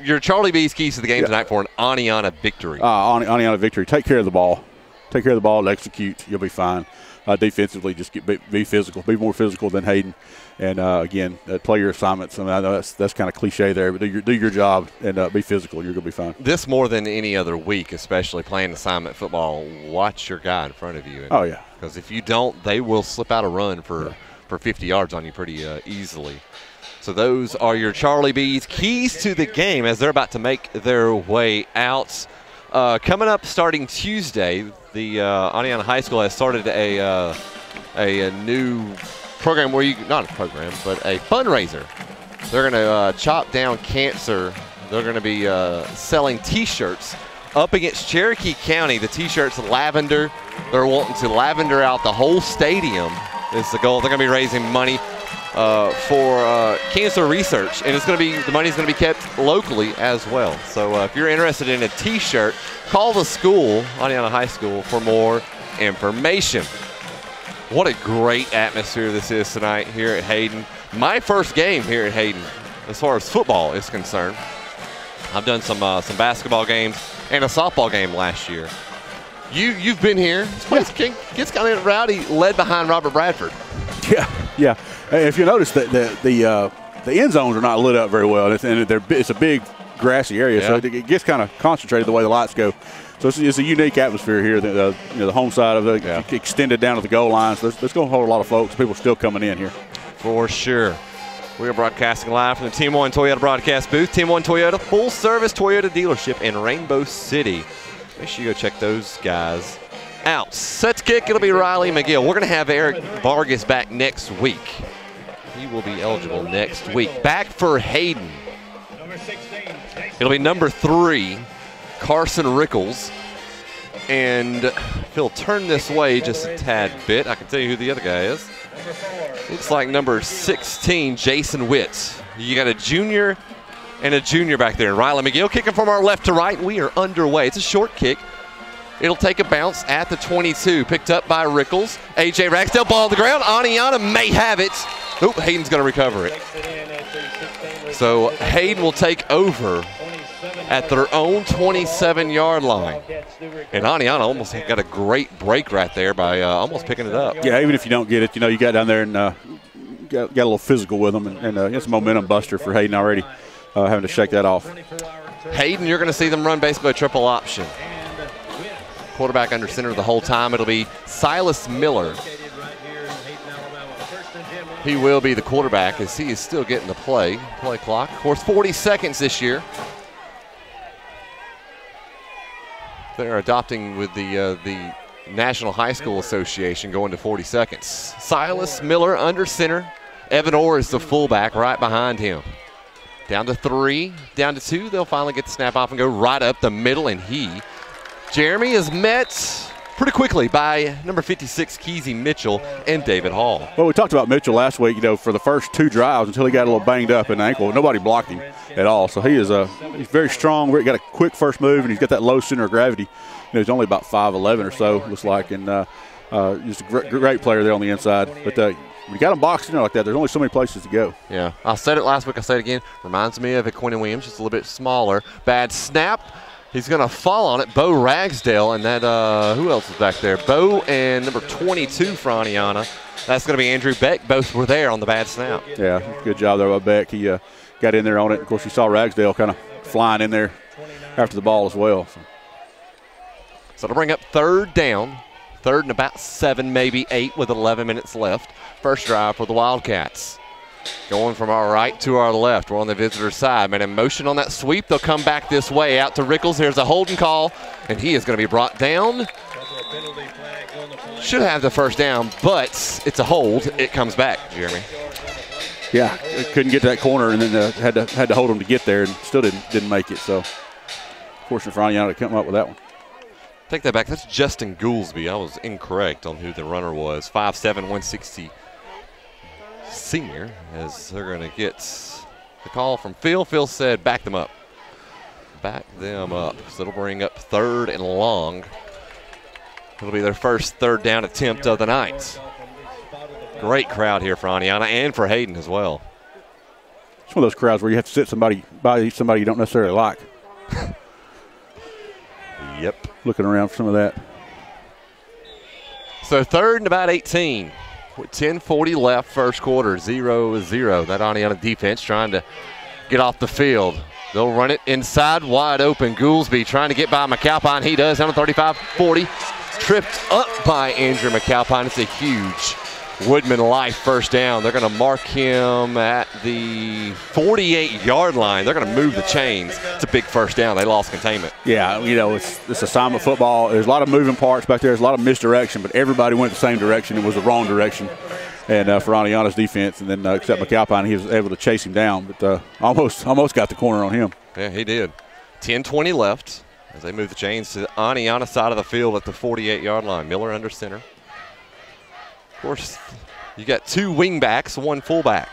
your Charlie B's keys to the game tonight for an Oneonta victory. Oneonta victory. Take care of the ball. Take care of the ball. Execute. You'll be fine. Defensively, just be physical. Be more physical than Hayden. And, again, play your assignments. I mean, I know that's kind of cliche there, but do your job and be physical. You're going to be fine. This more than any other week, especially playing assignment football, watch your guy in front of you. Oh, yeah. Because if you don't, they will slip out a run for 50 yards on you pretty easily. So those are your Charlie B's keys to the game as they're about to make their way out. Coming up starting Tuesday, the Oneonta High School has started a new program where not a program, but a fundraiser. They're going to chop down cancer. They're going to be selling T-shirts up against Cherokee County. The T-shirts lavender. They're wanting to lavender out the whole stadium is the goal. They're going to be raising money for cancer research, and the money's going to be kept locally as well. So if you're interested in a T-shirt, call the school, Oneonta High School, for more information. What a great atmosphere this is tonight here at Hayden. My first game here at Hayden, as far as football is concerned. I've done some basketball games and a softball game last year. You've been here. This place gets kind of rowdy, led behind Robert Bradford. Yeah. If you notice that the end zones are not lit up very well, and it's a big grassy area, so it gets kind of concentrated the way the lights go. So it's a unique atmosphere here. The home side of the extended down to the goal lines. There's going to hold a lot of folks. People still coming in here. For sure. We are broadcasting live from the Team 1 Toyota broadcast booth. Team 1 Toyota, full-service Toyota dealership in Rainbow City. Make sure you go check those guys out. Set to kick, it'll be Riley McGill. We're going to have Eric Vargas back next week. He will be eligible next week. Back for Hayden. It'll be number 3, Carson Rickles. And if he'll turn this way just a tad bit, I can tell you who the other guy is. Looks like number 16, Jason Witt. You got a junior and a junior back there. Riley McGill kicking from our left to right. We are underway. It's a short kick. It'll take a bounce at the 22. Picked up by Rickles. A.J. Ragsdale, ball on the ground. Oneonta may have it. Oop, Hayden's going to recover it. So Hayden will take over at their own 27-yard line. And Oneonta almost got a great break right there by almost picking it up. Yeah, even if you don't get it, you got down there and got a little physical with them. And it's a momentum buster for Hayden already, having to shake that off. Hayden, you're going to see them run basically a triple option. Quarterback under center the whole time. It'll be Silas Miller. He will be the quarterback as he is still getting the play clock. Of course, 40 seconds this year. They're adopting with the National High School Association going to 40 seconds. Silas Miller under center. Evan Orr is the fullback right behind him. Down to 3, down to 2. They'll finally get the snap off and go right up the middle, and Jeremy is met pretty quickly by number 56, Keezy Mitchell, and David Hall. Well, we talked about Mitchell last week, for the first 2 drives until he got a little banged up in the ankle. Nobody blocked him at all. So he's very strong. He's got a quick first move, and he's got that low center of gravity. He's only about 5'11" or so, looks like, and just a great player there on the inside. But when you got him boxed in like that, there's only so many places to go. Yeah, I said it last week. I say it again. Reminds me of a Quentin Williams, just a little bit smaller. Bad snap. He's going to fall on it. Bo Ragsdale, and that, who else is back there? Bo and number 22 for Oneonta. That's going to be Andrew Beck. Both were there on the bad snap. Yeah, good job there by Beck. He got in there on it. Of course, you saw Ragsdale kind of flying in there after the ball as well. So it'll bring up 3rd down. 3rd and about 7, maybe 8 with 11 minutes left. First drive for the Wildcats. Going from our right to our left. We're on the visitor side. Made a motion on that sweep. They'll come back this way out to Rickles. There's a holding call, and he is going to be brought down. Should have the first down, but it's a hold. It comes back, Jeremy. Yeah, couldn't get to that corner, and then had to hold him to get there, and still didn't make it. So, fortunate for Oneonta to come up with that one. Take that back. That's Justin Goolsby. I was incorrect on who the runner was. 5'7", 160. Senior, as they're going to get the call from Phil. Phil said back them up. Back them up. So it'll bring up 3rd and long. It'll be their first 3rd down attempt of the night. Great crowd here for Oneonta and for Hayden as well. It's one of those crowds where you have to sit by somebody you don't necessarily like. Yep. Looking around for some of that. So 3rd and about 18 with 10:40 left, first quarter, 0-0. That Oneonta defense trying to get off the field. They'll run it inside, wide open. Goolsby trying to get by McAlpine. He does, down to 35-40. Tripped up by Andrew McAlpine. It's a huge Woodman Life first down. They're going to mark him at the 48-yard line. They're going to move the chains. It's a big first down. They lost containment. Yeah, it's assignment football. There's a lot of moving parts back there. There's a lot of misdirection, but everybody went the same direction. It was the wrong direction. And for Oneonta's defense, and then except McAlpine, he was able to chase him down, but almost got the corner on him. Yeah, he did. 10:20 left as they move the chains to the Oneonta side of the field at the 48-yard line. Miller under center. Of course, you got 2 wingbacks, 1 fullback.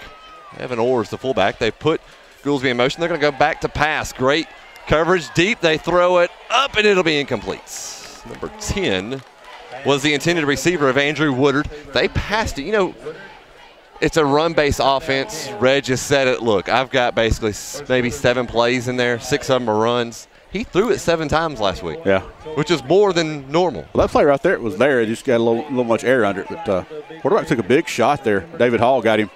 Evan Orr's the fullback. They put Goolsby in motion. They're going to go back to pass. Great coverage deep. They throw it up, and it'll be incomplete. Number 10 was the intended receiver of Andrew Woodard. They passed it. It's a run-based offense. Reg just said it. Look, I've got basically maybe 7 plays in there. 6 of them are runs. He threw it 7 times last week. Yeah. Which is more than normal. Well, that play right there was there. It just got a little much air under it. But quarterback took a big shot there. David Hall got him.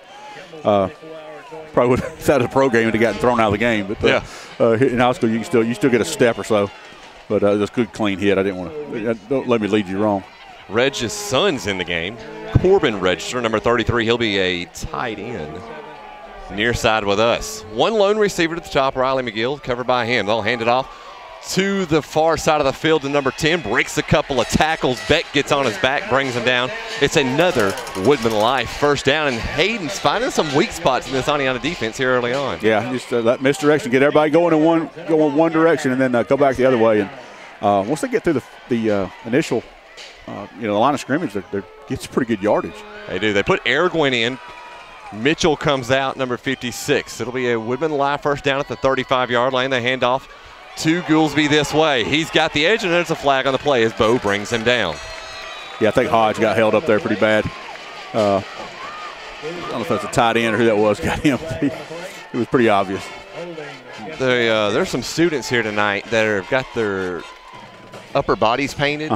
Probably would have had a pro game and he gotten thrown out of the game. But in high school, you still get a step or so. But it was a good, clean hit. I didn't want to. Don't let me lead you wrong. Reg's son's in the game. Corbin Register, number 33. He'll be a tight end. Near side with us. 1 lone receiver to the top, Riley McGill, covered by him. They'll hand it off to the far side of the field to number 10. Breaks a couple of tackles. Beck gets on his back, brings him down. It's another Woodman Life first down, and Hayden's finding some weak spots in this Oneonta defense here early on. Yeah, just that misdirection. Get everybody going in one direction and then go back the other way. And once they get through the initial the line of scrimmage, they get some pretty good yardage. They do. They put Aragorn in. Mitchell comes out, number 56. It'll be a Woodman Live first down at the 35-yard line. They hand off to Goolsby this way. He's got the edge, and there's a flag on the play as Bo brings him down. Yeah, I think Hodge got held up there pretty bad. I don't know if that's a tight end or who that was got him. It was pretty obvious. There's some students here tonight that have got their upper bodies painted.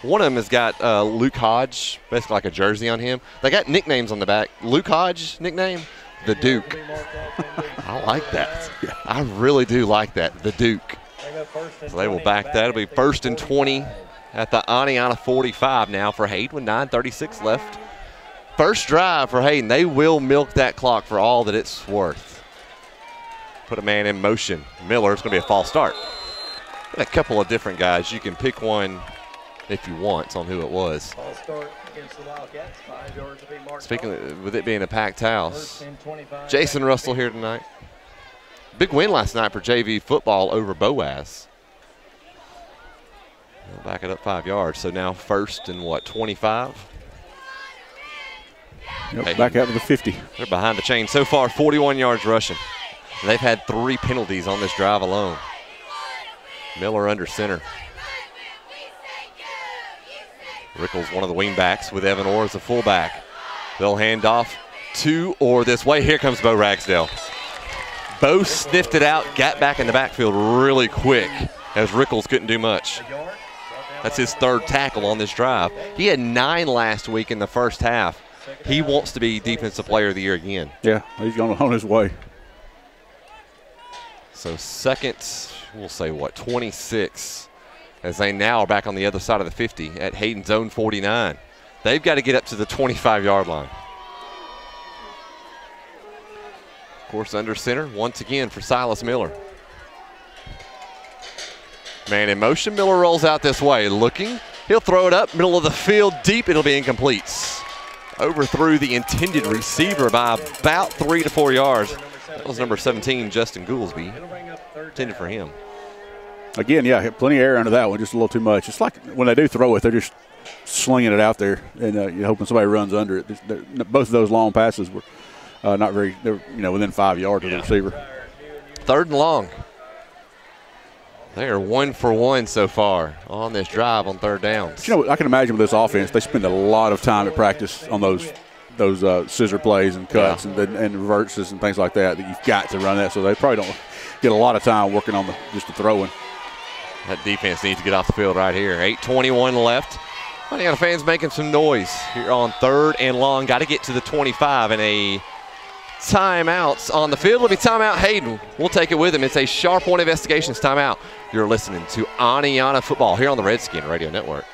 One of them has got Luke Hodge, basically like a jersey on him. They got nicknames on the back. Luke Hodge nickname, the Duke. I like that. I really do like that, the Duke. So they will back that. It'll be 1st and 20 at the Oneonta 45 now for Hayden with 9:36 left. First drive for Hayden. They will milk that clock for all that it's worth. Put a man in motion. Miller, it's going to be a false start. Got a couple of different guys. You can pick one if you want on who it was. Speaking of, with it being a packed house, Jason Russell here tonight. Big win last night for JV football over Boaz. They'll back it up 5 yards. So now 1st and 25? Yep, back out to the 50. They're behind the chain so far, 41 yards rushing. They've had 3 penalties on this drive alone. Miller under center. Rickles, one of the wingbacks, with Evan Orr as the fullback. They'll hand off to Orr this way. Here comes Bo Ragsdale. Bo sniffed it out, got back in the backfield really quick as Rickles couldn't do much. That's his 3rd tackle on this drive. He had 9 last week in the first half. He wants to be Defensive Player of the Year again. Yeah, he's on his way. So 2nd, we'll say 26, as they now are back on the other side of the 50 at Hayden's own 49. They've got to get up to the 25-yard line. Of course, under center, once again for Silas Miller. Man in motion, Miller rolls out this way, looking. He'll throw it up, middle of the field, deep. It'll be incomplete. Overthrew the intended receiver by about 3 to 4 yards. That was number 17, Justin Goolsby. Intended for him. Again, yeah, plenty of air under that one, just a little too much. It's like when they do throw it, they're just slinging it out there, and you're hoping somebody runs under it. Both of those long passes were not very, they were, within 5 yards of the receiver. 3rd and long. They are 1 for 1 so far on this drive on 3rd downs. But I can imagine with this offense, they spend a lot of time at practice on those those scissor plays and cuts and reverses and things like that you've got to run that. So they probably don't get a lot of time working on just the throwing. That defense needs to get off the field right here. 8:21 left. Oneonta fans making some noise here on 3rd and long. Got to get to the 25, and a timeout on the field. It'll be timeout Hayden. We'll take it with him. It's a Sharp One Investigations timeout. You're listening to Oneonta Football here on the Redskin Radio Network.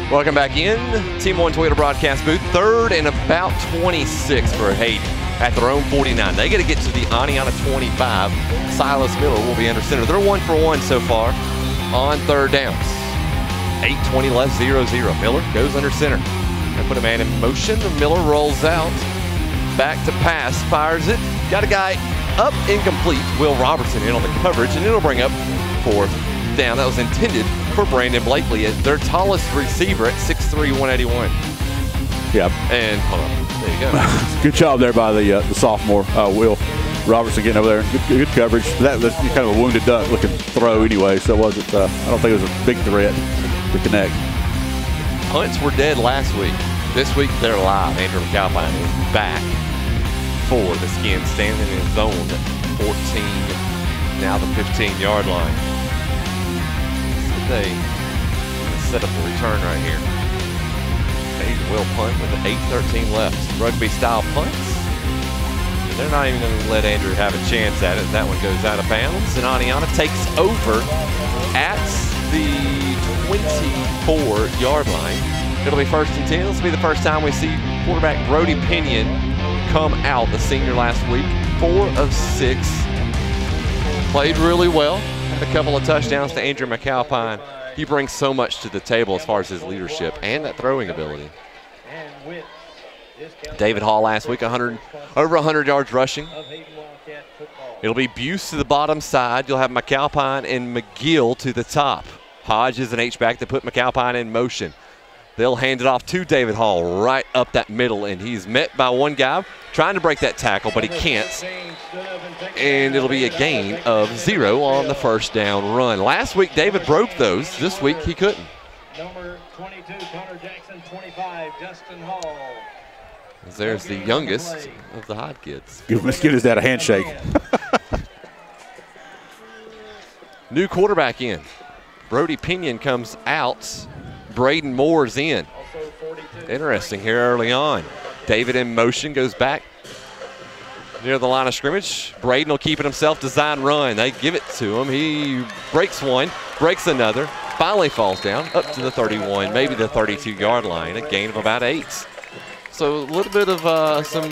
Welcome back in. Team One Toyota broadcast booth. 3rd and about 26 for Hayden at their own 49. They got to get to the Oneonta 25. Silas Miller will be under center. They're 1 for 1 so far on 3rd downs. 8:20 left, 0-0. Miller goes under center. They put a man in motion. Miller rolls out. Back to pass, fires it. Got a guy up, incomplete. Will Robertson in on the coverage, and it'll bring up 4th down. That was intended for Brandon Blakely, their tallest receiver at 6'3", 181. Yeah. And hold on, there you go. Good job there by the sophomore, Will Robertson, getting over there. Good coverage. That was kind of a wounded duck looking throw anyway, so it wasn't. I don't think it was a big threat to connect. Punts were dead last week. This week they're live. Andrew McAlpine is back for the Skins, standing in zone 14, now the 15-yard line. They set up the return right here. Hayden will punt with 8:13 left. Rugby-style punts. They're not even going to let Andrew have a chance at it. That one goes out of bounds, and Oneonta takes over at the 24-yard line. It'll be 1st and 10. This will be the first time we see quarterback Brody Pinion come out, the senior last week. 4 of 6. Played really well. Had a couple of touchdowns to Andrew McAlpine. He brings so much to the table as far as his leadership and that throwing ability. David Hall last week, over 100 yards rushing. It'll be Buse to the bottom side. You'll have McAlpine and McGill to the top. Hodge is an H-back to put McAlpine in motion. They'll hand it off to David Hall right up that middle, and he's met by one guy trying to break that tackle, but he can't. And it'll be a gain of 0 on the 1st down run. Last week, David broke those. This week, he couldn't. Number 22, Connor Jackson, 25, Justin Hall. There's the youngest of the Hodge kids. Give his dad a handshake. New quarterback in. Brody Pinion comes out. Braden Moore's in. Interesting here early on. David in motion, goes back near the line of scrimmage. Braden will keep it himself, design run. They give it to him. He breaks one, breaks another, finally falls down up to the 31, maybe the 32-yard line, a gain of about 8. So a little bit of some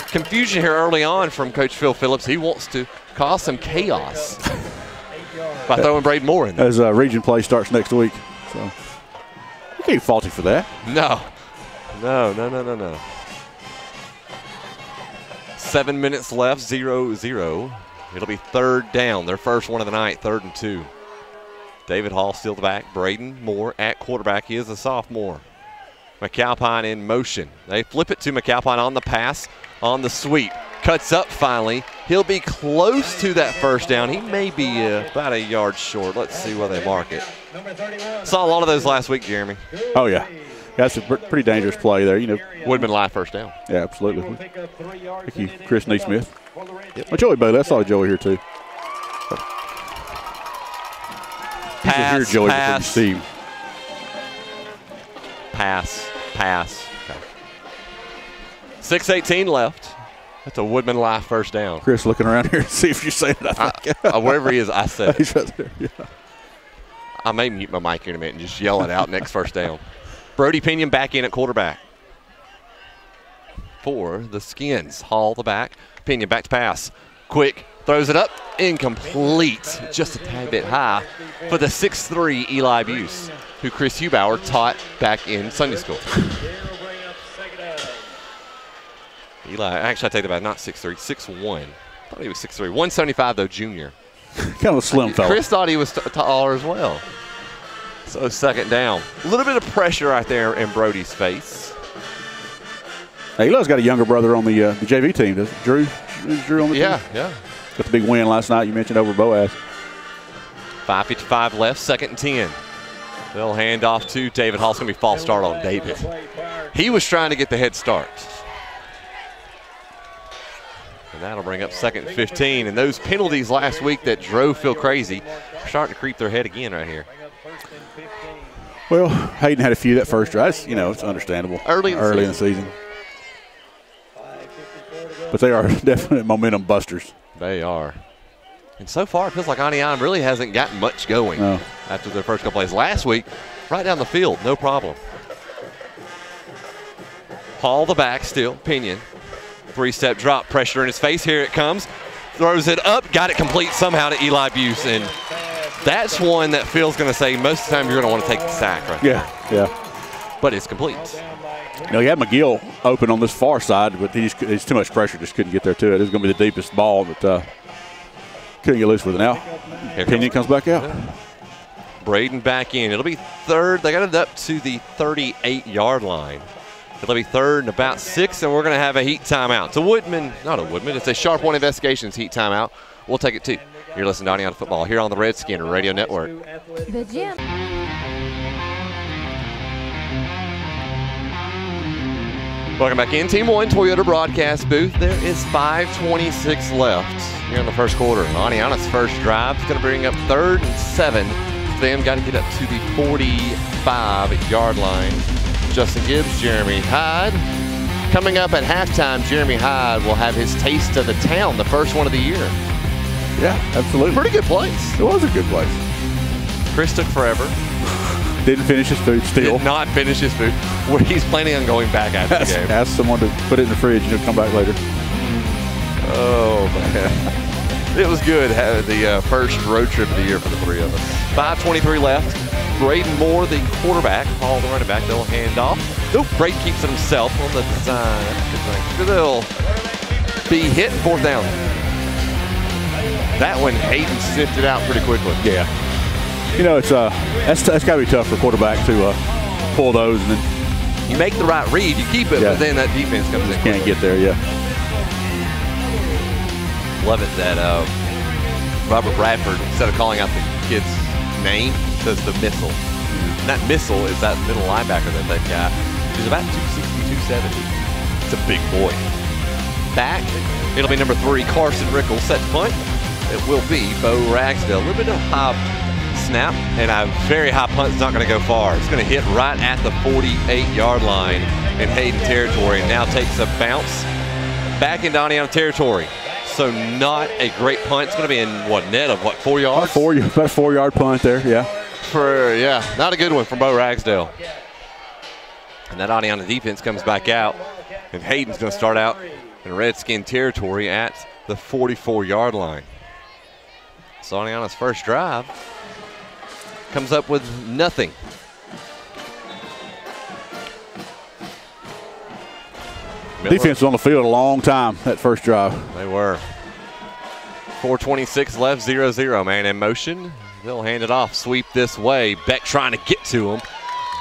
confusion here early on from Coach Phil Phillips. He wants to cause some chaos by throwing Braden Moore in there. As region play starts next week. So you can't fault him for that. No. 7 minutes left, 0-0. It'll be 3rd down, their first one of the night, 3rd and 2. David Hall still the back. Braden Moore at quarterback. He is a sophomore. McAlpine in motion. They flip it to McAlpine on the pass, on the sweep. Cuts up finally. He'll be close to that 1st down. He may be about a yard short. Let's see where they mark it. Saw a lot of those last week, Jeremy. Oh, yeah. That's a pretty dangerous play there. You know, would have been live 1st down. Yeah, absolutely. Thank you, Chris Neesmith. Yep. Oh, Joey Bailey. I saw Joey here, too. Pass, hear Joey pass. Before you see him. Pass. Okay. 6:18 left. That's a Woodman live 1st down. Chris looking around here to see if you're saying it. Wherever he is, I said it. He's right there. Yeah. I may mute my mic here in a minute and just yell it out next 1st down. Brody Pinion back in at quarterback for the Skins. Hall the back. Pinion back to pass. Quick. Throws it up. Incomplete. Just a tad bit high for the 6'3" Eli Buse, who Chris Hubauer taught back in Sunday school. Eli, actually I take that back, not 6'3", 6'1". I thought he was 6'3". 175 though, junior. Kind of a slim fellow. Chris thought he was taller as well. So 2nd down. A little bit of pressure right there in Brody's face. Hey, Eli's got a younger brother on the JV team. Does Drew on the team? Yeah. Got the big win last night you mentioned over Boaz. 5:55 left, 2nd and 10. They'll hand off to David Hall. It's going to be false start on David. He was trying to get the head start. And that'll bring up 2nd and 15. And those penalties last week that drove Phil crazy are starting to creep their head again right here. Well, Hayden had a few that first drive. It's understandable. Early in the season. But they are definite momentum busters. They are. And so far, it feels like Oneonta really hasn't gotten much going after their first couple plays. Last week, right down the field, no problem. Hall the back still, Pinion. 3-step drop, pressure in his face. Here it comes. Throws it up, got it complete somehow to Eli Buse. And that's one that Phil's going to say most of the time you're going to want to take the sack right there. Yeah. But it's complete. He had McGill open on this far side, but he's too much pressure, just couldn't get there to it. It was going to be the deepest ball, but couldn't get loose with it now. Pinion comes back out. Braden back in. It'll be 3rd. They got it up to the 38-yard line. It'll be 3rd and about 6, and we're going to have a heat timeout. It's a Woodman, not a Woodman, it's a Sharp One Investigations heat timeout. We'll take it too. You're listening to Oneonta Football here on the Redskin Radio Network. The gym. Welcome back in. Team 1 Toyota broadcast booth. There is 5:26 left here in the first quarter. Oneonta's first drive is going to bring up 3rd and 7. Them got to get up to the 45-yard line. Justin Gibbs, Jeremy Hyde. Coming up at halftime, Jeremy Hyde will have his taste of the town, the first one of the year. Yeah, absolutely. Pretty good place. It was a good place. Chris took forever. Didn't finish his food still. Did not finish his food. He's planning on going back after the game. Ask someone to put it in the fridge and he'll come back later. Oh, man. It was good having the first road trip of the year for the three of us. 5:23 left. Braden Moore, the quarterback, Hall, the running back. They'll hand off. Nope, Braden keeps it himself on the design. They'll be hit 4th down. That one, Hayden sniffed it out pretty quickly. Yeah. It's that's got to be tough for a quarterback to pull those, and then you make the right read, you keep it, but then that defense comes in. Can't get there, yeah. Love it that Robert Bradford, instead of calling out the kid's name, says the missile. And that missile is that middle linebacker that they've got. He's about 260, 270. It's a big boy. Back, it'll be number 3, Carson Rickles. Set to punt, it will be Bo Ragsdale. A little bit of high snap, and a very high punt is not going to go far. It's going to hit right at the 48-yard line in Hayden territory, and now takes a bounce back into Oneonta territory. So not a great punt. It's going to be in, net of 4 yards? About a 4-yard punt there, yeah. Not a good one from Bo Ragsdale. And that Oneonta defense comes back out, and Hayden's going to start out in Redskin territory at the 44-yard line. So Oneonta's first drive comes up with nothing. Defense was on the field a long time that first drive. They were. 4:26 left, 0-0. Man in motion. They'll hand it off. Sweep this way. Beck trying to get to him.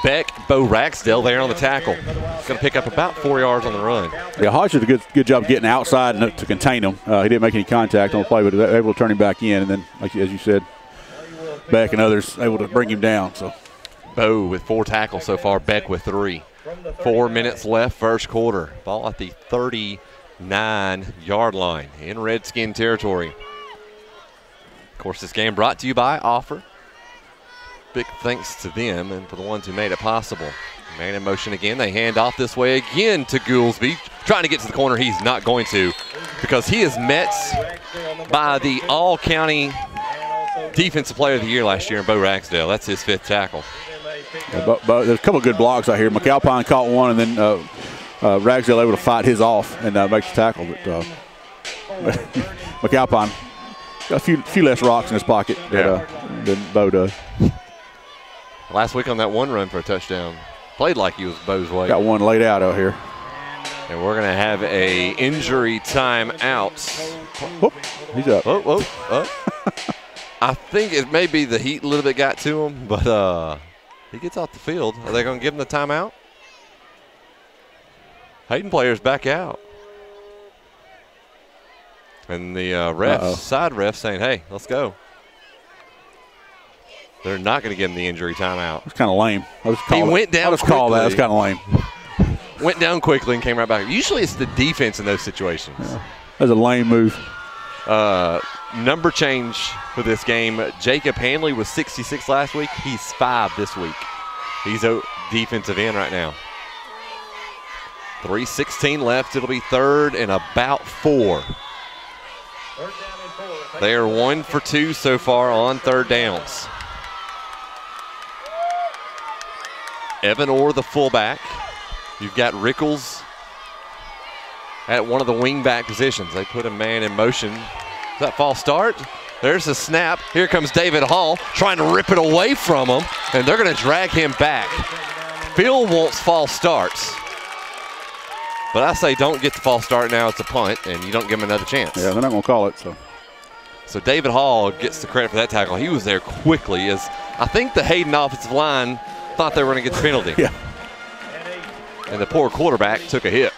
Beck, Bo Ragsdale there on the tackle. He's going to pick up about 4 yards on the run. Yeah, Hodge did a good job getting outside to contain him. He didn't make any contact on the play, but they were able to turn him back in. And then, as you said, Beck and others able to bring him down. So Bo with 4 tackles so far. Beck with 3. 4 minutes left, first quarter. Ball at the 39-yard line in Redskin territory. Of course, this game brought to you by Offer. Big thanks to them and for the ones who made it possible. Man in motion again. They hand off this way again to Goolsby. Trying to get to the corner. He's not going to, because he is met by the All-County Defensive Player of the Year last year in Bo Ragsdale. That's his 5th tackle. But there's a couple of good blocks out here. McAlpine caught one, and then Ragsdale able to fight his off and make the tackle. But McAlpine got a few less rocks in his pocket than Bo does. Last week on that one run for a touchdown, played like he was Bo's way. Got one laid out here. And we're going to have a injury timeout. Whoop, he's up. Oh. I think it may be the heat a little bit got to him, but he gets off the field. Are they going to give him the timeout? Hayden player's back out. And the side ref saying, hey, let's go. They're not going to give him the injury timeout. It's kind of lame. He went down. I'll just call that. It's kind of lame. Went down quickly and came right back. Usually it's the defense in those situations. Yeah. That's a lame move. Number change for this game. Jacob Hanley was 66 last week. He's 5 this week. He's a defensive end right now. 3:16 left. It'll be 3rd and about 4. They are 1 for 2 so far on 3rd downs. Evan Orr, the fullback. You've got Rickles at one of the wingback positions. They put a man in motion. Is that false start? There's a snap. Here comes David Hall trying to rip it away from him, and they're going to drag him back. Phil wants false starts. But I say don't get the false start now. It's a punt, and you don't give him another chance. Yeah, they're not going to call it. So David Hall gets the credit for that tackle. He was there quickly, as I think the Hayden offensive line thought they were going to get the penalty. Yeah. And the poor quarterback took a hit.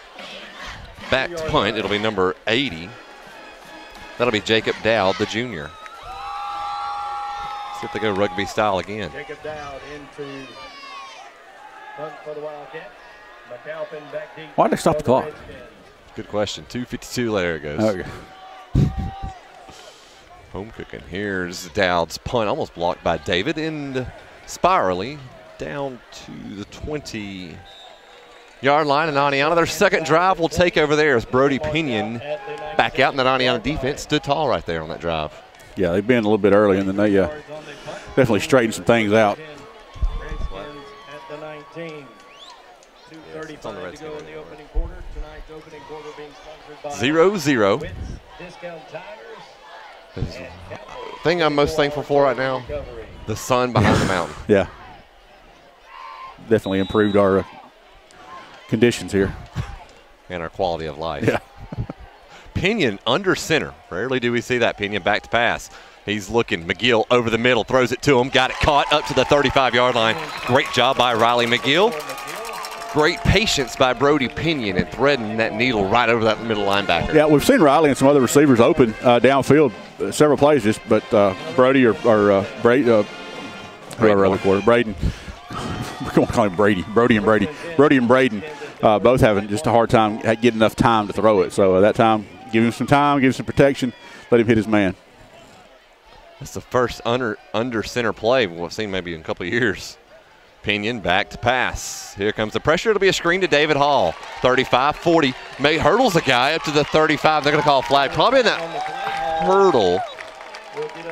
Back to punt. It'll be number 80. That'll be Jacob Dowd, the junior. See if they go rugby style again. Jacob Dowd into punt for the Wildcats. McAlpin back deep. Why'd they stop the clock? Good question. 2:52 later it goes. Okay. Home cooking. Here's Dowd's punt, almost blocked by David, and spirally down to the 20-yard line. And Oneonta, their second drive will take over there as Brody Pinion back out, and that Oneonta defense stood tall right there on that drive. Yeah, they've been a little bit early, and then they definitely straightened some things out. Redskins at the 19. 2:35 to go in the opening quarter. Tonight's opening quarter being sponsored by 0-0. Wits Discount Tires. The thing I'm most thankful for right now, the sun behind the mountain. Yeah. Definitely improved our conditions here. And our quality of life. Yeah. Pinion under center. Rarely do we see that. Pinion back to pass. He's looking. McGill over the middle, throws it to him. Got it caught up to the 35-yard line. Great job by Riley McGill. Great patience by Brody Pinion and threading that needle right over that middle linebacker. Yeah, we've seen Riley and some other receivers open downfield several plays, but Brody or Braden, whoever other quarter, Braden. We're going to call him Brady. Brody and Braden both having just a hard time getting enough time to throw it. So that time, give him some time, give him some protection, let him hit his man. That's the first under center play we've seen maybe in a couple of years. Pinion back to pass. Here comes the pressure. It'll be a screen to David Hall. 35-40. May hurdles a guy up to the 35. They're going to call a flag. Probably in that hurdle.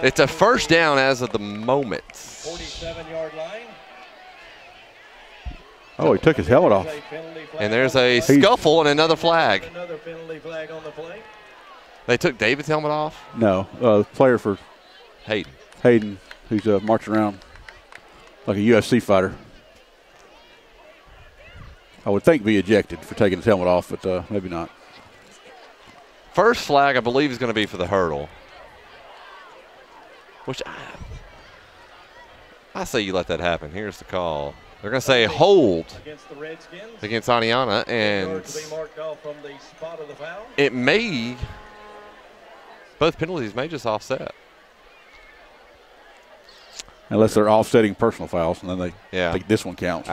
It's a first down as of the moment. 47-yard line. Oh, he took his helmet off. And there's a scuffle and another flag. Another penalty flag on the play. They took David's helmet off? No, player for Hayden, who's marching around like a UFC fighter. I would think be ejected for taking his helmet off, but maybe not. First flag, I believe, is going to be for the hurdle. Which I say you let that happen. Here's the call. They're going to say hold against the Redskins. Against Oneonta, and it may, both penalties may just offset. Unless they're offsetting personal fouls, and then they think this one counts.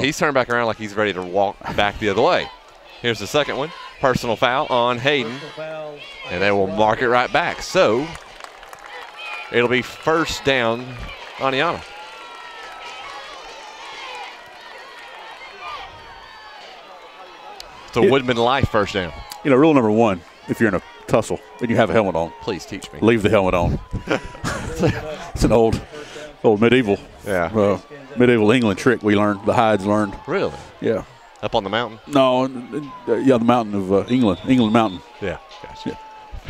He's turned back around like he's ready to walk back the other way. Here's the second one. Personal foul on Hayden. And they will mark it right back. So it'll be first down, Oneonta. It's a Woodman Life first down. You know, rule number one, if you're in a tussle and you have a helmet on. Please teach me. Leave the helmet on. It's an old medieval England trick we learned, the Hydes learned. Really? Yeah. Up on the mountain? No, the mountain of England Mountain. Yeah, gotcha. Yeah.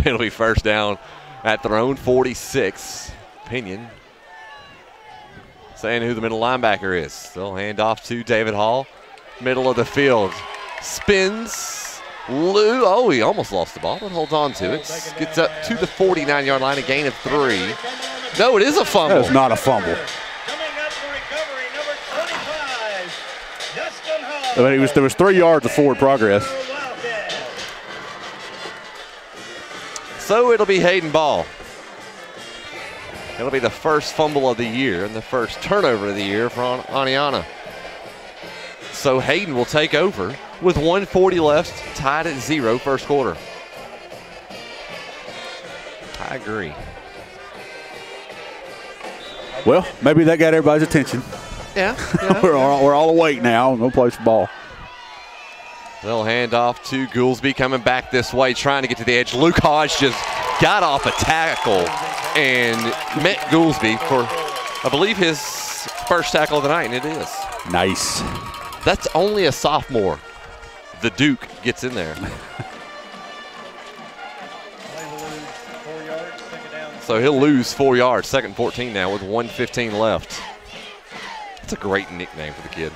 It'll be first down at their own 46. Pinion saying who the middle linebacker is. They'll hand off to David Hall. Middle of the field. Spins. Oh, he almost lost the ball, but holds on to it. Gets up to the 49-yard line, a gain of 3. No, it is a fumble. That is not a fumble. I mean, there was 3 yards of forward progress. So it'll be Hayden ball. It'll be the first fumble of the year and the first turnover of the year for Oneonta. So Hayden will take over with 1:40 left, tied at 0, first quarter. I agree. Well, maybe that got everybody's attention. Yeah. we're all awake now. No place for ball. They'll hand off to Goolsby coming back this way, trying to get to the edge. Luke Hodge just got off a tackle and met Goolsby for, I believe, his first tackle of the night, and it is. Nice. That's only a sophomore. The Duke gets in there. So he'll lose 4 yards, second and 14 now with 1:15 left. That's a great nickname for the kid.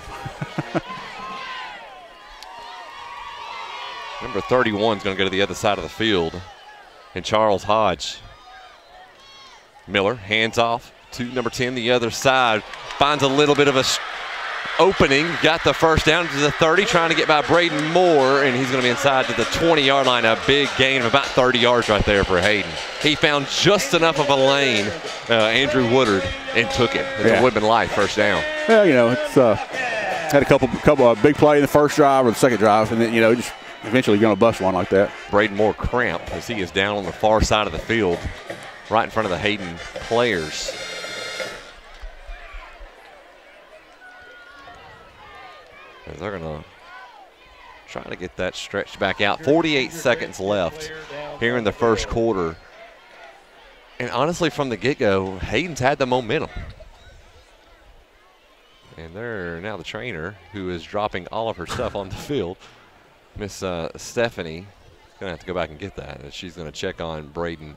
Number 31 is going to go to the other side of the field. And Charles Hodge. Miller hands off to number 10, the other side. Finds a little bit of a opening. Got the first down to the 30, trying to get by Braden Moore, and he's going to be inside to the 20-yard line. A big gain of about 30 yards right there for Hayden. He found just enough of a lane, Andrew Woodard, and took it. It's a Woodman Life first down. Well, you know, it's had a couple of big play in the first drive or the second drive, and then, you know, just eventually going to bust one like that. Braden Moore cramped as he is down on the far side of the field, right in front of the Hayden players. As they're going to try to get that stretched back out. 48 seconds left here in the first quarter. And honestly, from the get-go, Hayden's had the momentum. And they're now the trainer, who is dropping all of her stuff on the field. Miss Stephanie is going to have to go back and get that. She's going to check on Braden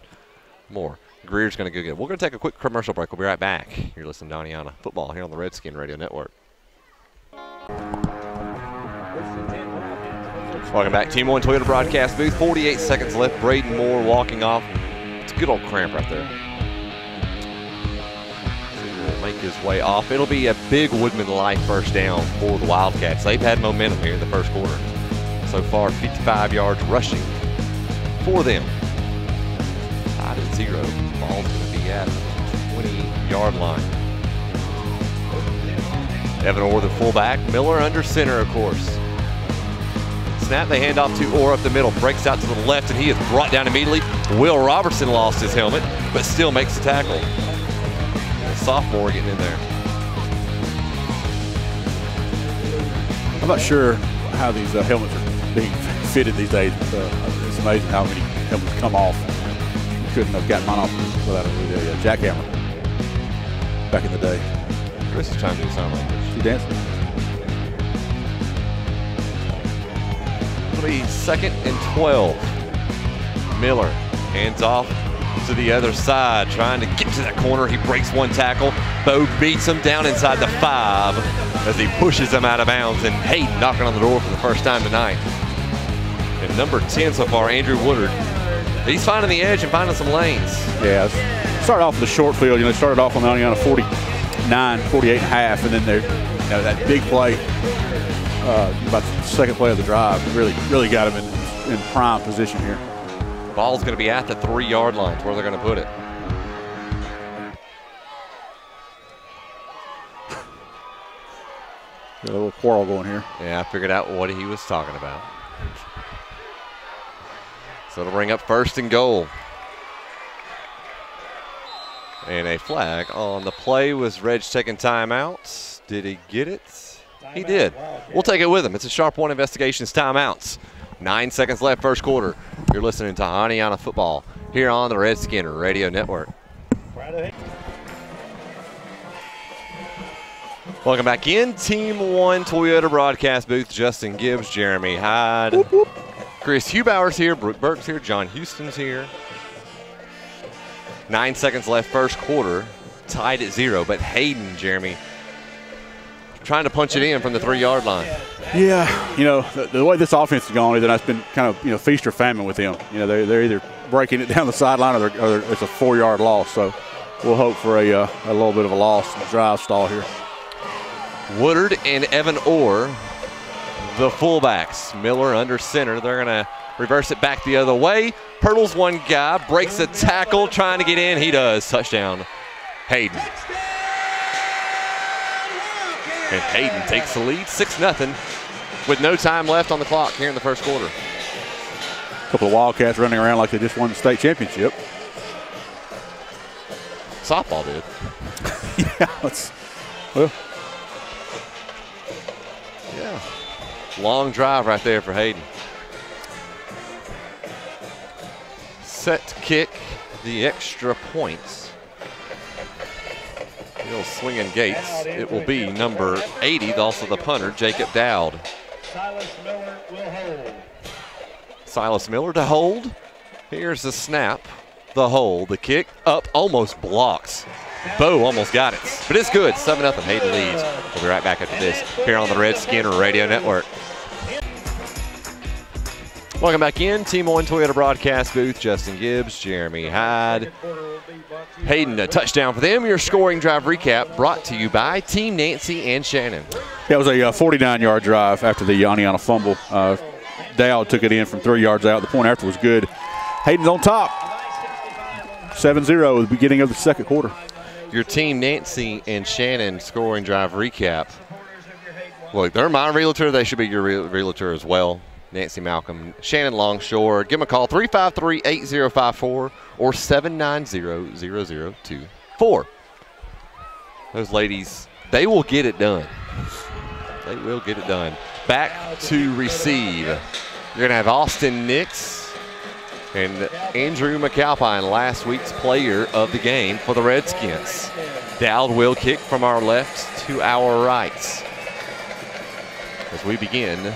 Moore. Greer's going to go get it. We're going to take a quick commercial break. We'll be right back. You're listening to Oneonta Football here on the Redskin Radio Network. Welcome back. Team 1 Toyota broadcast booth. 48 seconds left. Braden Moore walking off. It's a good old cramp right there. So he'll make his way off. It'll be a big Woodman Life first down for the Wildcats. They've had momentum here in the first quarter. So far, 55 yards rushing for them. 5-0. Ball's going to be at the 20-yard line. Evan Orr, the fullback. Miller under center, of course. Snap, they hand off to Orr up the middle. Breaks out to the left, and he is brought down immediately. Will Robertson lost his helmet, but still makes the tackle. A sophomore getting in there. I'm not sure how these helmets are being fitted these days. It's amazing how many helmets come off. Couldn't have gotten mine off without a jackhammer back in the day. Chris is trying to do something like this. She dancing. It'll be 2nd and 12. Miller hands off to the other side, trying to get to that corner. He breaks one tackle. Bo beats him down inside the 5 as he pushes him out of bounds. And Hayden knocking on the door for the first time tonight. And number 10 so far, Andrew Woodard. He's finding the edge and finding some lanes. Yeah, started off with the short field. You know, started off on Oneonta 49, 48 and a half, and then there, you know, that big play, about the second play of the drive, really got him in prime position here. Ball's going to be at the 3-yard line, where they're going to put it. Got a little quarrel going here. Yeah, I figured out what he was talking about. So it'll bring up 1st and goal. And a flag on the play. Was Reg taking timeouts? Did he get it? He did. We'll take it with him. It's a Sharp One Investigations timeouts. 9 seconds left, first quarter. You're listening to Oneonta Football here on the Redskin Radio Network. Welcome back in. Team 1 Toyota broadcast booth. Justin Gibbs, Jeremy Hyde. Whoop, whoop. Chris Hubauer's here. Brooke Burke's here. John Houston's here. 9 seconds left, first quarter. Tied at 0, but Hayden, Jeremy, trying to punch it in from the 3-yard line. Yeah, you know, the way this offense is going, then it's been kind of, you know, feast or famine with them. You know, they're either breaking it down the sideline or it's a 4-yard loss. So we'll hope for a little bit of a loss in the drive stall here. Woodard and Evan Orr, the fullbacks. Miller under center. They're going to reverse it back the other way. Hurdles one guy, breaks a tackle, trying to get in. He does. Touchdown, Hayden. And Hayden takes the lead, 6-0, with no time left on the clock here in the first quarter. A couple of Wildcats running around like they just won the state championship. Softball did. Well. Yeah. Long drive right there for Hayden. Set to kick the extra points. He'll swing in gates. It will be number 80, also the punter, Jacob Dowd. Silas Miller will hold. Silas Miller to hold. Here's the snap, the hold, the kick up, almost blocks. Bo almost got it, but it's good. 7-0, Hayden leads. We'll be right back after this here on the Redskin Radio Network. Welcome back in. Team One Toyota broadcast booth. Justin Gibbs, Jeremy Hyde. Hayden, a touchdown for them. Your scoring drive recap brought to you by Team Nancy and Shannon. Yeah, it was a 49-yard drive after the Oneonta fumble. Dowd took it in from 3 yards out. The point after was good. Hayden's on top. 7-0 at the beginning of the second quarter. Your Team Nancy and Shannon scoring drive recap. Look, they're my realtor. They should be your realtor as well. Nancy Malcolm, Shannon Longshore. Give them a call, 353-8054 or 790-0024. Those ladies, they will get it done. They will get it done. Back to receive. You're going to have Austin Nix and Andrew McAlpine, last week's player of the game for the Redskins. Dowd will kick from our left to our right as we begin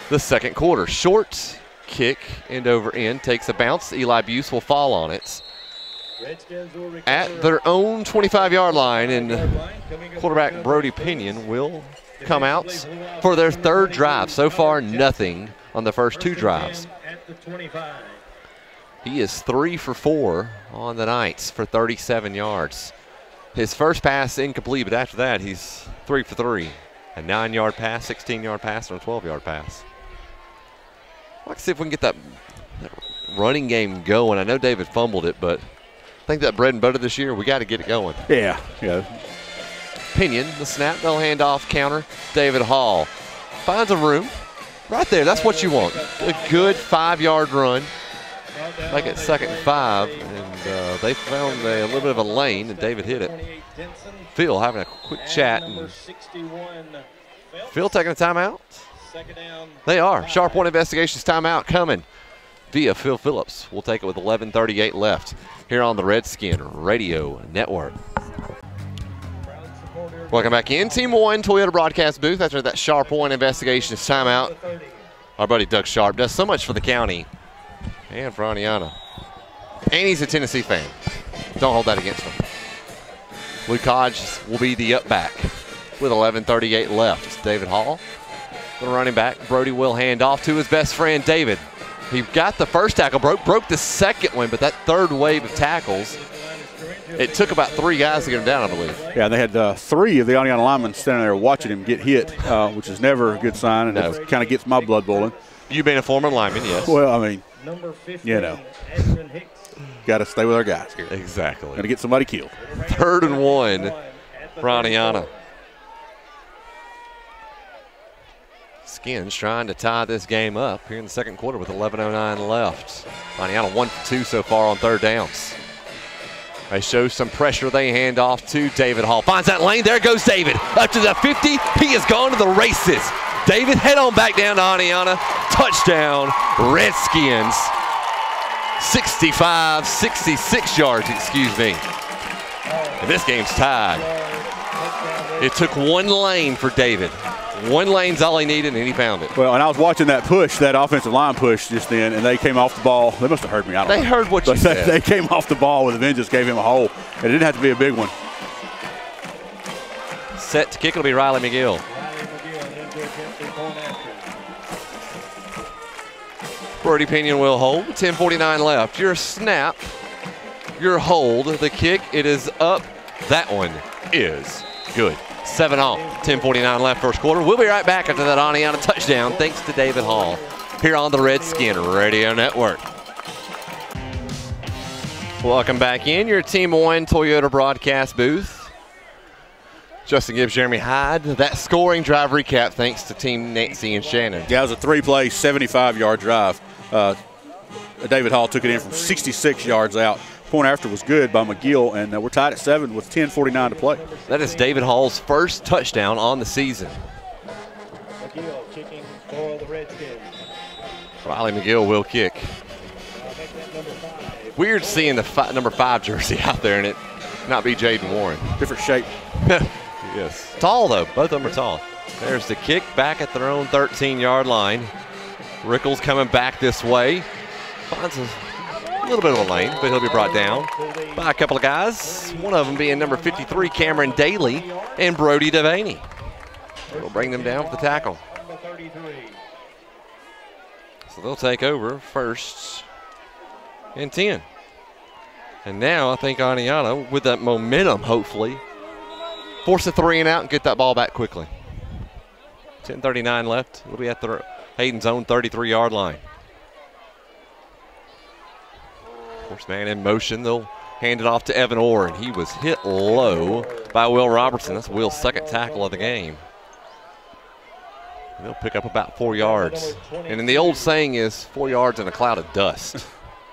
the second quarter. Short kick, end over end, takes a bounce. Eli Buse will fall on it at their own 25-yard line, and quarterback Brody Pinion will come out for their third drive. So far, nothing on the first two drives. He is 3 for 4 on the night for 37 yards. His first pass incomplete, but after that, he's 3 for 3. A 9-yard pass, 16-yard pass, and a 12-yard pass. Let's see if we can get that running game going. I know David fumbled it, but I think that bread and butter this year, we got to get it going. Yeah. Pinion, the snap, no handoff, counter. David Hall finds a room right there. That's what you want. A good 5-yard run. Make it 2nd and 5, and they found a little bit of a lane, and David hit it. Phil having a quick chat. And Phil taking a timeout? They are. Sharp One Investigations timeout coming via Phil Phillips. We'll take it with 11:38 left here on the Redskin Radio Network. Welcome back in. Team One Toyota broadcast booth after that Sharp One Investigations timeout. Our buddy Doug Sharp does so much for the county and for Oneonta. And he's a Tennessee fan. Don't hold that against him. Luke Hodge will be the up back with 11:38 left. It's David Hall, the running back. Brody will hand off to his best friend, David. He got the first tackle, broke the second one, but that third wave of tackles, it took about 3 guys to get him down, I believe. Yeah, and they had 3 of the Oneonta linemen standing there watching him get hit, which is never a good sign, and it kind of gets my blood boiling. You being a former lineman, yes. Well, I mean, got to stay with our guys here. Exactly. Going to get somebody killed. 3rd and 1 for Oneonta. Skins trying to tie this game up here in the second quarter with 11:09 left. Oneonta 1 for 2 so far on 3rd downs. They show some pressure. They hand off to David Hall. Finds that lane. There goes David. Up to the 50. He has gone to the races. David, head on back down to Oneonta. Touchdown, Redskins. 66 yards, excuse me. And this game's tied. It took 1 lane for David. 1 lane's all he needed, and he found it. Well, and I was watching that push, that offensive line push just then, and they came off the ball. They must have heard me. I don't know. They heard what you said. They came off the ball with a vengeance, gave him a hole. And it didn't have to be a big one. Set to kick, it'll be Riley McGill. Brody Pinion will hold. 10:49 left. Your snap, your hold, the kick, it is up. That one is good. 7 all. 10:49 left first quarter. We'll be right back after that Oneonta touchdown, thanks to David Hall, here on the Redskin Radio Network. Welcome back in your Team 1 Toyota broadcast booth. Justin Gibbs, Jeremy Hyde. That scoring drive recap thanks to Team Nancy and Shannon. Yeah, it was a 3-play, 75-yard drive. David Hall took it in from 66 yards out. Point after was good by McGill, and we're tied at 7 with 10:49 to play. That is David Hall's first touchdown on the season. McGill kicking for the Redskins. Riley McGill will kick. Weird seeing the number 5 jersey out there and it not be Jaden Warren. Different shape. Yes. Tall, though. Both of them are tall. There's the kick back at their own 13-yard line. Rickles coming back this way. Finds a little bit of a lane, but he'll be brought down by a couple of guys. One of them being number 53, Cameron Daly, and Brody Devaney. We'll bring them down for the tackle. So they'll take over first and 10. And now I think Oneonta, with that momentum, hopefully, force a 3 and out and get that ball back quickly. 10:39 left. It'll be at the Hayden's own 33-yard line. Force man in motion. They'll hand it off to Evan Orr, and he was hit low by Will Robertson. That's Will's second tackle of the game. And they'll pick up about 4 yards. And then the old saying is 4 yards in a cloud of dust.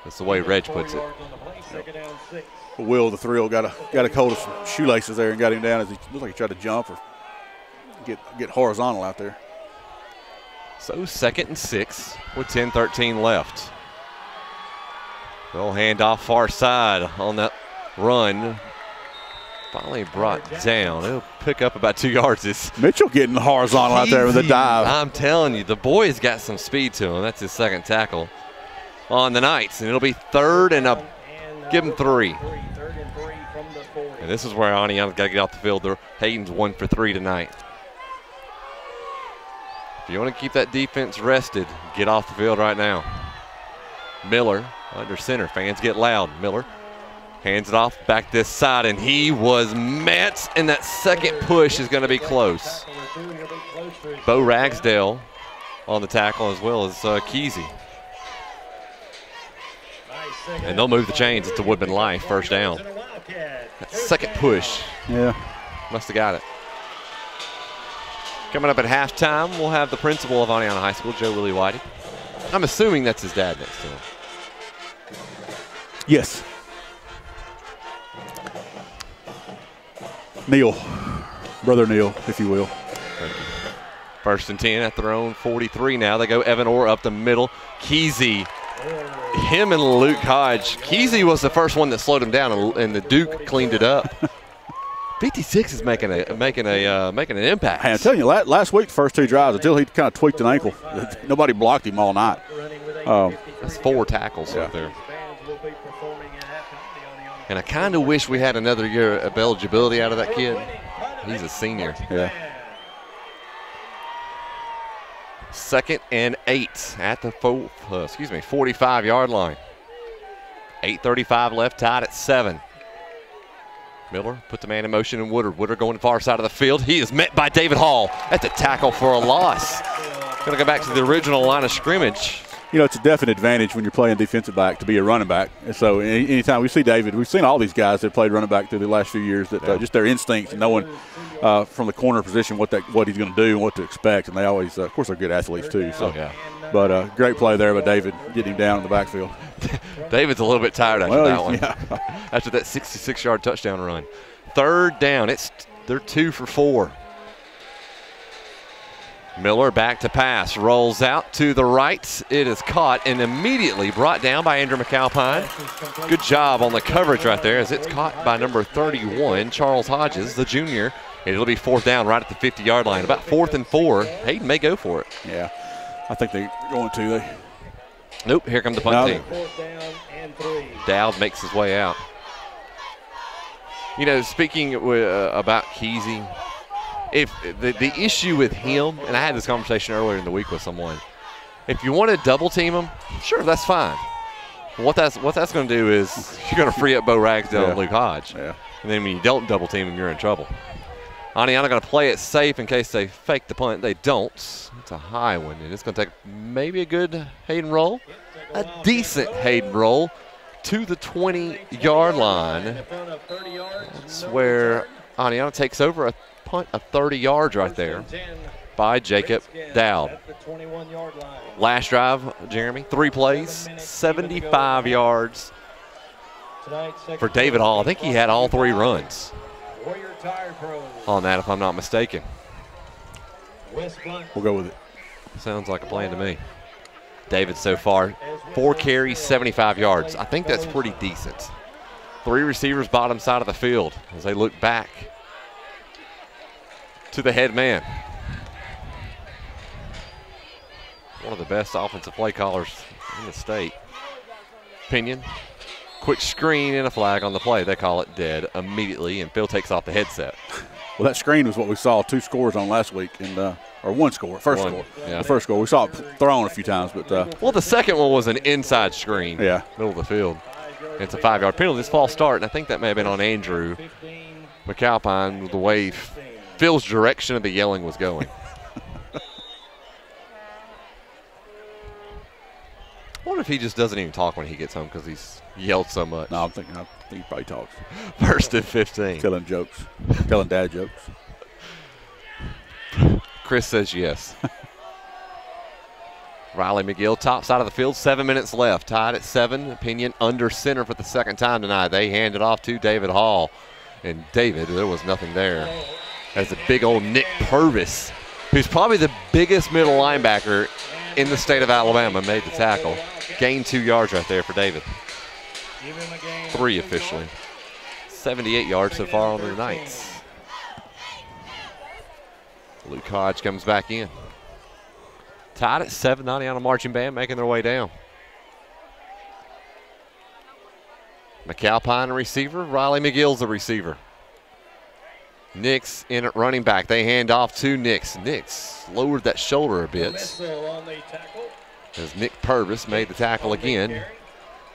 That's the way Reg puts it. Will, the thrill, got a hold of some shoelaces there and got him down as he looked like he tried to jump or get horizontal out there. So 2nd and 6 with 10:13 left. They'll hand off far side on that run. Finally brought down. He'll pick up about 2 yards. It's Mitchell getting horizontal out there with a dive. I'm telling you, the boy's got some speed to him. That's his second tackle on the Knights. And it'll be 3rd and give him 3. And this is where Oneonta's got to get off the field. Hayden's 1 for 3 tonight. If you want to keep that defense rested, get off the field right now. Miller under center. Fans get loud. Miller hands it off back this side, and he was met, and that second push is going to be close. Bo Ragsdale on the tackle as well as Kesey. And they'll move the chains. It's a Woodman Life, first down. That second push. Yeah. Must have got it. Coming up at halftime, we'll have the principal of Oneonta High School, Joe Willie Whitey. I'm assuming that's his dad next to him. Yes. Neil. Brother Neil, if you will. Thank you. 1st and 10 at their own 43 now. They go Evan Orr up the middle. Kesey. Him and Luke Hodge. Kesey was the first one that slowed him down, and the Duke cleaned it up. 56 is making an impact. Hey, I'm telling you, last week, the first 2 drives, until he kind of tweaked an ankle, nobody blocked him all night. That's 4 tackles right there. And I kind of wish we had another year of eligibility out of that kid. He's a senior. Yeah. 2nd and 8 at the 45-yard line. 8:35 left, tied at 7. Miller put the man in motion, and Woodard. Woodard going far side of the field. He is met by David Hall at the tackle for a loss. Going to go back to the original line of scrimmage. You know, it's a definite advantage when you're playing defensive back to be a running back. And so anytime we see David, we've seen all these guys that played running back through the last few years that just their instincts and knowing from the corner position what he's going to do and what to expect. And they always, of course, they're good athletes too. So, but great play there by David, getting him down in the backfield. David's a little bit tired after that one. Yeah. After that 66-yard touchdown run. 3rd down. They're 2 for 4. Miller back to pass, rolls out to the right. It is caught and immediately brought down by Andrew McAlpine. Good job on the coverage right there as it's caught by number 31, Charles Hodges, the junior. And it'll be 4th down right at the 50-yard line. About 4th and 4. Hayden may go for it. Yeah, I think they're going to. Nope, here comes the punt team. Dowd makes his way out. You know, speaking about Kesey, if the issue with him, and I had this conversation earlier in the week with someone, if you want to double team him, sure, that's fine. What that's going to do is you're going to free up Bo Ragsdale and Luke Hodge. Yeah. And then when you don't double team him, you're in trouble. Oneonta going to play it safe in case they fake the punt. They don't. It's a high one, and it's going to take maybe a good Hayden roll, a decent Hayden roll. to the 20-yard line. That's where Oneonta takes over a punt of 30 yards right there by Jacob Dowd. Last drive, Jeremy, 3 plays, 75 yards for David Hall. I think he had all 3 runs on that, if I'm not mistaken. We'll go with it. Sounds like a plan to me. David so far, 4 carries, 75 yards. I think that's pretty decent. 3 receivers bottom side of the field as they look back to the head man. One of the best offensive play callers in the state. Pinion, quick screen and a flag on the play. They call it dead immediately, and Phil takes off the headset. Well, that screen was what we saw 2 scores on last week, and or 1 score, first score. Yeah. The first score. We saw it thrown a few times, but well, the second one was an inside screen. Yeah, middle of the field. It's a 5-yard penalty. This false start, and I think that may have been on Andrew McAlpine, the way Phil's direction of the yelling was going. I wonder if he just doesn't even talk when he gets home because he's yelled so much. No, I think he probably talks. 1st and 15. Telling jokes, telling dad jokes. Chris says yes. Riley McGill, top side of the field, 7 minutes left. Tied at 7. Pinion under center for the second time tonight. They hand it off to David Hall. And David, there was nothing there. As the big old Nick Purvis, who's probably the biggest middle linebacker in the state of Alabama, made the tackle. Gained 2 yards right there for David. 3 officially. 78 yards so far on the Knights. Luke Hodge comes back in. Tied at 7, Oneonta marching band making their way down. McAlpine a receiver, Riley McGill's a receiver. Nix in at running back. They hand off to Nix. Nix lowered that shoulder a bit as Nick Purvis made the tackle again.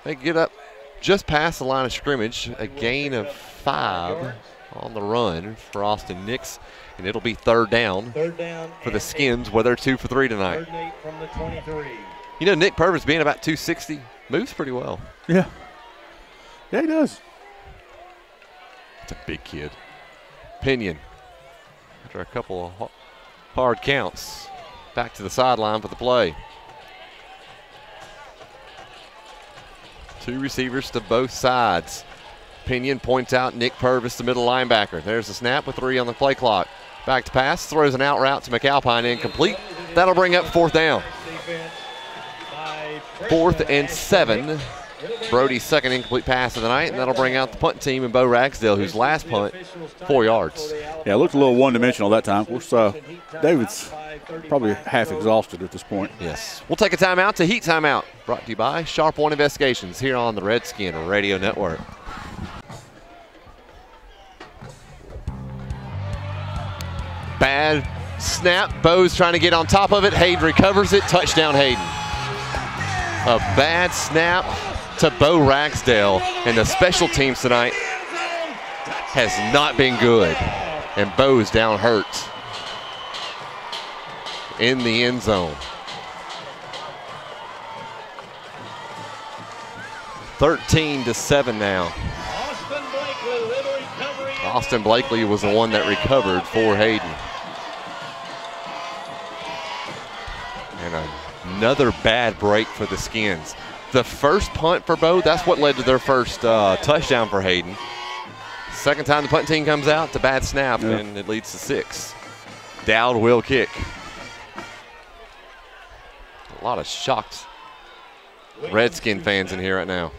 They get up just past the line of scrimmage. A gain of 5 on the run for Austin Nix, and it'll be 3rd down for the Skins, where they're 2 for 3 tonight. You know, Nick Purvis being about 260 moves pretty well. Yeah. Yeah, he does. It's a big kid. Pinion, after a couple of hard counts, back to the sideline for the play. 2 receivers to both sides. Pinion points out Nick Purvis, the middle linebacker. There's the snap with 3 on the play clock. Back to pass, throws an out route to McAlpine, incomplete. That'll bring up 4th down. 4th and 7. Brody's second incomplete pass of the night, and that'll bring out the punt team and Bo Ragsdale, whose last punt, 4 yards. Yeah, it looked a little one-dimensional that time. Of course, David's probably half exhausted at this point. Yes. We'll take a timeout to Heat Timeout, brought to you by Sharp One Investigations here on the Redskin Radio Network. Bad snap. Bo's trying to get on top of it. Hayden recovers it. Touchdown, Hayden. A bad snap to Bo Ragsdale, and the special teams tonight has not been good. And Bo's down hurt in the end zone. 13-7 now. Austin Blakely was the one that recovered for Hayden. And another bad break for the Skins. The first punt for Bo, that's what led to their first touchdown for Hayden. Second time the punt team comes out, it's a bad snap, and it leads to 6. Dowd will kick. A lot of shocked Redskin fans in here right now.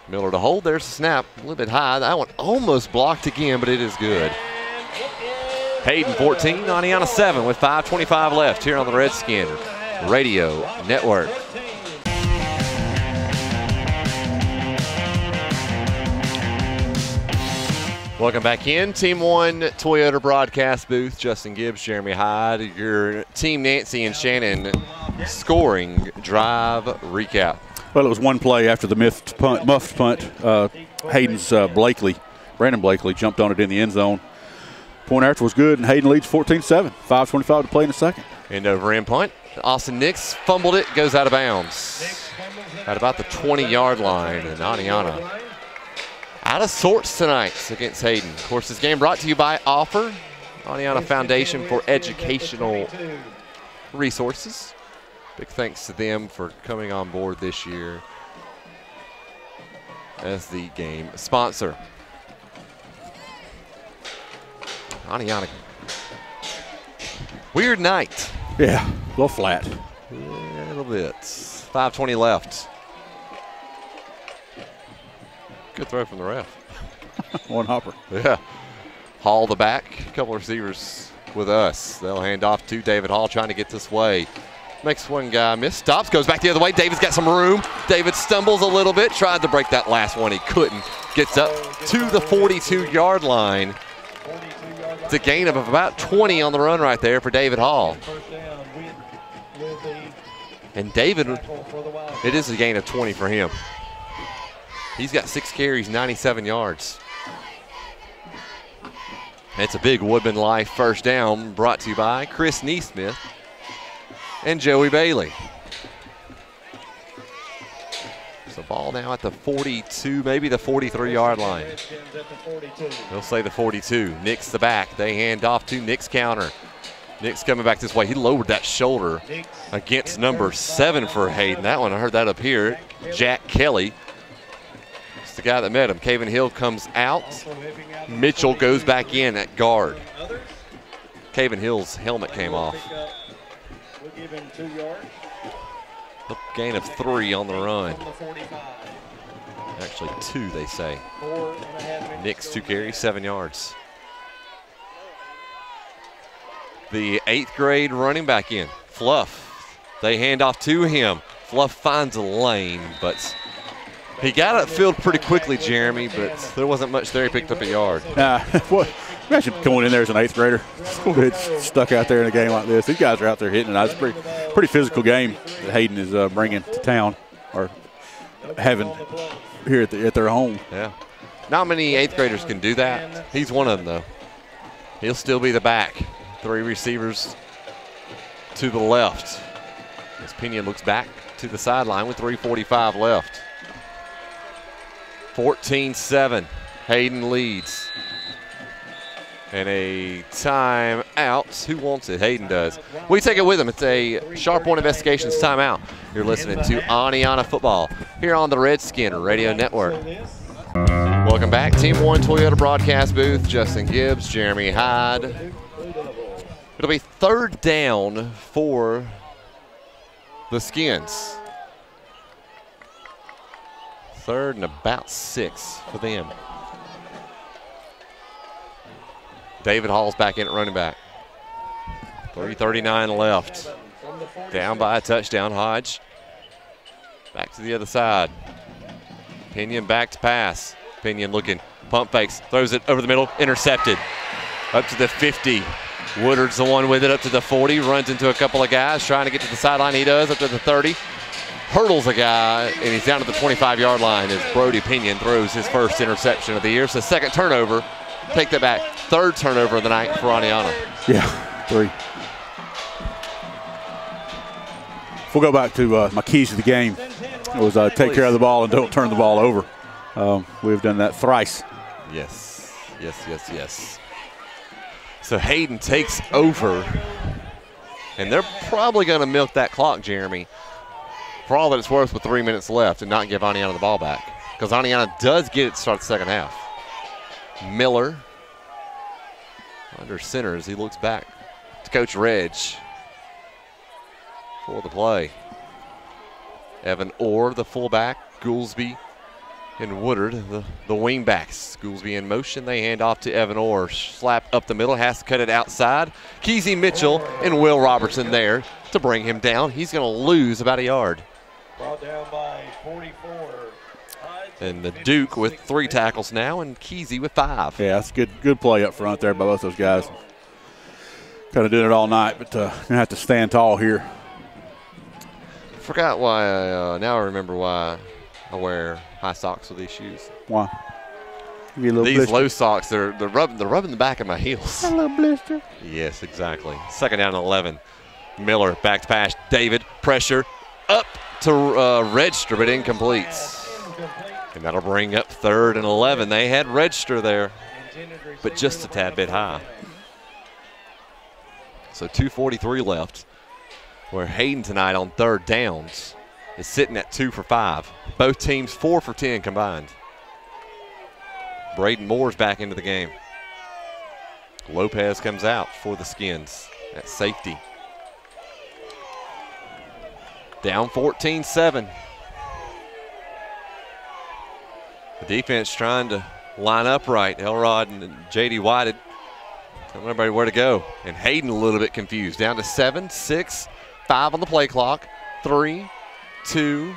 Miller to hold, there's the snap, a little bit high. That one almost blocked again, but it is good. Hayden 14, Oneonta 7 with 5:25 left here on the Redskin Radio Network. Welcome back in. Team 1 Toyota broadcast booth. Justin Gibbs, Jeremy Hyde, your team Nancy and Shannon scoring drive recap. Well, it was one play after the muffed punt. Hayden's Brandon Blakely jumped on it in the end zone. Point after was good, and Hayden leads 14-7. 5:25 to play in the second. End over end punt. Austin Nix fumbled it, goes out of bounds at about the 20-yard line. And Oneonta out of sorts tonight against Hayden. Of course, this game brought to you by Offer, Oneonta Foundation for Educational Resources. Big thanks to them for coming on board this year as the game sponsor. Oneonta. Weird night. Yeah, a little flat. A little bit. 5:20 left. Good throw from the ref. One hopper. Yeah. Hall the back. A couple of receivers with us. They'll hand off to David Hall trying to get this way. Makes one guy miss. Stops. Goes back the other way. David's got some room. David stumbles a little bit. Tried to break that last one. He couldn't. Gets up to the 42-yard line. It's a gain of about 20 on the run right there for David Hall. And David, it is a gain of 20 for him. He's got 6 carries, 97 yards. And it's a big Woodman Life first down brought to you by Chris Neesmith and Joey Bailey. So ball now at the 42, maybe the 43-yard line. They'll say the 42. Nick's the back. They hand off to Nick's counter. Nick's coming back this way. He lowered that shoulder against number 7 for Hayden. That one, I heard that up here. Jack Kelly. It's the guy that met him. Caven Hill comes out. Mitchell goes back in at guard. Caven Hill's helmet came off. A gain of 3 on the run. Actually 2, they say. Nick's 2 carries, 7 yards. The 8th grade running back in, Fluff. They hand off to him. Fluff finds a lane, but he got upfield pretty quickly, Jeremy, but there wasn't much there. He picked up a yard. Imagine going in there as an 8th grader. It's stuck out there in a game like this. These guys are out there hitting it. It's a pretty physical game that Hayden is bringing to town, or having here at their home. Yeah. Not many 8th graders can do that. He's one of them, though. He'll still be the back. 3 receivers to the left. As Pinion looks back to the sideline with 3:45 left. 14-7. Hayden leads. And a timeout. Who wants it? Hayden does. We take it with him. It's a Sharp One Investigations timeout. You're listening to Oneonta Football here on the Redskin Radio Network. Welcome back. Team 1 Toyota broadcast booth. Justin Gibbs, Jeremy Hyde. It'll be 3rd down for the Skins. 3rd and about 6 for them. David Hall's back in at running back. 3:39 left. Down by a touchdown, Hodge. Back to the other side. Pinion back to pass. Pinion looking, pump fakes, throws it over the middle, intercepted. Up to the 50. Woodard's the one with it up to the 40, runs into a couple of guys, trying to get to the sideline. He does, up to the 30. Hurdles a guy, and he's down to the 25-yard line as Brody Pinion throws his first interception of the year. So 2nd turnover. Take that back. 3rd turnover of the night for Oneonta. Yeah, 3. If we'll go back to my keys to the game, it was take care of the ball and don't turn the ball over. We've done that thrice. Yes, yes, yes, yes. So Hayden takes over, and they're probably going to milk that clock, Jeremy, for all that it's worth with 3 minutes left and not give Oneonta the ball back, because Oneonta does get it to start the second half. Miller under center as he looks back to Coach Reg for the play. Evan Orr, the fullback, Goolsby and Woodard, the wing backs. Goolsby in motion. They hand off to Evan Orr. Slap up the middle, has to cut it outside. Keezy Mitchell and Will Robertson there to bring him down. He's going to lose about a yard. Brought down by 44. And the Duke with 3 tackles now, and Keezy with 5. Yeah, that's good play up front there by both those guys. Kind of doing it all night, but going to have to stand tall here. Forgot why, now I remember why I wear high socks with these shoes. Why? These blister. Low socks, they're rubbing the back of my heels. A little blister. Yes, exactly. 2nd down and 11 Miller back to pass. David, pressure up to register, but incomplete. And that'll bring up 3rd and 11. They had register there, but just a tad bit high. So 2:43 left, where Hayden tonight on 3rd downs is sitting at 2 for 5. Both teams 4 for 10 combined. Braden Moore's back into the game. Lopez comes out for the Skins at safety. Down 14-7. The defense trying to line up right. Elrod and J.D. Whited telling everybody where to go. And Hayden a little bit confused. Down to 7, 6, 5 on the play clock. 3, 2,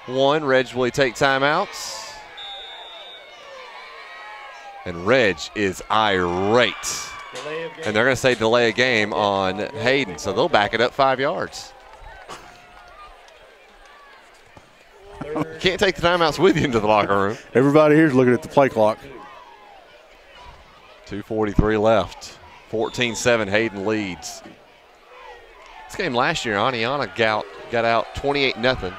1. Reg, will he take timeouts? And Reg is irate. And they're going to say delay a game on Hayden. So they'll back it up 5 yards. You can't take the timeouts with you into the locker room. Everybody here's looking at the play clock. 2:43 left. 14-7, Hayden leads. This game last year, Oneonta got out 28-0.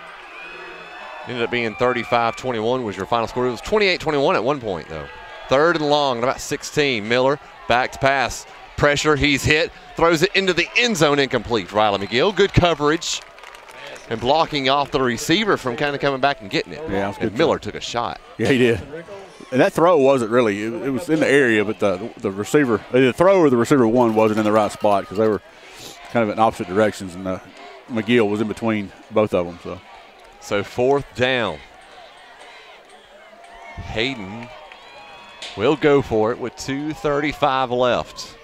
Ended up being 35-21 was your final score. It was 28-21 at one point, though. 3rd and long at about 16. Miller back to pass. Pressure, he's hit. Throws it into the end zone, incomplete. Riley McGill, good coverage. And blocking off the receiver from kind of coming back and getting it. Yeah, and Miller took a shot. Yeah, he did. And that throw wasn't really, it was in the area, but the receiver, the throw or the receiver one wasn't in the right spot because they were kind of in opposite directions, and McGill was in between both of them. So 4th down. Hayden will go for it with 2:35 left.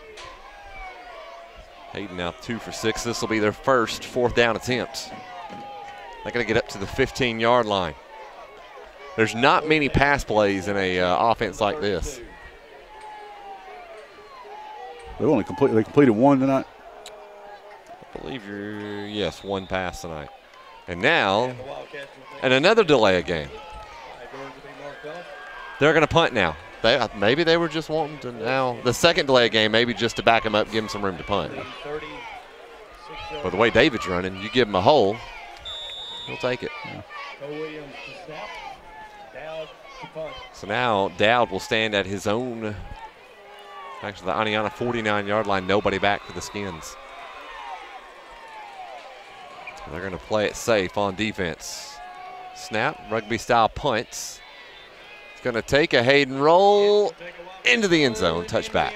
Hayden now 2 for 6. This will be their first 4th down attempt. They're going to get up to the 15-yard line. There's not many pass plays in a offense like this. They completed one tonight. I believe yes, 1 pass tonight. And now, and another delay of game. They're going to punt now. Maybe they were just wanting to now. The second delay of game, maybe just to back them up, give them some room to punt. But the way David's running, you give him a hole, he'll take it. Yeah. So now Dowd will stand at his own, actually the Oneonta 49-yard line, nobody back for the Skins. They're going to play it safe on defense. Snap, rugby-style punts. It's going to take a Hayden roll into the end zone, touchback.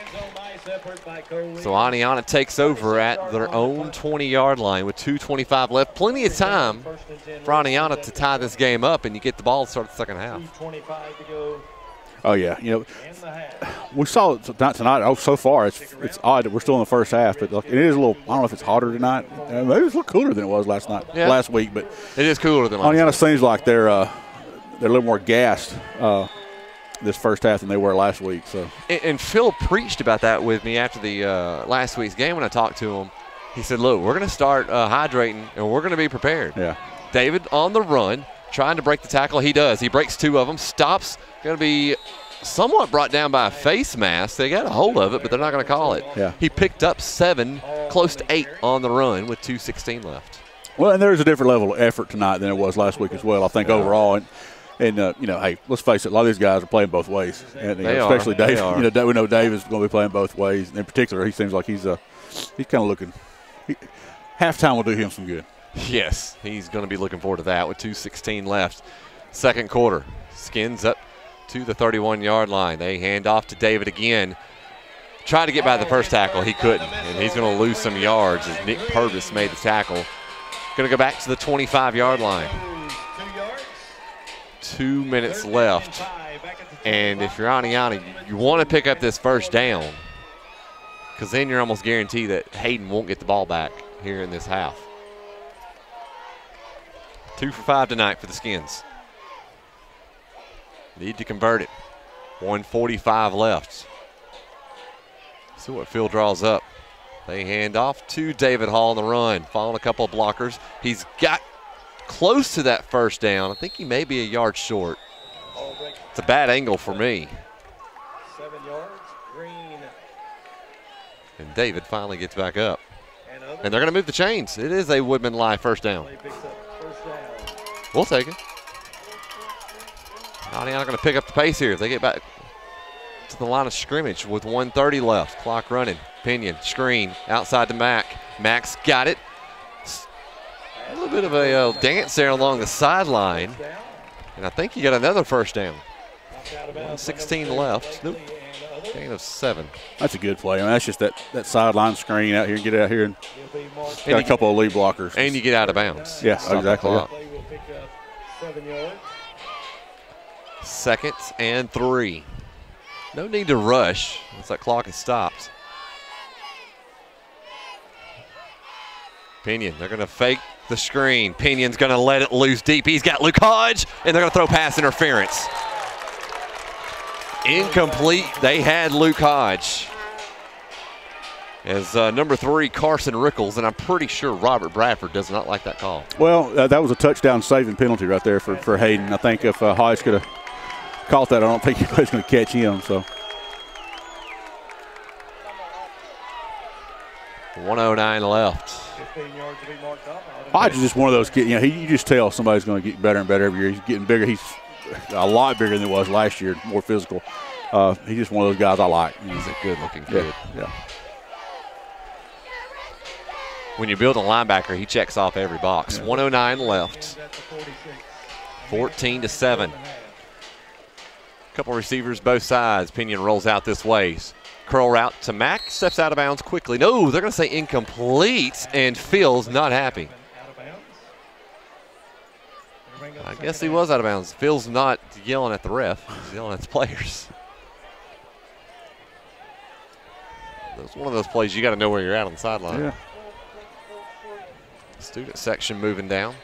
So Oneonta takes over at their own 20-yard line with 2:25 left. Plenty of time for Oneonta to tie this game up, and you get the ball to start the second half. Oh, yeah. You know, we saw it not tonight. Oh, so far, it's odd that we're still in the first half, but it is a little, I don't know if it's hotter tonight. Maybe it's a little cooler than it was last week. But it is cooler than last week. Oneonta seems like they're a little more gassed this first half than they were last week. So. And Phil preached about that with me after the last week's game when I talked to him. He said, look, we're going to start hydrating, and we're going to be prepared. Yeah. David on the run, trying to break the tackle. He does. He breaks 2 of them, stops, going to be somewhat brought down by a face mask. They got a hold of it, but they're not going to call it. Yeah. He picked up 7, close to 8 on the run with 2:16 left. Well, and there's a different level of effort tonight than it was last week as well, I think, overall. And you know, hey, let's face it, a lot of these guys are playing both ways. And, especially Dave. You know, we know Dave is going to be playing both ways. In particular, he seems like he's kind of looking halftime will do him some good. Yes, he's going to be looking forward to that with 2:16 left. Second quarter, Skins up to the 31-yard line. They hand off to David again. Tried to get by the first tackle. He couldn't, and he's going to lose some yards as Nick Purvis made the tackle. Going to go back to the 25-yard line. 2 minutes left. And if you're Oneonta, you want to pick up this first down because then you're almost guaranteed that Hayden won't get the ball back here in this half. 2 for 5 tonight for the Skins. Need to convert it. 1:45 left. See what Phil draws up. They hand off to David Hall on the run. Following a couple of blockers. He's got close to that first down. I think he may be a yard short. It's a bad angle for me. 7 yards, green. And David finally gets back up. And they're going to move the chains. It is a Woodman Live first down. We'll take it. Oneonta going to pick up the pace here. They get back to the line of scrimmage with 1:30 left. Clock running. Pinion, screen, outside to Mack. Mack's got it. A little bit of a dance there along the sideline. And I think you got another first down. 1:16 left. Nope. Gain of 7. That's a good play. I mean, that's just that sideline screen out here. Get out here and got a couple of lead blockers. And you get out of bounds. Yeah, exactly. Yeah. 2nd and 3. No need to rush once that clock is stopped. Pinion, they're going to fake the screen. Pinion's going to let it loose deep. He's got Luke Hodge, and they're going to throw pass interference. Incomplete. They had Luke Hodge. As number 3, Carson Rickles, and I'm pretty sure Robert Bradford does not like that call. Well, that was a touchdown saving penalty right there for Hayden. I think if Hodge could have caught that, I don't think anybody's going to catch him. So 1:09 left. Hodge is just one of those kids. You know, you just tell somebody's going to get better and better every year. He's getting bigger. He's a lot bigger than he was last year, more physical. He's just one of those guys I like. He's a good-looking kid. Yeah. When you build a linebacker, he checks off every box. 1:09 left. 14-7. Couple receivers both sides. Pinion rolls out this way. Curl route to Mack. Steps out of bounds quickly. No, they're going to say incomplete, and Phil's not happy. I guess he was out of bounds. Phil's not yelling at the ref. He's yelling at the players. It's one of those plays you got to know where you're at on the sideline. Yeah. Student section moving down.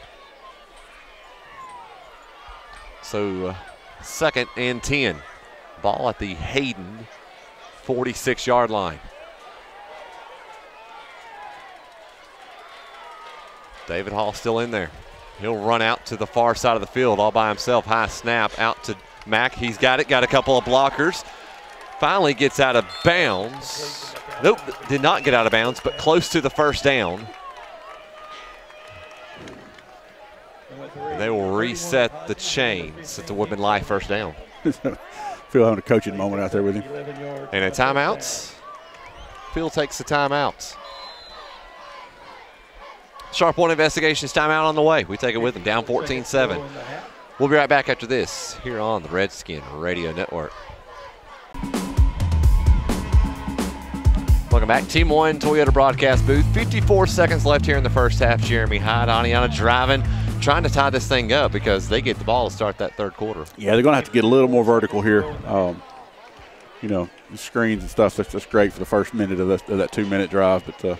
So 2nd and 10. Ball at the Hayden 46-yard line. David Hall still in there. He'll run out to the far side of the field all by himself. High snap out to Mack. He's got it. Got a couple of blockers. Finally gets out of bounds. Nope, did not get out of bounds, but close to the first down. They will reset the chains. It's a Woodman Life first down. Phil having a coaching moment out there with him. And a timeout. Phil takes the timeout. Sharp One Investigations timeout on the way. We take it with them, down 14-7. We'll be right back after this here on the Redskin Radio Network. Welcome back. Team 1 Toyota broadcast booth. 54 seconds left here in the first half. Jeremy Hyde, Oneonta driving, trying to tie this thing up because they get the ball to start that third quarter. Yeah, they're going to have to get a little more vertical here. You know, the screens and stuff, that's great for the first minute of that 2-minute drive, but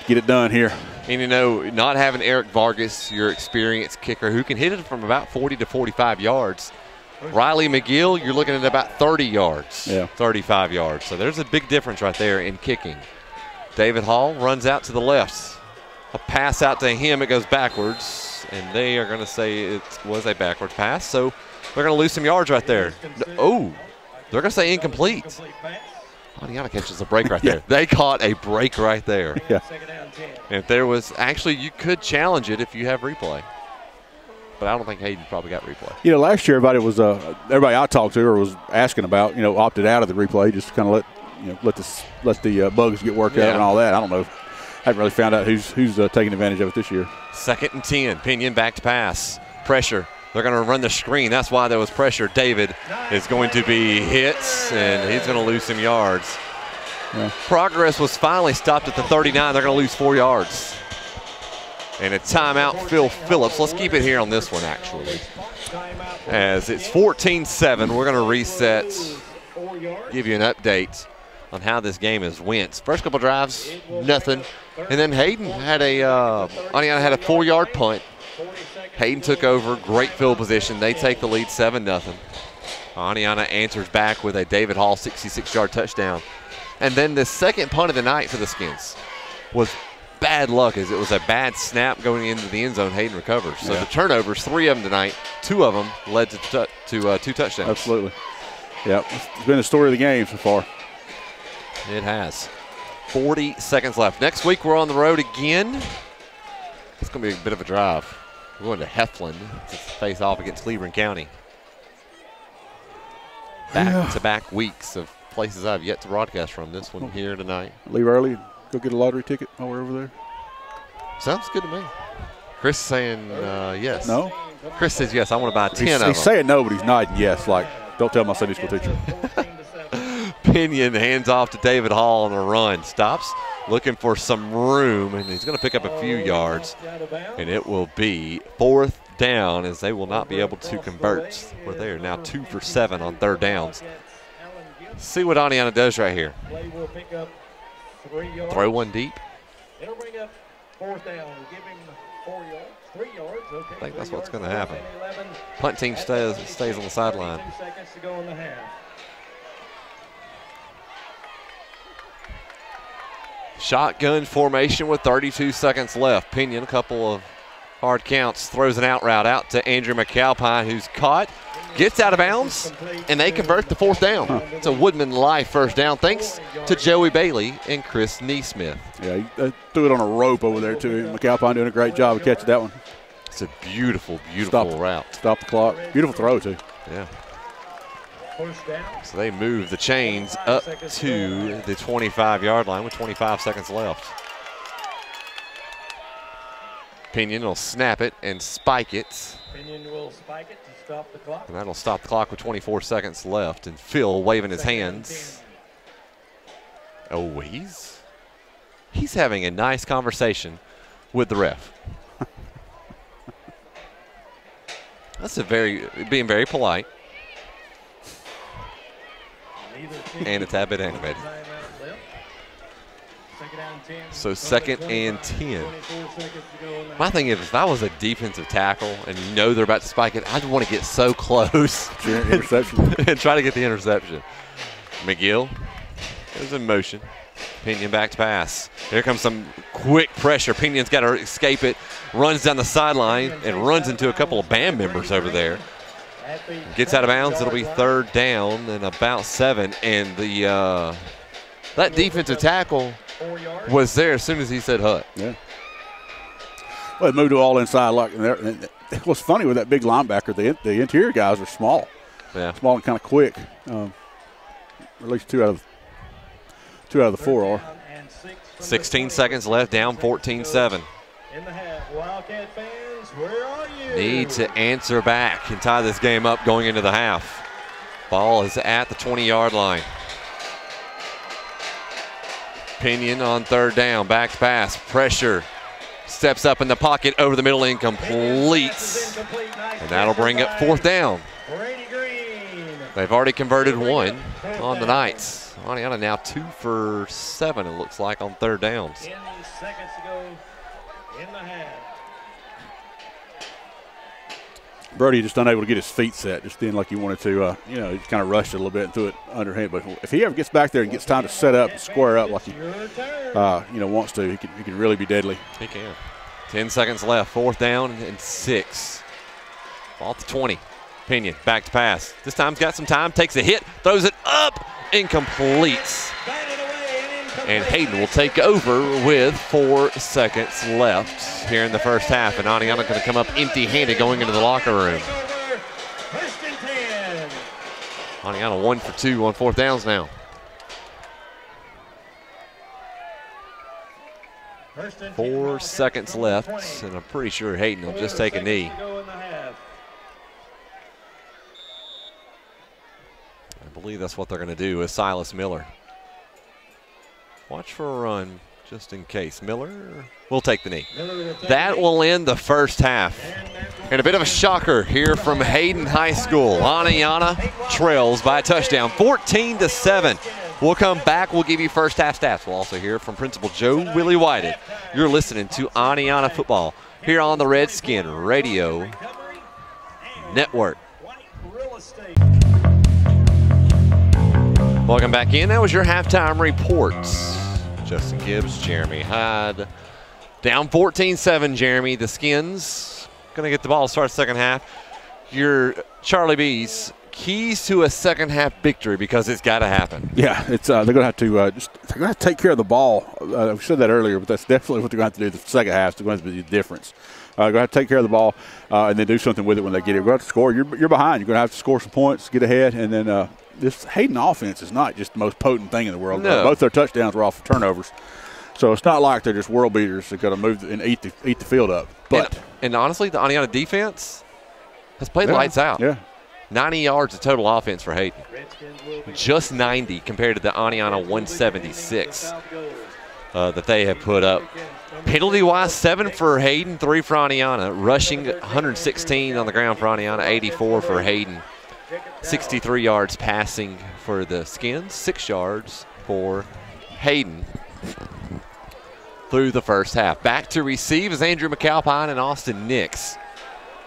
get it done here. And, you know, not having Eric Vargas, your experienced kicker, who can hit it from about 40 to 45 yards. Riley McGill, you're looking at about 30 yards, 35 yards. So there's a big difference right there in kicking. David Hall runs out to the left. A pass out to him, it goes backwards, and they are going to say it was a backward pass. So they're going to lose some yards right there. Oh, they're going to say incomplete. Oneonta catches a break right there. They caught a break right there. Yeah. And if there was, actually, you could challenge it if you have replay. But I don't think Hayden probably got replay. You know, last year everybody I talked to or was asking about, you know, opted out of the replay just to kind of let the bugs get worked out and all that. I don't know. I haven't really found out who's taking advantage of it this year. 2nd and 10. Pinion back to pass. Pressure. They're going to run the screen. That's why there was pressure. David is going to be hit, and he's going to lose some yards. Yeah. Progress was finally stopped at the 39. They're going to lose 4 yards. And a timeout, Phil Phillips. Let's keep it here on this one, actually. As it's 14-7, we're going to reset, give you an update on how this game has went. First couple drives, nothing. And then Hayden had Oneonta had a 4-yard punt. Hayden took over, great field position. They take the lead 7-0. Oneonta answers back with a David Hall 66-yard touchdown. And then the second punt of the night for the Skins was bad luck, as it was a bad snap going into the end zone. Hayden recovers. So the turnovers, 3 of them tonight, 2 of them led to 2 touchdowns. Absolutely. Yeah, it's been the story of the game so far. It has. 40 seconds left. Next week, we're on the road again. It's going to be a bit of a drive. We're going to Heflin to face off against Cleveland County. Back-to-back weeks of places I've yet to broadcast from. This one here tonight. Leave early, go get a lottery ticket while we're over there. Sounds good to me. Chris is saying yes. No? Chris says yes. I want to buy 10 of them. He's saying no, but he's nodding yes. Like, don't tell my Sunday school teacher. Pinion hands off to David Hall on a run. Stops, looking for some room, and he's going to pick up a few yards. And it will be 4th down, as they will not be able to convert. We're there now 2 for 7 on 3rd downs. See what Oneonta does right here. Throw one deep. It'll bring up 4th down. Give him 4 yards, 3 yards. Okay. I think that's what's going to happen. Punt team stays on the sideline. 2 seconds to go in the half. Shotgun formation with 32 seconds left. Pinion, a couple of hard counts, throws an out route out to Andrew McAlpine, who's caught, gets out of bounds, and they convert the 4th down. It's a Woodman Life 1st down, thanks to Joey Bailey and Chris Neesmith. Yeah, he threw it on a rope over there, too. McAlpine doing a great job of catching that one. It's a beautiful route. Stop the clock. Beautiful throw, too. Yeah. So they move the chains up to the 25-yard line with 25 seconds left. Pinion will snap it and spike it. Pinion will spike it to stop the clock. And that'll stop the clock with 24 seconds left. And Phil waving his hands. Oh, he's having a nice conversation with the ref. That's being very polite. And a tad bit animated. So 2nd and 10. My thing is, if I was a defensive tackle and you know they're about to spike it, I'd want to get so close interception. and try to get the interception. McGill is in motion. Pinion back to pass. Here comes some quick pressure. Pinion's got to escape it. Runs down the sideline and runs into a couple of band members over there. Gets out of bounds. It'll be 3rd down and about 7. And that defensive tackle was there as soon as he said hut. Yeah. Well, it moved all inside. What's funny with that big linebacker, the interior guys are small. Yeah. Small and kind of quick. At least two out of the 4 are. 16 seconds left, down 14-7. In the half, Wildcat fans, where are you? Need to answer back and tie this game up going into the half. Ball is at the 20-yard line. Pinion on 3rd down, back to pass, pressure. Steps up in the pocket, over the middle, incompletes. And that'll bring up 4th down. They've already converted 1 on the Knights. Oneonta now 2 for 7, it looks like, on 3rd downs. 10 seconds to go in the half. Brody just unable to get his feet set, just didn't like he wanted to. He kind of rushed it a little bit and threw it underhand. But if he ever gets back there and gets time to set up and square up like he wants to, he can really be deadly. He can. 10 seconds left, 4th down and 6. Ball to 20. Pinion back to pass. This time's got some time, takes a hit, throws it up, incompletes. And Hayden will take over with 4 seconds left here in the first half. And Oneonta going to come up empty-handed going into the locker room. Oneonta 1 for 2 on 4th downs now. 4 seconds left, and I'm pretty sure Hayden will just take a knee. I believe that's what they're going to do with Silas Miller. Watch for a run just in case. Miller will take the knee. That will end the first half. And a bit of a shocker here from Hayden High School. Oneonta trails by a touchdown, 14-7. We'll come back. We'll give you first half stats. We'll also hear from Principal Joe Willie Whited. You're listening to Oneonta Football here on the Redskin Radio Network. Welcome back in. That was your halftime reports. Justin Gibbs, Jeremy Hyde. Down 14-7, Jeremy. The Skins going to get the ball, start second half. Your Charlie B's keys to a second half victory because it's got to happen. Yeah, it's they're going to have to they're going to have to take care of the ball. We said that earlier, but that's definitely what they're going to have to do. The second half is going to be the difference. Going to have to take care of the ball and then do something with it when they get it. You're going to have to score. You're behind. You're going to have to score some points, get ahead, and then this Hayden offense is not just the most potent thing in the world. No. Both their touchdowns were off of turnovers. So it's not like they're just world beaters that got to move and eat the field up. But and honestly, the Oneonta defense has played lights out. Yeah. 90 yards of total offense for Hayden. Just 90 compared to the Oneonta 176 that they have put up. Penalty-wise, 7 for Hayden, 3 for Oneonta. Rushing 116 on the ground for Oneonta, 84 for Hayden. 63 yards passing for the Skins, 6 yards for Hayden through the first half. Back to receive is Andrew McAlpine and Austin Nix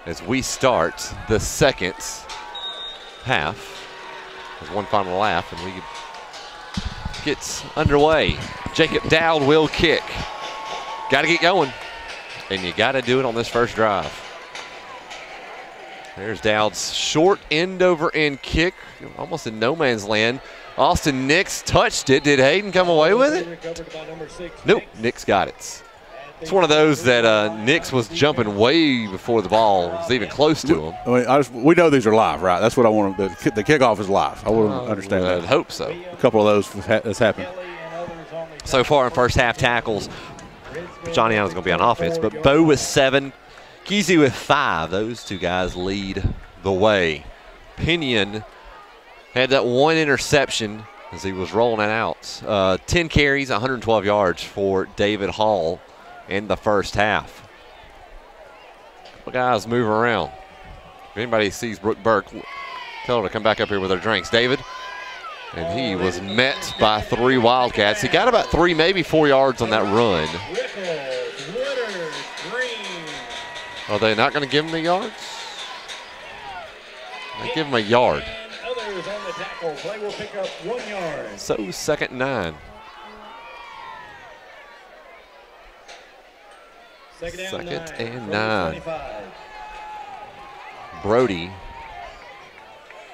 as we start the second half. There's one final laugh, and we get underway. Jacob Dowd will kick. Got to get going, and you got to do it on this first drive. There's Dowd's short end-over-end kick, almost in no man's land. Austin Nix touched it. Did Hayden come away with it? Nope, Nix got it. It's one of those that Nix was jumping way before the ball was even close to him. I mean, we know these are live, right? That's what I want. The kickoff is live. I wouldn't understand that. I'd hope so. A couple of those has happened. So far in first half tackles, Johnny Allen's going to be on offense, but Bo with 7, Kesey with 5. Those two guys lead the way. Pinion had that one interception as he was rolling it out. 10 carries, 112 yards for David Hall in the first half. The guys move around. If anybody sees Brooke Burke, tell her to come back up here with her drinks. David, and he was met by 3 Wildcats. He got about 3, maybe 4 yards on that run. Are they not going to give him the yards? They give him a yard. Others on the tackle. Play will pick up 1 yard. So 2nd and 9. Second and 9. Brody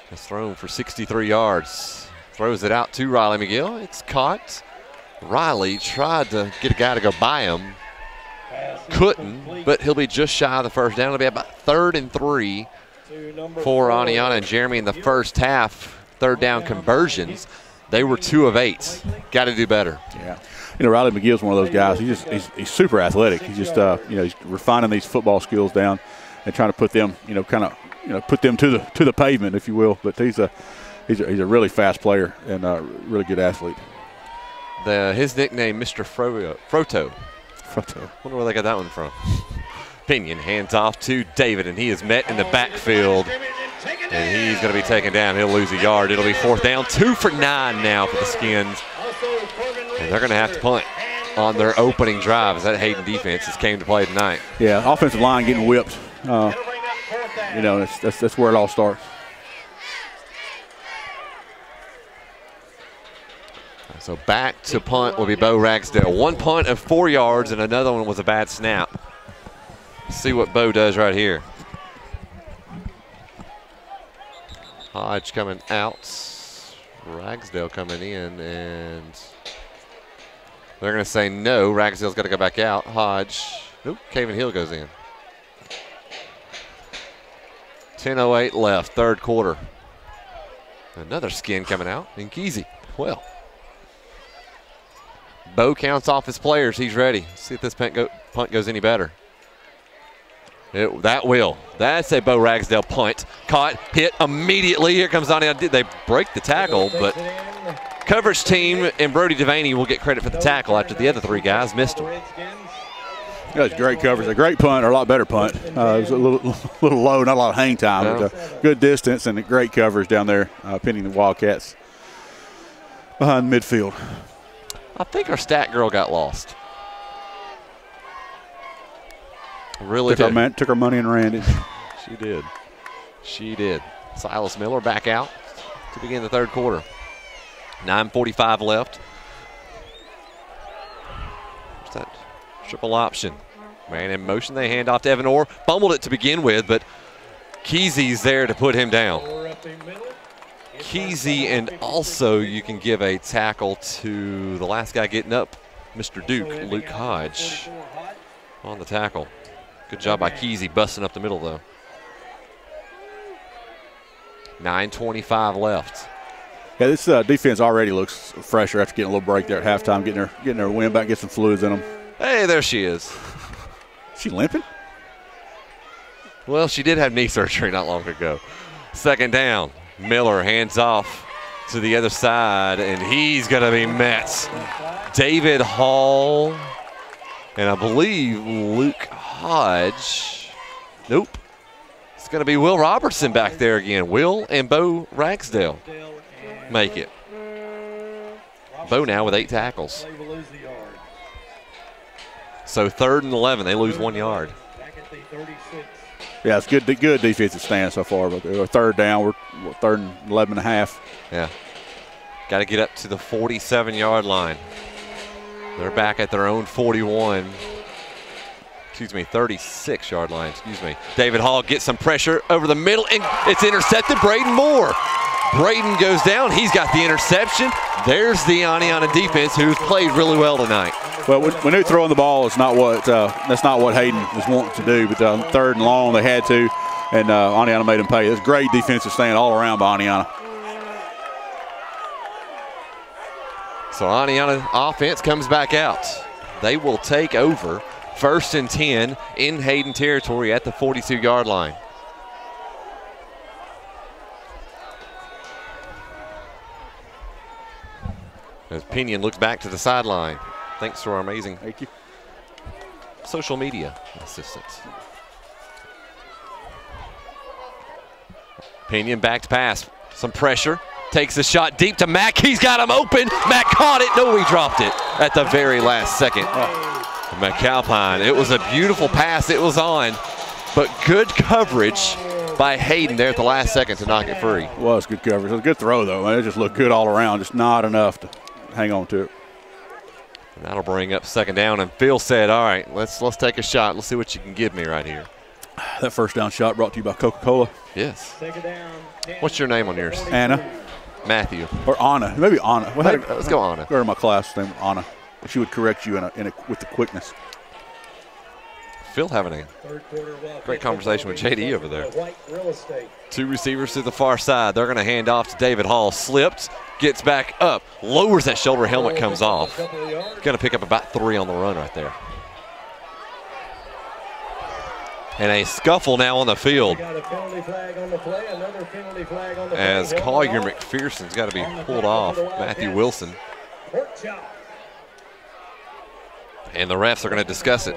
has thrown for 63 yards. Throws it out to Riley McGill. It's caught. Riley tried to get a guy to go by him. Couldn't, but he'll be just shy of the first down. It'll be about 3rd and 3 for Oneonta and Jeremy in the first half. 3rd down conversions. They were 2 of 8. Got to do better. Yeah. You know, Riley McGill's one of those guys. He's super athletic. He's just he's refining these football skills down and trying to put them, put them to the pavement, if you will. But he's a really fast player and a really good athlete. His nickname, Mr. Froto. Wonder where they got that one from. Pinion hands off to David, and he is met in the backfield, and he's going to be taken down. He'll lose a yard. It'll be 4th down. 2 for 9 now for the Skins. And they're going to have to punt on their opening drive as that Hayden defense has came to play tonight. Yeah, offensive line getting whipped. That's where it all starts. So back to punt will be Bo Ragsdale. 1 punt of 4 yards, and another one was a bad snap. Let's see what Bo does right here. Hodge coming out. Ragsdale coming in, and they're going to say no. Ragsdale's got to go back out. Hodge. Nope, Caven Hill goes in. 10:08 left, 3rd quarter. Another Skin coming out, and Kesey. Well, Bo counts off his players. He's ready. See if this punt goes any better. That will. That's a Bo Ragsdale punt. Caught, hit immediately. Here comes Oneonta. They break the tackle, but coverage team and Brody Devaney will get credit for the tackle after the other 3 guys missed him. That was great coverage. A great punt, or a lot better punt. It was a little low, not a lot of hang time. No. But good distance and a great coverage down there, pinning the Wildcats behind midfield. I think our stat girl got lost. Really took our money and ran it. She did. She did. Silas Miller back out to begin the 3rd quarter. 9:45 left. What's that? Triple option. Man in motion. They hand off to Evan Orr. Fumbled it to begin with, but Kesey's there to put him down. Kesey, and also you can give a tackle to the last guy getting up, Mr. Duke, Luke Hodge, on the tackle. Good job by Kesey busting up the middle, though. 9:25 left. Yeah, this defense already looks fresher after getting a little break there at halftime, getting their wind back, get some fluids in them. Hey, there she is. She limping? Well, she did have knee surgery not long ago. Second down. Miller hands off to the other side, and he's going to be met. David Hall, and I believe Luke Hodge. Nope. It's going to be Will Robertson back there again. Will and Bo Ragsdale make it. Bo now with 8 tackles. So 3rd and 11. They lose 1 yard. Yeah, it's good defensive stand so far. But we're 3rd down. We're 3rd and 11 and a half. Yeah. Got to get up to the 47-yard line. They're back at their own 41. 36-yard line, David Hall gets some pressure over the middle, and it's intercepted. Braden Moore. Braden goes down. He's got the interception. There's the Oneonta defense, who's played really well tonight. Well, when they're throwing the ball, it's not what that's not what Hayden was wanting to do. But 3rd and long, they had to, and Oneonta made them pay. It's great defensive stand all around by Oneonta. So Oneonta offense comes back out. They will take over 1st and 10 in Hayden territory at the 42-yard line. As Pinion looks back to the sideline. Thanks to our amazing social media assistants. Pinion back to pass. Some pressure. Takes a shot deep to Mack. He's got him open. Mack caught it. No, he dropped it at the very last second. McAlpine. It was a beautiful pass. It was on, but good coverage by Hayden there at the last second to knock it free. It was good coverage. It was a good throw, though. It just looked good all around. Just not enough to hang on to it. And that'll bring up 2nd down. And Phil said, all right, let's take a shot. Let's see what you can give me right here. That 1st down shot brought to you by Coca-Cola. Yes. What's your name on yours? Anna. Matthew. Or Anna. Maybe Anna. Let's go Anna. Go to my class name, Anna. She would correct you with the quickness. Phil having a great conversation with JD over there. 2 receivers to the far side. They're going to hand off to David Hall. Slipped, gets back up, lowers that shoulder, helmet comes off. Going to pick up about 3 on the run right there. And a scuffle now on the field. As Collier McPherson's got to be pulled off. Matthew Wilson. And the refs are going to discuss it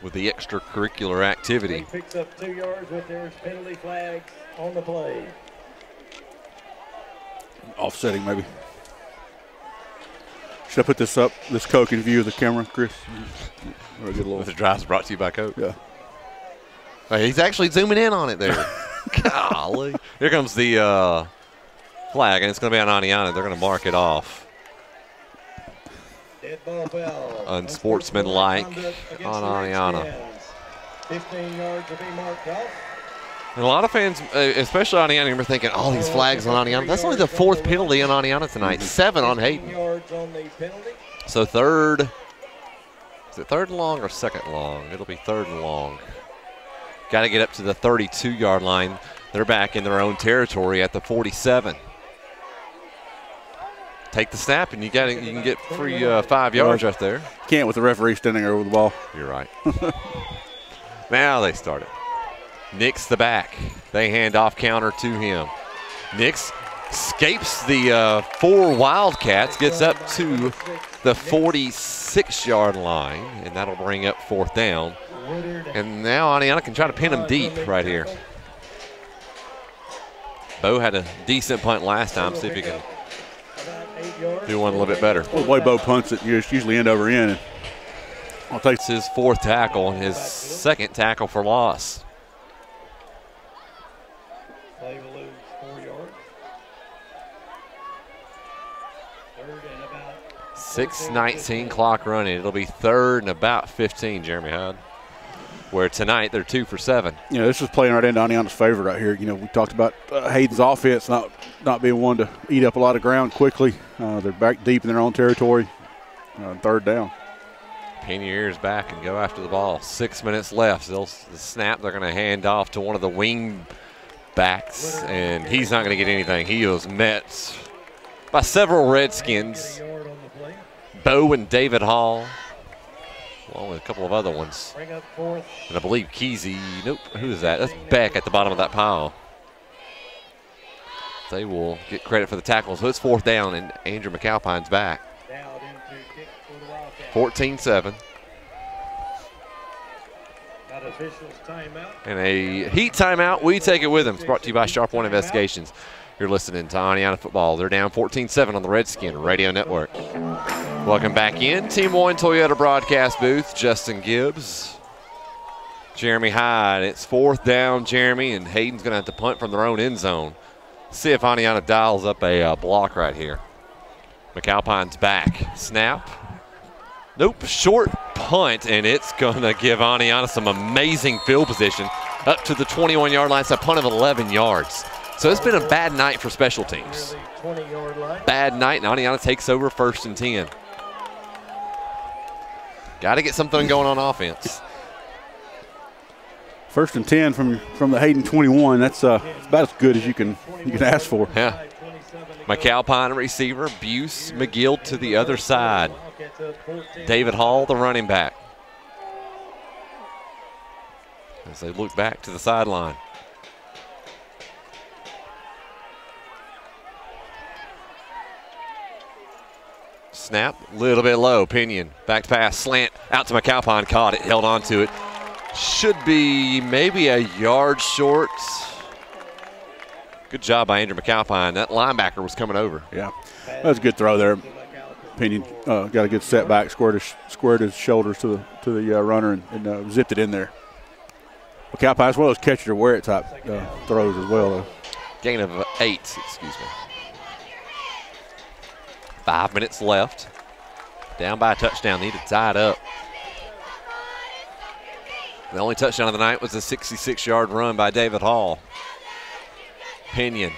with the extracurricular activity. Picks up 2 yards with their penalty flags on the play. Offsetting, maybe. Should I put this up, this Coke in view of the camera, Chris? The drive's brought to you by Coke. Yeah. Hey, he's actually zooming in on it there. Golly. Here comes the flag, and it's going to be on Oneonta. They're going to mark it off. Unsportsmanlike on Oneonta. 15 yards to be marked off. And a lot of fans, especially Oneonta, are thinking, all these flags on Oneonta. That's only the 4th penalty on Oneonta tonight. 7 on Hayden. So 3rd. Is it 3rd and long or 2nd long? It'll be 3rd and long. Got to get up to the 32-yard line. They're back in their own territory at the 47. Take the snap, and you can get free 5 yards right there. Can't with the referee standing over the ball. You're right. Now they start it. Nix the back. They hand off counter to him. Nix escapes the 4 Wildcats, gets up to the 46-yard line, and that'll bring up 4th down. And now Oneonta can try to pin him deep right here. Bo had a decent punt last time. See if he can do one a little bit better. Well, the way Bo punts it, you usually end over end. I'll take his 4th tackle and his 2nd tackle for loss. They will lose 4 yards. 3rd and about 6:19 clock running. It'll be 3rd and about 15, Jeremy Hyde. where tonight they're 2 for 7. You know, this is playing right into Oneonta's favor right here. You know, we talked about Hayden's offense not being one to eat up a lot of ground quickly. They're back deep in their own territory. 3rd down. Piniers back and go after the ball. 6 minutes left. They'll snap. They're going to hand off to one of the wing backs, and he's not going to get anything. He was met by several Redskins. Bo and David Hall, along with a couple of other ones. And I believe Kesey. Nope. Who is that? That's Beck at the bottom of that pile. They will get credit for the tackles. So it's 4th down, and Andrew McAlpine's back. 14-7. And a heat timeout. We take it with them. It's brought to you by Sharp One Investigations. You're listening to Oneonta Football. They're down 14-7 on the Redskin Radio Network. Welcome back in. Team 1 Toyota broadcast booth. Justin Gibbs, Jeremy Hyde. It's 4th down, Jeremy, and Hayden's going to have to punt from their own end zone. See if Oneonta dials up a block right here. McAlpine's back. Snap. Nope, short punt, and it's going to give Oneonta some amazing field position up to the 21-yard line. It's a punt of 11 yards. So it's been a bad night for special teams. Bad night, and Oneonta takes over 1st and 10. Got to get something going on offense. 1st and 10 from the Hayden 21. That's about as good as you can ask for. Yeah. McAlpine receiver, Buse, McGill to the other side. David Hall, the running back. As they look back to the sideline. Snap, a little bit low. Pinion, back pass, slant, out to McAlpine, caught it, held on to it. Should be maybe a yard short. Good job by Andrew McAlpine. That linebacker was coming over. Yeah, that was a good throw there. Pinion got a good setback, squared his shoulders to the runner and zipped it in there. McAlpine's one of those catch it or wear it type throws as well, though. Gain of 8, excuse me. 5 minutes left. Down by a touchdown, need to tie it up. The only touchdown of the night was a 66-yard run by David Hall. Pinion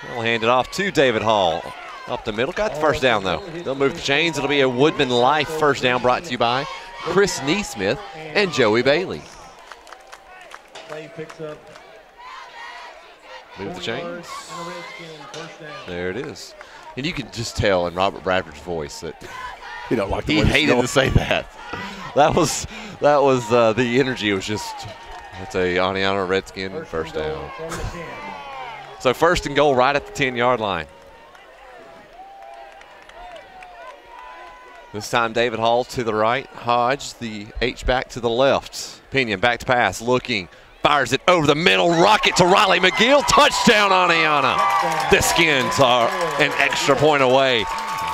will hand it off to David Hall. Up the middle, got the 1st down though. They'll move the chains. It'll be a Woodman Life 1st down brought to you by Chris Neesmith and Joey Bailey. Move the chains. There it is. And you can just tell in Robert Bradford's voice that he don't like he hated to say that. That was the energy. It was just, it's a Oneonta Redskin 1st down. So 1st and goal right at the 10-yard line. This time David Hall to the right. Hodge, the H-back to the left. Pinion back to pass, looking. Fires it over the middle. Rocket to Riley McGill. Touchdown Oneonta. The Skins are an extra point away.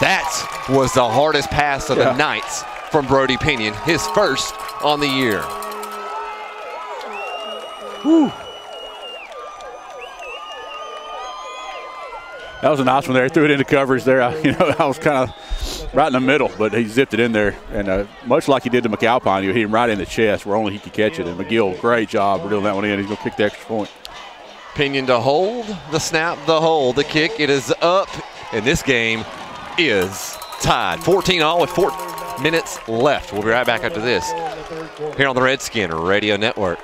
That was the hardest pass of the night from Brody Pinion. His 1st on the year. Whew. That was a nice one there. He threw it into coverage there. I was kind of right in the middle, but he zipped it in there. And much like he did to McAlpine, he hit him right in the chest where only he could catch it. And McGill, great job reeling that one in. He's going to kick the extra point. Pinion to hold, the snap, the hold, the kick. It is up, and this game is tied. 14-all with 4 minutes left. We'll be right back after this here on the Redskin Radio Network.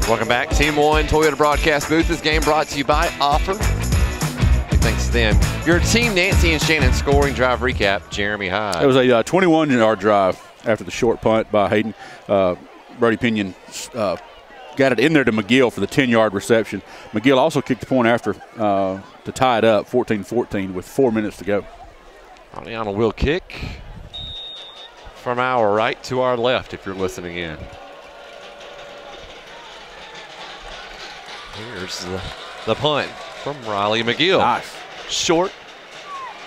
Welcome back. Team 1 Toyota broadcast booth. This game brought to you by Offer. Thanks to them. Your team, Nancy and Shannon, scoring drive recap, Jeremy Hyde. It was a 21-yard drive after the short punt by Hayden. Brody Pinion got it in there to McGill for the 10-yard reception. McGill also kicked the point after to tie it up, 14-14, with 4 minutes to go. Oneonta will kick from our right to our left if you're listening in. Here's the punt from Riley McGill. Nice. Short.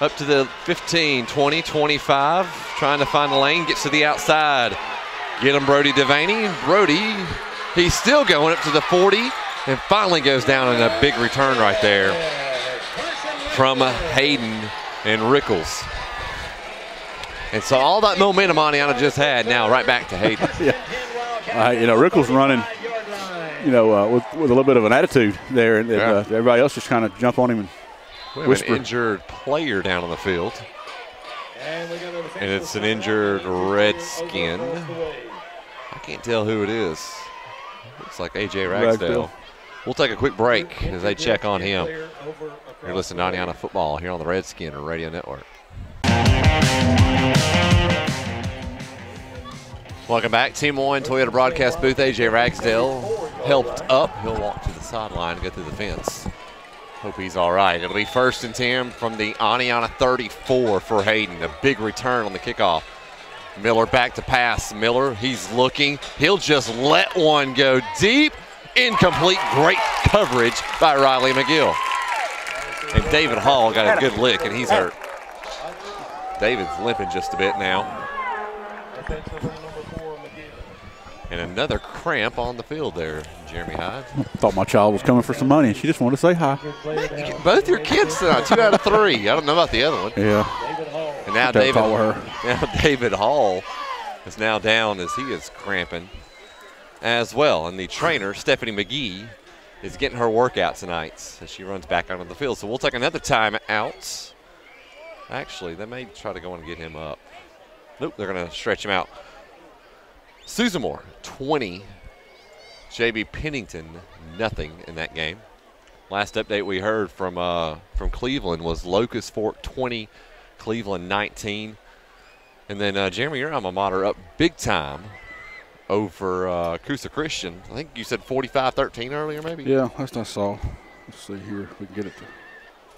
Up to the 15, 20, 25. Trying to find the lane. Gets to the outside. Get him Brody Devaney. Brody, he's still going up to the 40 and finally goes down in a big return right there from Hayden and Rickles. And so all that momentum Oneonta just had, now right back to Hayden. Rickles running, with a little bit of an attitude there, and everybody else just kind of jump on him and whisper. An injured player down on the field. And it's an injured Redskin. I can't tell who it is. Looks like A.J. Ragsdale. We'll take a quick break as they check on him. You're listening to Oneonta Football here on the Redskin Radio Network. Welcome back. Team 1 Toyota broadcast booth. A.J. Ragsdale helped up. He'll walk to the sideline and go through the fence. Hope he's all right. It'll be 1st and 10 from the Oneonta 34 for Hayden. A big return on the kickoff. Miller back to pass. Miller, he's looking. He'll just let one go deep. Incomplete. Great coverage by Riley McGill. And David Hall got a good lick, and he's hurt. David's limping just a bit now. And another cramp on the field there, Jeremy Hyde. Thought my child was coming for some money, and she just wanted to say hi. Both your kids tonight, 2 out of 3. I don't know about the other one. Yeah. And now David Hall is now down as he is cramping as well. And the trainer, Stephanie McGee, is getting her workout tonight as she runs back onto the field. So we'll take another time out. Actually, they may try to go and get him up. Nope, they're going to stretch him out. Susamore, 20. J.B. Pennington, nothing in that game. Last update we heard from Cleveland was Locust Fork 20, Cleveland 19. And then, Jeremy, your alma mater up big time over Coosa Christian. I think you said 45-13 earlier, maybe? Yeah, that's what I saw. Let's see here if we can get it to.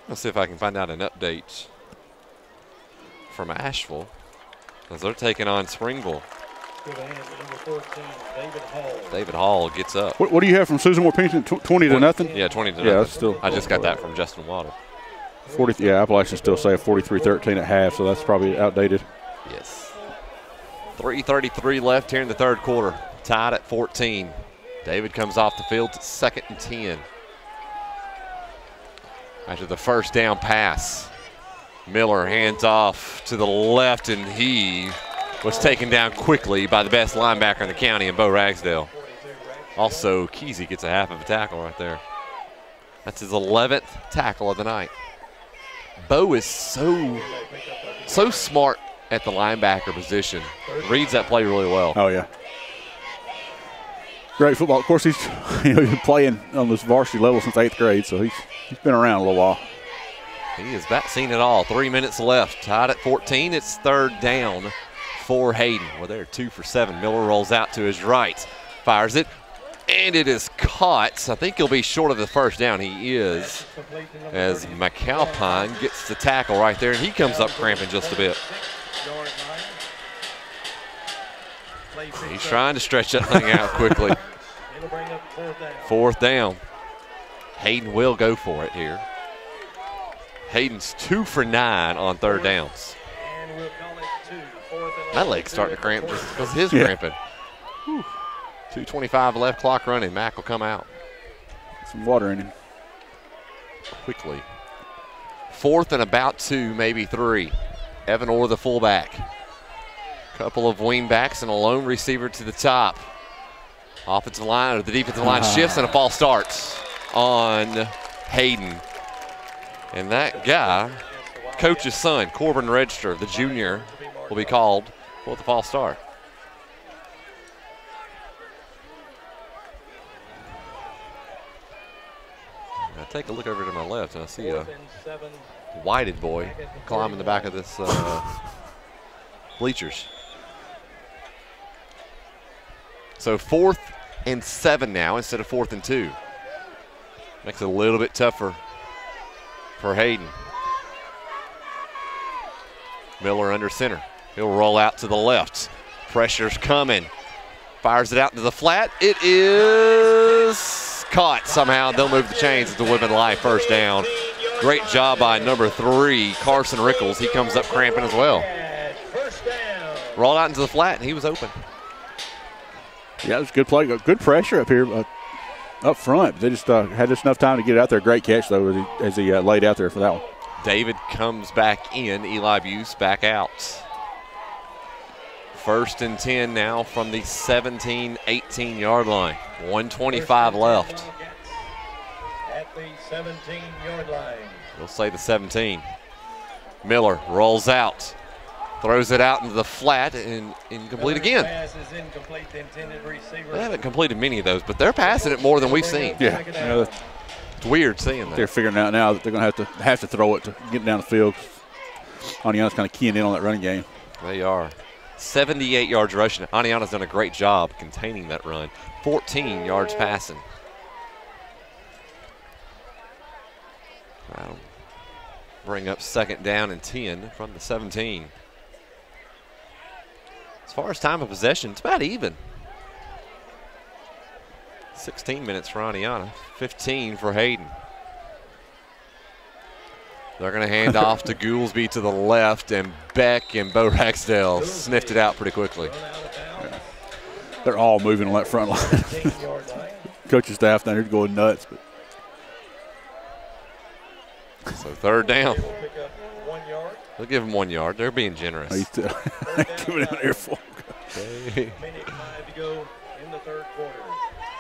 Let's see if I can find out an update from Asheville as they're taking on Springville. David Hall gets up. What do you have from Susan Moore Pennington? 20 to nothing? Yeah, 20 to yeah, nothing. That's still. I just got that from Justin Waddle. 40. Yeah, Appalachian still say 43-13 at half, so that's probably outdated. Yes. 3:33 left here in the third quarter. Tied at 14. David comes off the field to 2nd and 10. After the first down pass, Miller hands off to the left, and he was taken down quickly by the best linebacker in the county, and Bo Ragsdale. Also, Kesey gets a half of a tackle right there. That's his 11th tackle of the night. Bo is so smart at the linebacker position. Reads that play really well. Oh, yeah. Great football. Of course, he's been playing on this varsity level since 8th grade, so he's been around a little while. He has seen it all. 3 minutes left. Tied at 14. It's 3rd down for Hayden. Well, they're 2 for 7. Miller rolls out to his right. Fires it. And it is caught. I think he'll be short of the first down. He is. As McAlpine gets the tackle right there. And he comes up cramping just a bit. He's trying to stretch that thing out quickly. 4th down. Hayden will go for it here. Hayden's 2 for 9 on 3rd downs. My leg's starting to cramp just because his cramping. 2:25 left, clock running. Mack will come out. Some water in him. Quickly. 4th and about 2, maybe 3. Evan Orr, the fullback. Couple of wing backs and a lone receiver to the top. Offensive line, or the defensive line shifts, and a false start on Hayden. And that guy, coach's son, Corbin Register, the junior, will be called for the false start. I take a look over to my left, and I see a whited boy climbing the back of this bleachers. So 4th and 7 now instead of 4th and 2. Makes it a little bit tougher for Hayden. Miller under center. He'll roll out to the left. Pressure's coming. Fires it out into the flat. It is caught somehow. They'll move the chains at the Woodman Life 1st down. Great job by number 3, Carson Rickles. He comes up cramping as well. Roll out into the flat, and he was open. Yeah, it was a good play. Good pressure up here, up front. They just had just enough time to get it out there. Great catch, though, as he laid out there for that one. David comes back in. Eli Buse back out. 1st and 10 now from the 17, 18-yard line. 1:25 left. At the 17-yard line. We'll say the 17. Miller rolls out. Throws it out into the flat and incomplete again. Pass is incomplete to intended receiver. They haven't completed many of those, but they're passing it more than we've seen. Yeah. It's weird seeing that. They're figuring out now that they're going to have to throw it to get down the field. Oneonta's kind of keying in on that running game. They are. 78 yards rushing. Oneonta's done a great job containing that run. 14 yards passing. That'll bring up 2nd down and 10 from the 17. As far as time of possession, it's about even. 16 minutes for Oneonta, 15 for Hayden. They're going to hand off to Goolsby to the left, and Beck and Bo Ragsdale sniffed it out pretty quickly. Yeah. They're all moving on that front line. Coaching staff down here going nuts. But. So 3rd down. They'll give them 1 yard. They're being generous. He's coming out here for. Okay. Minute 5 to go in the 3rd quarter.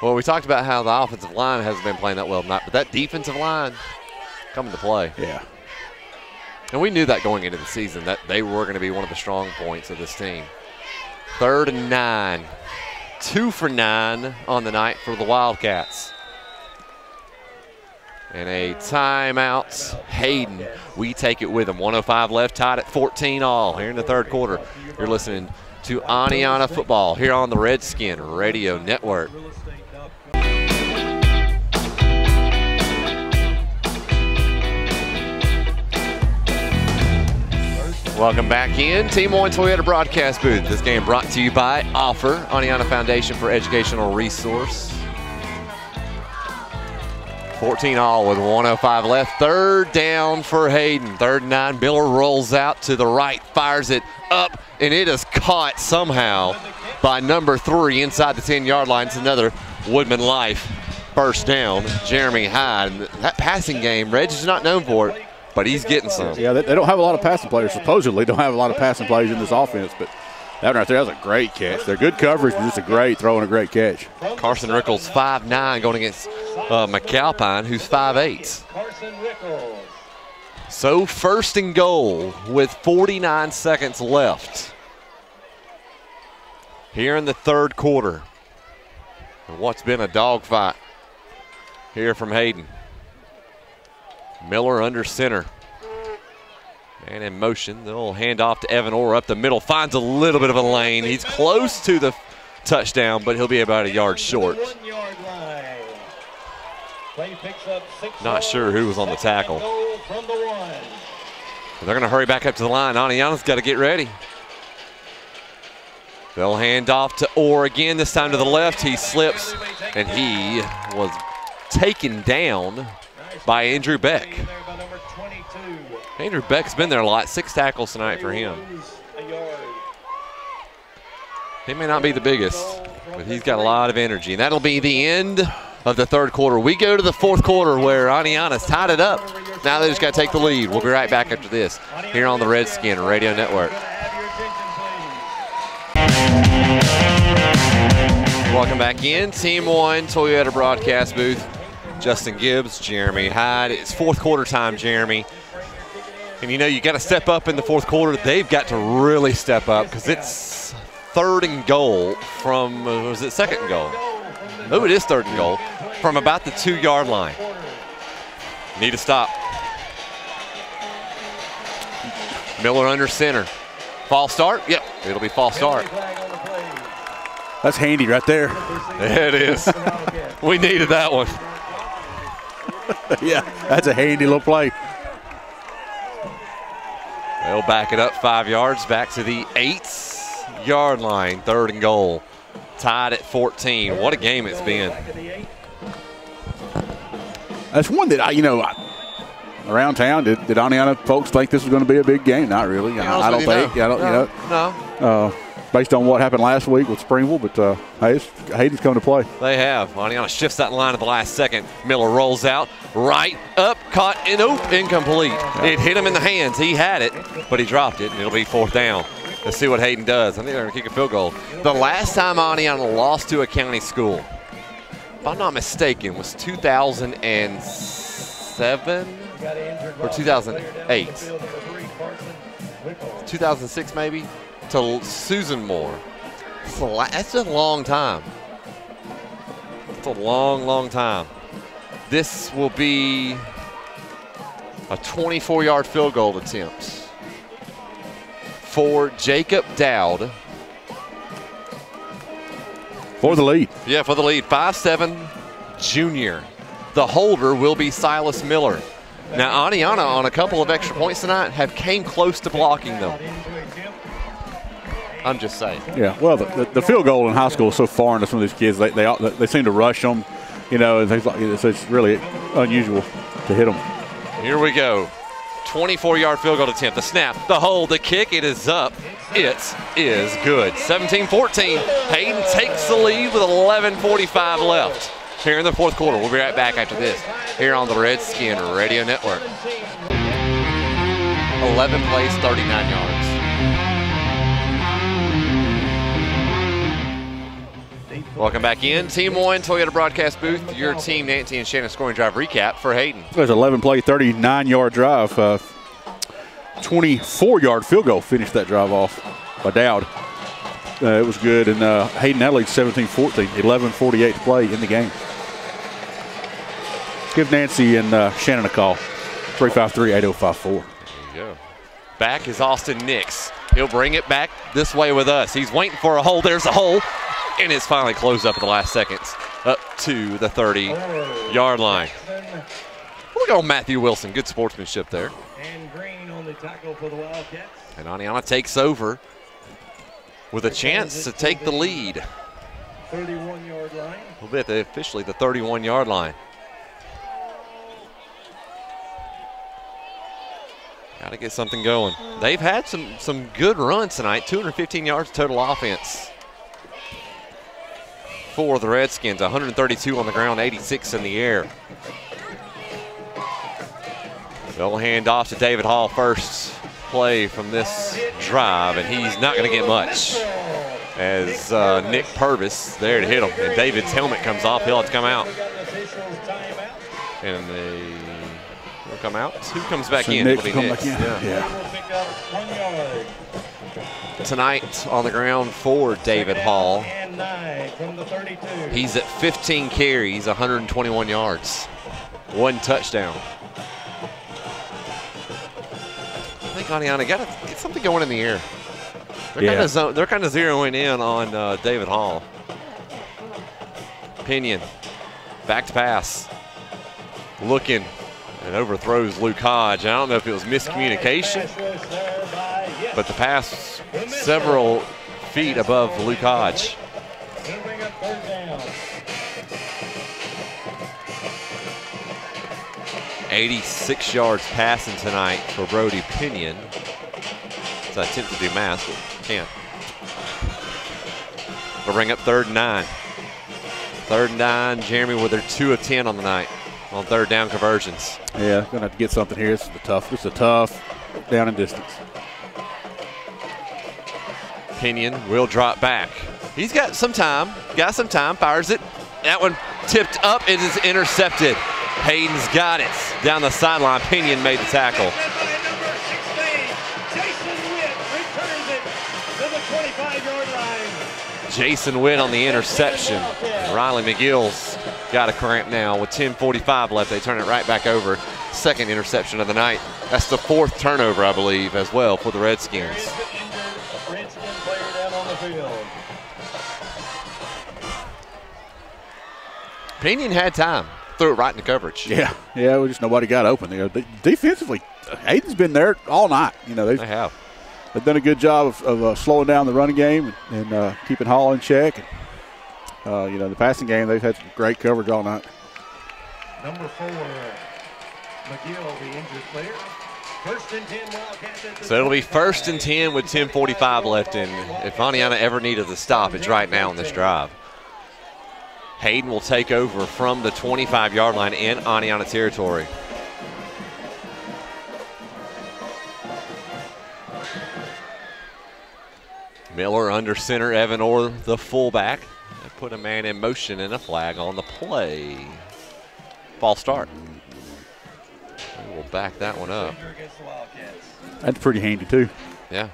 Well, we talked about how the offensive line hasn't been playing that well tonight, but that defensive line coming to play. Yeah. And we knew that going into the season, that they were going to be one of the strong points of this team. 3rd and 9. 2 for 9 on the night for the Wildcats. And a timeout. Hayden, we take it with him. 1:05 left, tied at 14 all here in the 3rd quarter. You're listening to Oneonta football here on the Redskin Radio Network. Welcome back in. Team One Toyota broadcast booth. This game brought to you by Offer, Oneonta Foundation for Educational Resource. 14 all with 1:05 left. 3rd down for Hayden. 3rd and 9. Miller rolls out to the right, fires it up, and it is caught somehow by number 3 inside the 10-yard line. It's another Woodman Life first down. Jeremy Hyde. And that passing game, Reg is not known for it, but he's getting some. Yeah, they don't have a lot of passing players. Supposedly don't have a lot of passing plays in this offense, but that one right there, that was a great catch. They're good coverage, but just a great throw and a great catch. Carson Rickles, 5'9", going against McAlpine, who's 5'8". Carson Rickles. So 1st and goal with 49 seconds left here in the 3rd quarter. And what's been a dogfight here from Hayden. Miller under center. And in motion, they'll hand off to Evan Orr up the middle. Finds a little bit of a lane. He's close to the touchdown, but he'll be about a yard short. Not sure who was on the tackle. They're going to hurry back up to the line. Oneonta's got to get ready. They'll hand off to Orr again, this time to the left. He slips, and he was taken down by Andrew Beck. Andrew Beck's been there a lot. 6 tackles tonight for him. He may not be the biggest, but he's got a lot of energy. And that'll be the end of the 3rd quarter. We go to the 4th quarter where Oneonta's tied it up. Now they just got to take the lead. We'll be right back after this here on the Redskin Radio Network. Welcome back in. Team One Toyota broadcast booth. Justin Gibbs, Jeremy Hyde. It's 4th quarter time, Jeremy. And you know, you got to step up in the 4th quarter. They've got to really step up because it's 3rd and goal from, was it 2nd and goal? Oh, it is 3rd and goal from about the 2-yard line. Need to stop. Miller under center. False start? Yep, it'll be false start. That's handy right there. It is. We needed that one. Yeah, that's a handy little play. They'll back it up 5 yards back to the 8-yard line. 3rd and goal. Tied at 14. What a game it's been. That's one that around town, did Oneonta folks think this was going to be a big game? Not really. I don't think. No. based on what happened last week with Springville, but hey, Hayden's coming to play. They have. Oneonta shifts that line at the last second. Miller rolls out, right up, caught, and incomplete. It hit him in the hands. He had it, but he dropped it, and it'll be 4th down. Let's see what Hayden does. I think they're going to kick a field goal. The last time Oneonta lost to a county school, if I'm not mistaken, was 2007 or 2008. 2006 maybe, to Susan Moore. That's a long time. It's a long, long time. This will be a 24-yard field goal attempt for Jacob Dowd. For the lead. Yeah, for the lead. 5'7", junior. The holder will be Silas Miller. Now, Oneonta, on a couple of extra points tonight, have came close to blocking them. I'm just saying. Yeah, well, the field goal in high school is so foreign to some of these kids. They seem to rush them, you know, and things like that. So it's really unusual to hit them. Here we go. 24-yard field goal attempt. The snap, the hold, the kick. It is up. It is good. 17-14. Hayden takes the lead with 11:45 left. Here in the 4th quarter. We'll be right back after this here on the Redskin Radio Network. 11 plays, 39 yards. Welcome back in. Team 1, Toyota broadcast booth. Your team, Nancy and Shannon scoring drive recap for Hayden. There's an 11-play, 39-yard drive. 24-yard field goal finished that drive off by Dowd. It was good, and Hayden now leads 17-14, 11:48 to play in the game. Give Nancy and Shannon a call, 353-8054. There you go. Back is Austin Nix. He'll bring it back this way with us. He's waiting for a hole. There's a hole, and it's finally closed up at the last seconds, up to the 30-yard line. We'll go Matthew Wilson. Good sportsmanship there. And Green on the tackle for the Wildcats. And Oneonta takes over with a chance to take the lead. 31-yard line. We'll be at officially the 31-yard line. Got to get something going. They've had some good runs tonight. 215 yards total offense for the Redskins. 132 on the ground, 86 in the air. They'll hand off to David Hall first play from this drive, and he's not going to get much as Nick Purvis there to hit him. And David's helmet comes off. He'll have to come out. And they will come out. Who comes back in? Nick come back in. Yeah. Tonight on the ground for David Hall. He's at 15 carries, 121 yards. 1 touchdown. I think Oneonta got to get something going in the air. They're kind of zeroing in on David Hall. Pinion, back to pass. Looking and overthrows Luke Hodge. I don't know if it was miscommunication, but the pass several feet above Luke Hodge. 86 yards passing tonight for Brody Pinion. So I attempt to do math, but can't. We'll bring up 3rd and 9. 3rd and 9, Jeremy with their 2 of 10 on the night on 3rd down conversions. Yeah, gonna have to get something here. This is a tough down and distance. Pinion will drop back. He's got some time, fires it. That one tipped up, it is intercepted. Hayden's got it down the sideline. Pinion made the tackle. Jason Witt on the interception. Riley McGill's got a cramp now with 10:45 left. They turn it right back over. 2nd interception of the night. That's the 4th turnover, I believe, as well for the Redskins. Redskin player down on the field. Pinion had time. Threw it right into coverage. Yeah, just nobody got open. You know, defensively, Hayden's been there all night. You know, they have. They've done a good job of slowing down the running game and keeping Hall in check. And, you know, the passing game, they've had some great coverage all night. Number 4, McGill, the injured player. First and 10 Wildcats at the So it'll be 1st and 10 with 10:45 left, and if Oneonta ever needed the stop, it's right now on this drive. Hayden will take over from the 25-yard line in Oneonta territory. Miller under center, Evan Orr the fullback. They put a man in motion and a flag on the play. False start. We'll back that one up. That's pretty handy too. Yeah,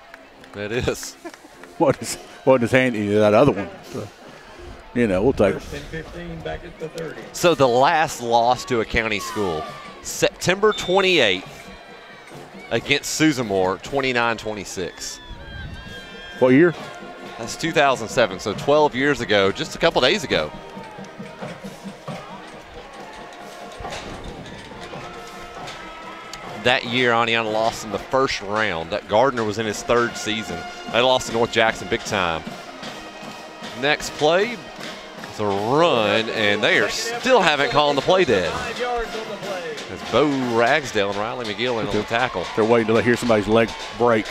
it is. Wasn't as handy as that other one. So, you know, we'll take it. 15 back at the 30. So the last loss to a county school, September 28th against Susamore, 29-26. What year? That's 2007, so 12 years ago, just a couple days ago. That year, Oneonta lost in the first round. That Gardner was in his 3rd season. They lost to North Jackson big time. Next play is a run, and they still haven't called the play dead. 5 yards on the play. It's Bo Ragsdale and Riley McGill in on the tackle. They're waiting till they hear somebody's leg break.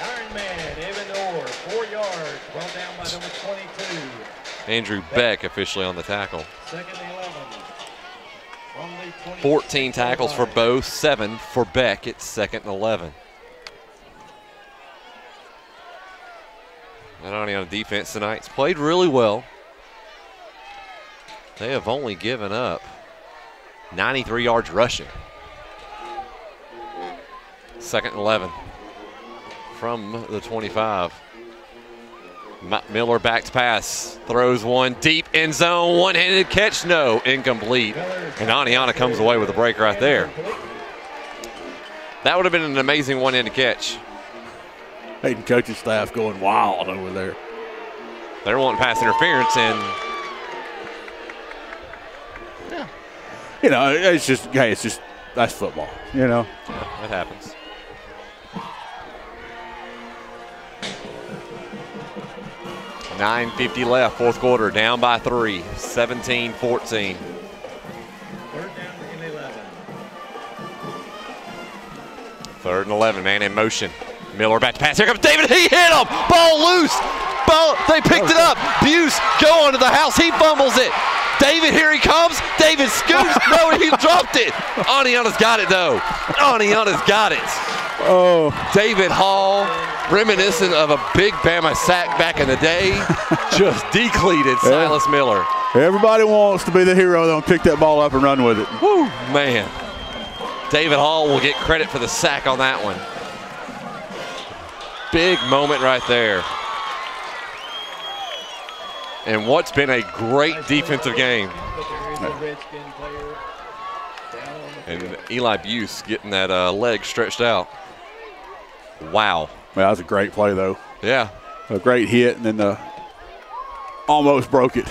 Iron Man, Evan Orr, 4 yards, brought down by number 22. Andrew Beck officially on the tackle. Second and 11. From the 26 14 tackles for Bo, 7 for Beck. It's 2nd and 11. And Oneonta defense tonight's played really well. They have only given up 93 yards rushing. 2nd and 11 from the 25. Miller back to pass, throws one deep end zone, one-handed catch, no, incomplete. And Oneonta comes away with a break right there. That would have been an amazing one-handed catch. Hayden coaching staff going wild over there. They're wanting pass interference, and yeah, you know, it's just that's football. You know, that happens. $9:50 left, 4th quarter, down by 3, 17-14. 3rd down and 11. 3rd and 11, man in motion. Miller back to pass. Here comes David. He hit him. Ball loose. Ball. They picked it up. Buse going to the house. He fumbles it. David, here he comes. David scoops. No, he dropped it. Oneonta's got it, though. Oneonta's got it. oh, David Hall, reminiscent of a big Bama sack back in the day, just decleated Silas Miller. everybody wants to be the hero. They'll pick that ball up and run with it. Woo, man. David Hall will get credit for the sack on that one. Big moment right there. And what's been a great defensive game. And Eli Buse getting that leg stretched out. Wow. Well, that was a great play, though. Yeah. A great hit, and then almost broke it.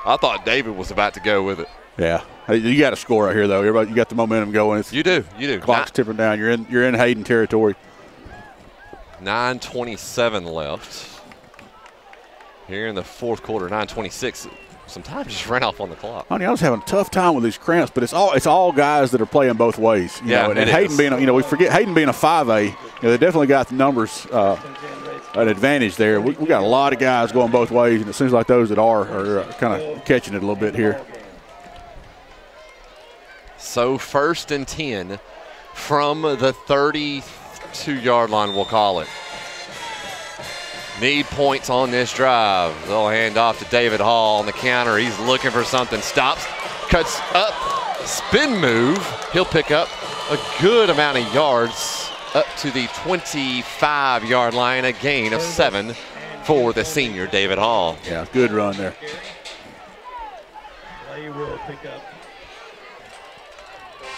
I thought David was about to go with it. Yeah. Hey, you got to score right here, though. Everybody, you got the momentum going. You do. You do. Clock's tipping down. You're in Hayden territory. 9:27 left. Here in the 4th quarter, 9:26. Some time just ran off on the clock. Honey, I was having a tough time with these cramps, but it's all guys that are playing both ways. You know, and Hayden being, we forget Hayden being a 5A. They definitely got the numbers an advantage there. We got a lot of guys going both ways, and it seems like those that are kind of catching it a little bit here. So 1st and 10 from the 32-yard line, we'll call it. Need points on this drive. They'll hand off to David Hall on the counter. He's looking for something. Stops, cuts up, spin move. He'll pick up a good amount of yards up to the 25-yard line. A gain of 7 for the senior David Hall. Yeah, good run there. Play will pick up.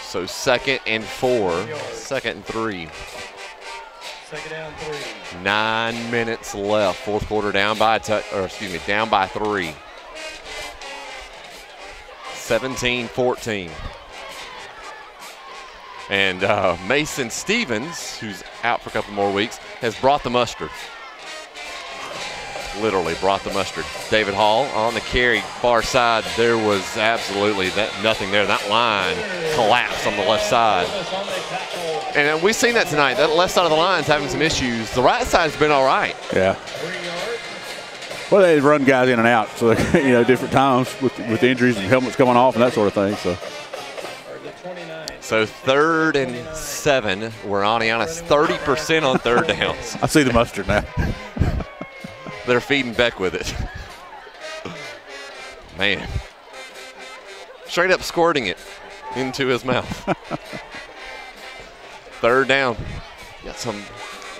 So 2nd and 4, 2nd and 3. 2nd down 3. 9 minutes left. 4th quarter down by down by 3. 17-14. And Mason Stevens, who's out for a couple more weeks, has brought the mustard. literally brought the mustard. David Hall on the carry, far side. There was absolutely nothing there. That line collapsed on the left side. And we've seen that tonight. That left side of the line is having some issues. The right side's been all right. Yeah. Well, they run guys in and out, so different times with injuries and helmets coming off and that sort of thing. So 3rd and 7. We're Oneonta's 30% on third downs. I see the mustard now. They're feeding Beck with it. Man. Straight up squirting it into his mouth. 3rd down. Got some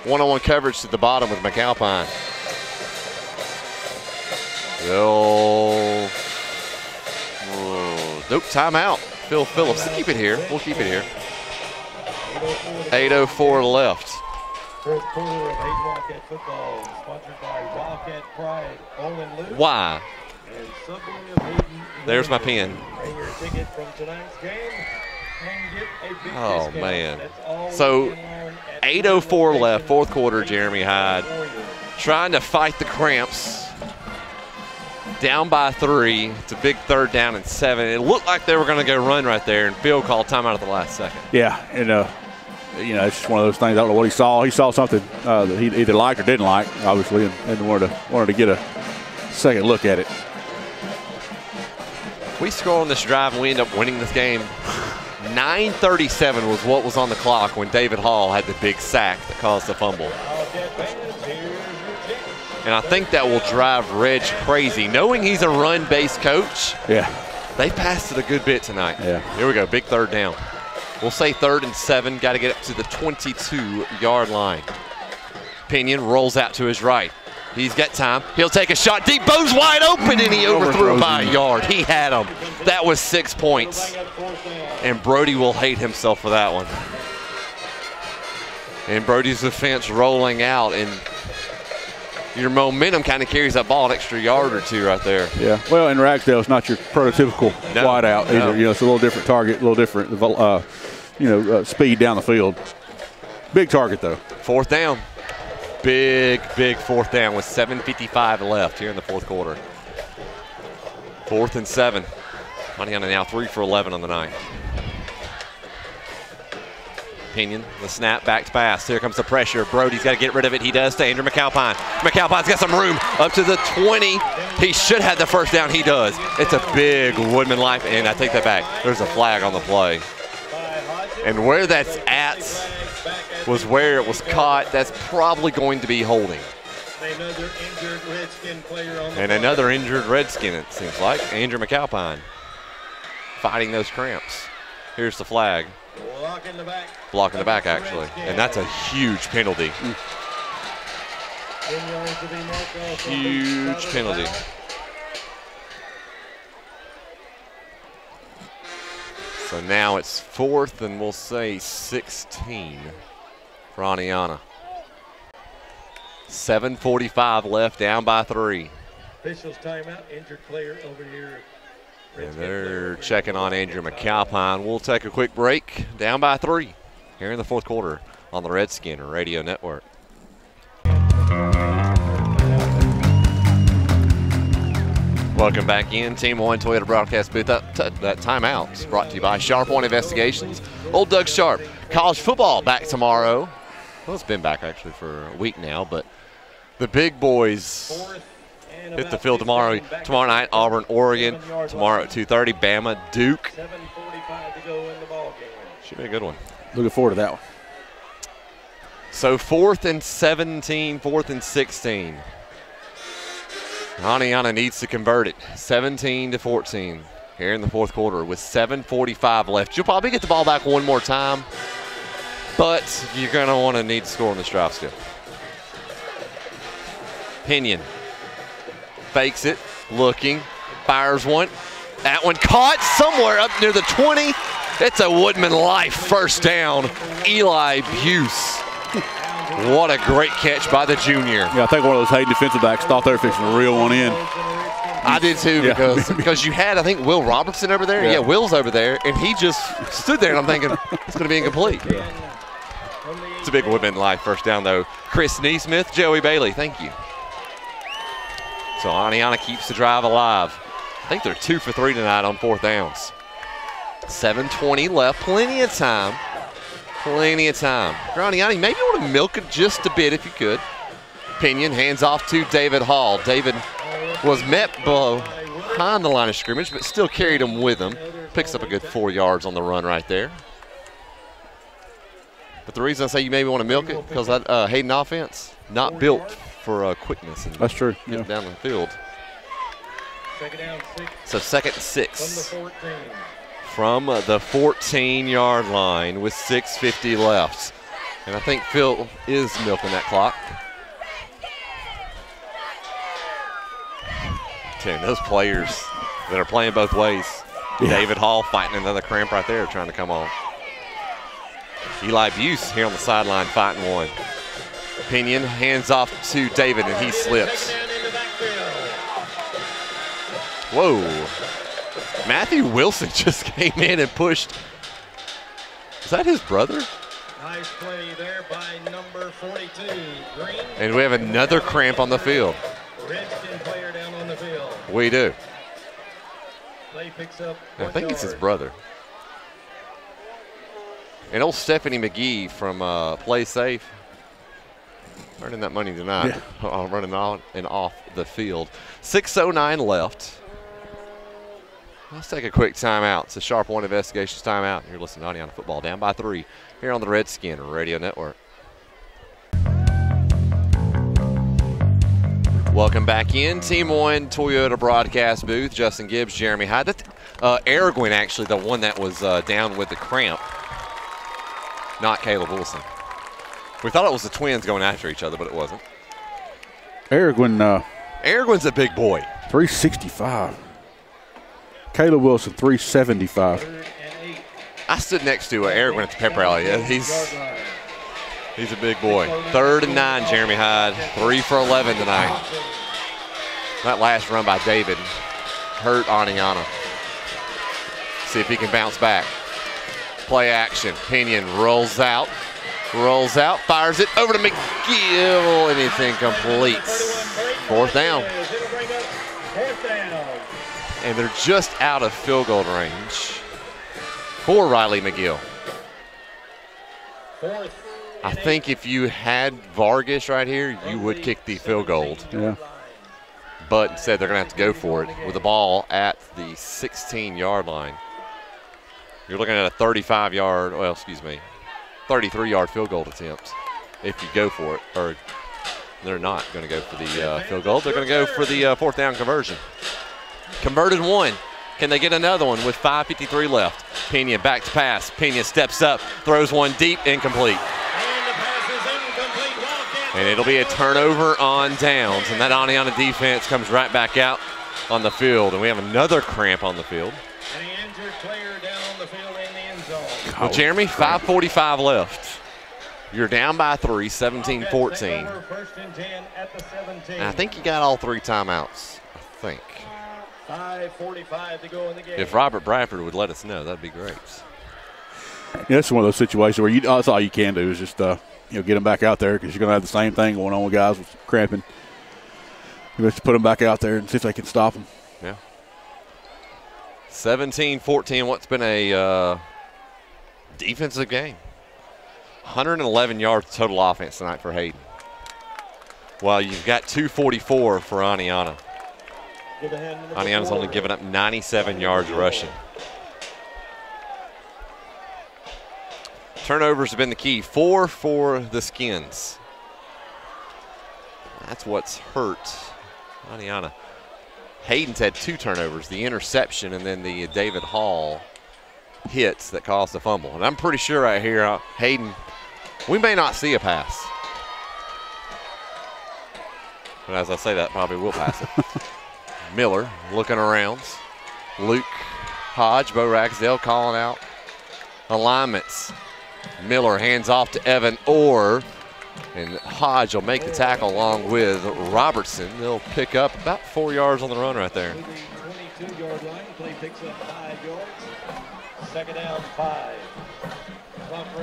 one-on-one coverage to the bottom with McAlpine. Nope, timeout. Phil Phillips. Keep it here. We'll keep it here. 8:04 left. Fourth quarter of Hayden Wildcat football, sponsored by Wildcat Pride, Olin Luke. Why? And Subway of Hayden. There's my pen. Bring your ticket from tonight's game and get a big Oh, discount. man. That's all So, we can learn at 8:04 left, fourth quarter. Jeremy Hyde trying to fight the cramps. Down by 3. It's a big 3rd down and 7. It looked like they were going to go run right there, and Phil called timeout at the last second. Yeah, and it's just one of those things. I don't know what he saw. He saw something that he either liked or didn't like, obviously, and wanted to get a second look at it. We score on this drive and we end up winning this game. 9:37 was what was on the clock when David Hall had the big sack that caused the fumble. And I think that will drive Reg crazy. Knowing he's a run-based coach, yeah, they passed it a good bit tonight. Yeah. Here we go, big 3rd down. We'll say 3rd and 7. Got to get up to the 22-yard line. Pinion rolls out to his right. He's got time. He'll take a shot. Deep, Bo's wide open, and he overthrew him by a yard. He had him. That was 6 points. And Brody will hate himself for that one. And Brody's defense rolling out, and your momentum kind of carries that ball an extra yard or two right there. Yeah. Well, and Ragsdale's not your prototypical wideout either. No. It's a little different target, a little different, speed down the field. Big target though. 4th down. Big 4th down with 7:55 left here in the fourth quarter. 4th and 7. Oneonta now 3 for 11 on the night. Pinion, the snap, back to pass. Here comes the pressure. Brody's got to get rid of it. He does to Andrew McAlpine. McAlpine's got some room up to the 20. He should have the 1st down. He does. It's a big Woodman life, and I take that back. There's a flag on the play. And where that's at was where it was caught. That's probably going to be holding. Another injured Redskin player on the And another injured Redskin, it seems like. Andrew McAlpine fighting those cramps. Here's the flag. Blocking the back. Blocking the back, actually. And that's a huge penalty. Huge penalty. So now it's 4th and we'll say 16 for Oneonta. 7:45 left, down by 3. Officials timeout, injured player over here. And they're checking on Andrew McAlpine. We'll take a quick break. Down by 3 here in the fourth quarter on the Redskin Radio Network. Welcome back in. Team 1 Toyota broadcast booth. That timeout is brought to you by Sharp One Investigations. Old Doug Sharp. College football back tomorrow. Well, it's been back actually for a week now, but the big boys hit the field tomorrow. Tomorrow night, Auburn, Oregon. Tomorrow at 2:30, Bama, Duke. 7:45 to go in the ball game. Should be a good one. Looking forward to that one. So 4th and 17, 4th and 16. Oneonta needs to convert it. 17-14 here in the fourth quarter with 7:45 left. You'll probably get the ball back one more time, but you're going to want to need to score on this drive still. Pinion fakes it, looking, fires one. That one caught somewhere up near the 20. It's a Woodman life first down. Eli Buse. What a great catch by the junior. Yeah, I think one of those Hayden defensive backs thought they were fixing to reel one in. I did too, because you had, I think, Will Robertson over there. Yeah, Will's over there, and he just stood there, and I'm thinking, it's going to be incomplete. Yeah. It's a big Woodman life first down, though. Chris Neesmith, Joey Bailey, thank you. So Oneonta keeps the drive alive. I think they're 2 for 3 tonight on 4th downs. 7:20 left, plenty of time. Plenty of time. Oneonta, you maybe want to milk it just a bit if you could. Pinion hands off to David Hall. David was met behind the line of scrimmage, but still carried him with him. Picks up a good 4 yards on the run right there. But the reason I say you maybe want to milk it, because that Hayden offense, not built for quickness. And that's true. Getting down the field. So 2nd and 6. From the 14-yard line with 6:50 left. And I think Phil is milking that clock. And those players that are playing both ways. Yeah. David Hall fighting another cramp right there, trying to come on. Eli Buse here on the sideline fighting one. Pinion hands off to David, and he slips. Whoa. Matthew Wilson just came in and pushed. Is that his brother? Nice play there by number 42, Green. And we have another cramp on the field. Redskin player down on the field. We do. Play picks up I think it's his brother. And old Stephanie McGee from Play Safe. Earning that money tonight. Yeah. Running on and off the field. 6:09 left. Let's take a quick timeout. It's a Sharp One Investigations timeout. You're listening to Oneonta Football down by 3 here on the Redskin Radio Network. Welcome back in. Team 1 Toyota broadcast booth. Justin Gibbs, Jeremy Hyde. Aragwin actually the one that was down with the cramp. Not Caleb Wilson. We thought it was the twins going after each other, but it wasn't. Aragwin's a big boy. 365. Caleb Wilson, 375. I stood next to Aragwin at the pep rally. He's a big boy. 3rd and 9, Jeremy Hyde. 3 for 11 tonight. That last run by David hurt Oneonta. See if he can bounce back. Play action. Pinion rolls out, fires it over to McGill, and it's incomplete. 4th down. And they're just out of field goal range for Riley McGill. I think if you had Vargas right here, you would kick the field goal. Yeah. But instead, they're going to have to go for it with the ball at the 16-yard line. You're looking at a 33-yard field goal attempt if you go for it. Or they're not going to go for the field goal. They're going to go for the 4th down conversion. Converted one. Can they get another one with 5:53 left? Pena back to pass. Pena steps up, throws one deep, incomplete. And the pass is incomplete. And it'll be a turnover on downs. And that Oneonta defense comes right back out on the field. And we have another cramp on the field. And the injured player down on the field in the end zone. Well, Jeremy, 5:45 left. You're down by 3, 17-14. And I think you got all 3 timeouts, I think. 5:45 to go in the game. If Robert Bradford would let us know, that'd be great. Yeah, it's one of those situations where that's all you can do is just get them back out there, because you're going to have the same thing going on with guys with cramping. You have to put them back out there and see if they can stop them. Yeah. 17-14. What's been a defensive game. 111 yards total offense tonight for Hayden. Well, you've got 244 for Oneonta. Oneonta's only given up 97 yards rushing. Turnovers have been the key. 4 for the Skins. That's what's hurt Oneonta. Hayden's had 2 turnovers, the interception and then the David Hall hits that caused the fumble. And I'm pretty sure right here, Hayden, we may not see a pass. But as I say that, probably will pass it. Miller looking around. Luke Hodge, Bo Ragsdale calling out alignments. Miller hands off to Evan Orr, and Hodge will make the tackle along with Robertson. They'll pick up about 4 yards on the run right there. 22-yard line, play picks up 5 yards. 2nd down, 5.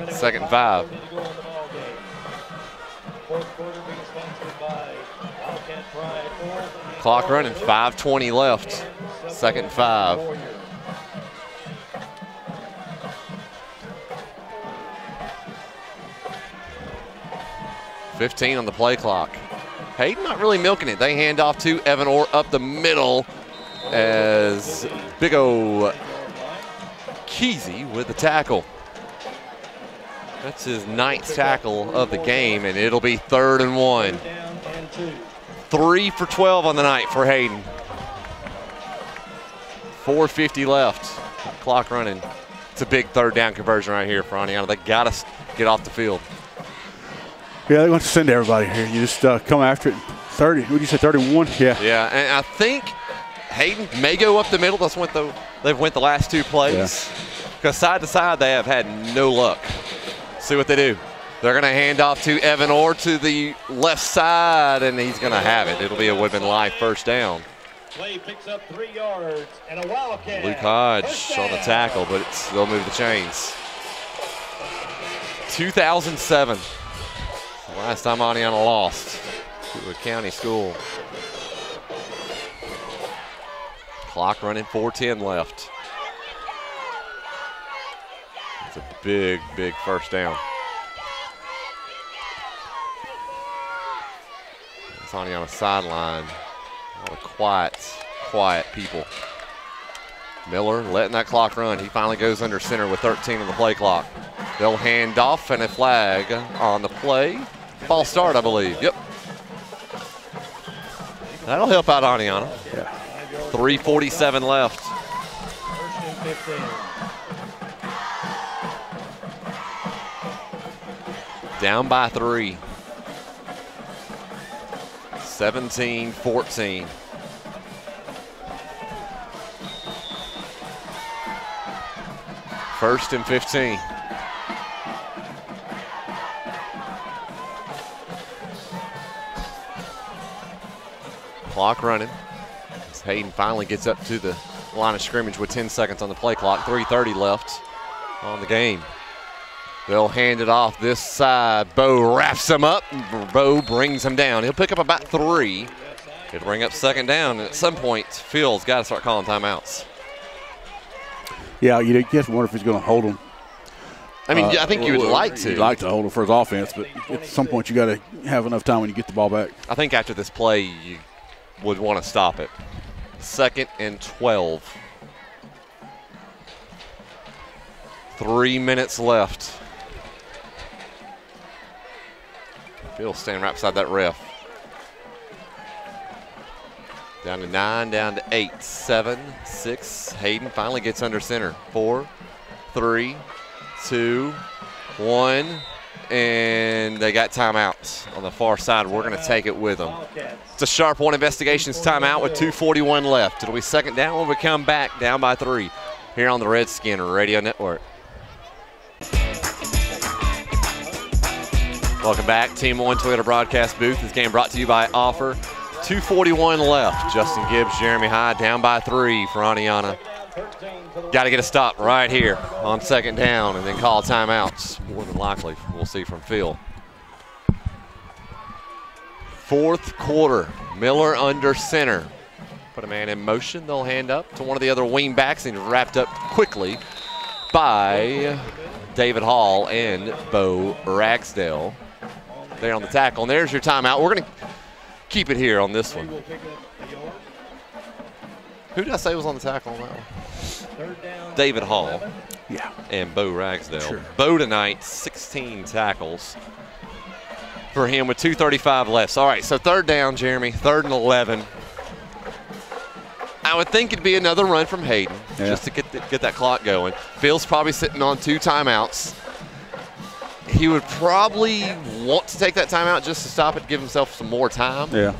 2nd and 5. 4th quarter being sponsored by Wildcat Clock running, 5:20 left. Second and 5. $15 on the play clock. Hayden not really milking it. They hand off to Evan Orr up the middle as Big O Kesey with the tackle. That's his 9th tackle of the game, and it'll be 3rd and 1. 3 for 12 on the night for Hayden. 4:50 left. Clock running. It's a big 3rd down conversion right here for Oneonta. They got to get off the field. Yeah, they want to send everybody here. You just come after it. 30. What did you say? 31. Yeah. Yeah, and I think Hayden may go up the middle. That's what they've went the last 2 plays. Because side to side, they have had no luck. See what they do. They're going to hand off to Evan Orr to the left side, and he's going to have it. It'll be a Woodman Life 1st down. Play picks up 3 yards and a Wildcat. Luke Hodge on the tackle, but they'll move the chains. 2007. The last time Oneonta lost to a county school. Clock running, 4:10 left. It's a big, big 1st down. It's Oneonta sideline. A lot of quiet people. Miller letting that clock run. He finally goes under center with 13 on the play clock. They'll hand off and a flag on the play. False start, I believe. Yep. That'll help out Oneonta. Yeah. 3:47 left. 1st and 15. Down by 3. 17-14. First and 15. Clock running. As Hayden finally gets up to the line of scrimmage with 10 seconds on the play clock. 3:30 left on the game. They'll hand it off this side. Bo wraps him up. Bo brings him down. He'll pick up about 3. It'll bring up 2nd down. And at some point, Phil's got to start calling timeouts. Yeah, you just wonder if he's going to hold him. I mean, I think you would like to. You'd like to hold him for his offense, but at some point you got to have enough time when you get the ball back. I think after this play, you would want to stop it. 2nd and 12. 3 minutes left. Phil standing right beside that ref. Down to 9, down to 8, 7, 6. Hayden finally gets under center. 4, 3, 2, 1. And they got timeouts on the far side. We're going to take it with them. It's a Sharp One Investigations timeout with 2:41 left. It'll be 2nd down when we come back down by 3 here on the Redskin Radio Network. Welcome back. Team One Toyota broadcast booth. This game brought to you by Offer. 2:41 left. Justin Gibbs, Jeremy Hyde down by 3 for Oneonta. Got to get a stop right here on 2nd down and then call timeouts. More than likely, we'll see from Phil. 4th quarter. Miller under center. Put a man in motion. They'll hand up to one of the other wing backs and wrapped up quickly by David Hall and Bo Ragsdale. There on the tackle. And there's your timeout. We're going to keep it here on this one. Who did I say was on the tackle on that one? David Hall. Yeah. And Bo Ragsdale. Sure. Bo tonight, 16 tackles for him with 2:35 left. All right, so 3rd down, Jeremy, 3rd and 11. I would think it'd be another run from Hayden just to get that clock going. Phil's probably sitting on 2 timeouts. He would probably want to take that timeout just to stop it, to give himself some more time. Yeah.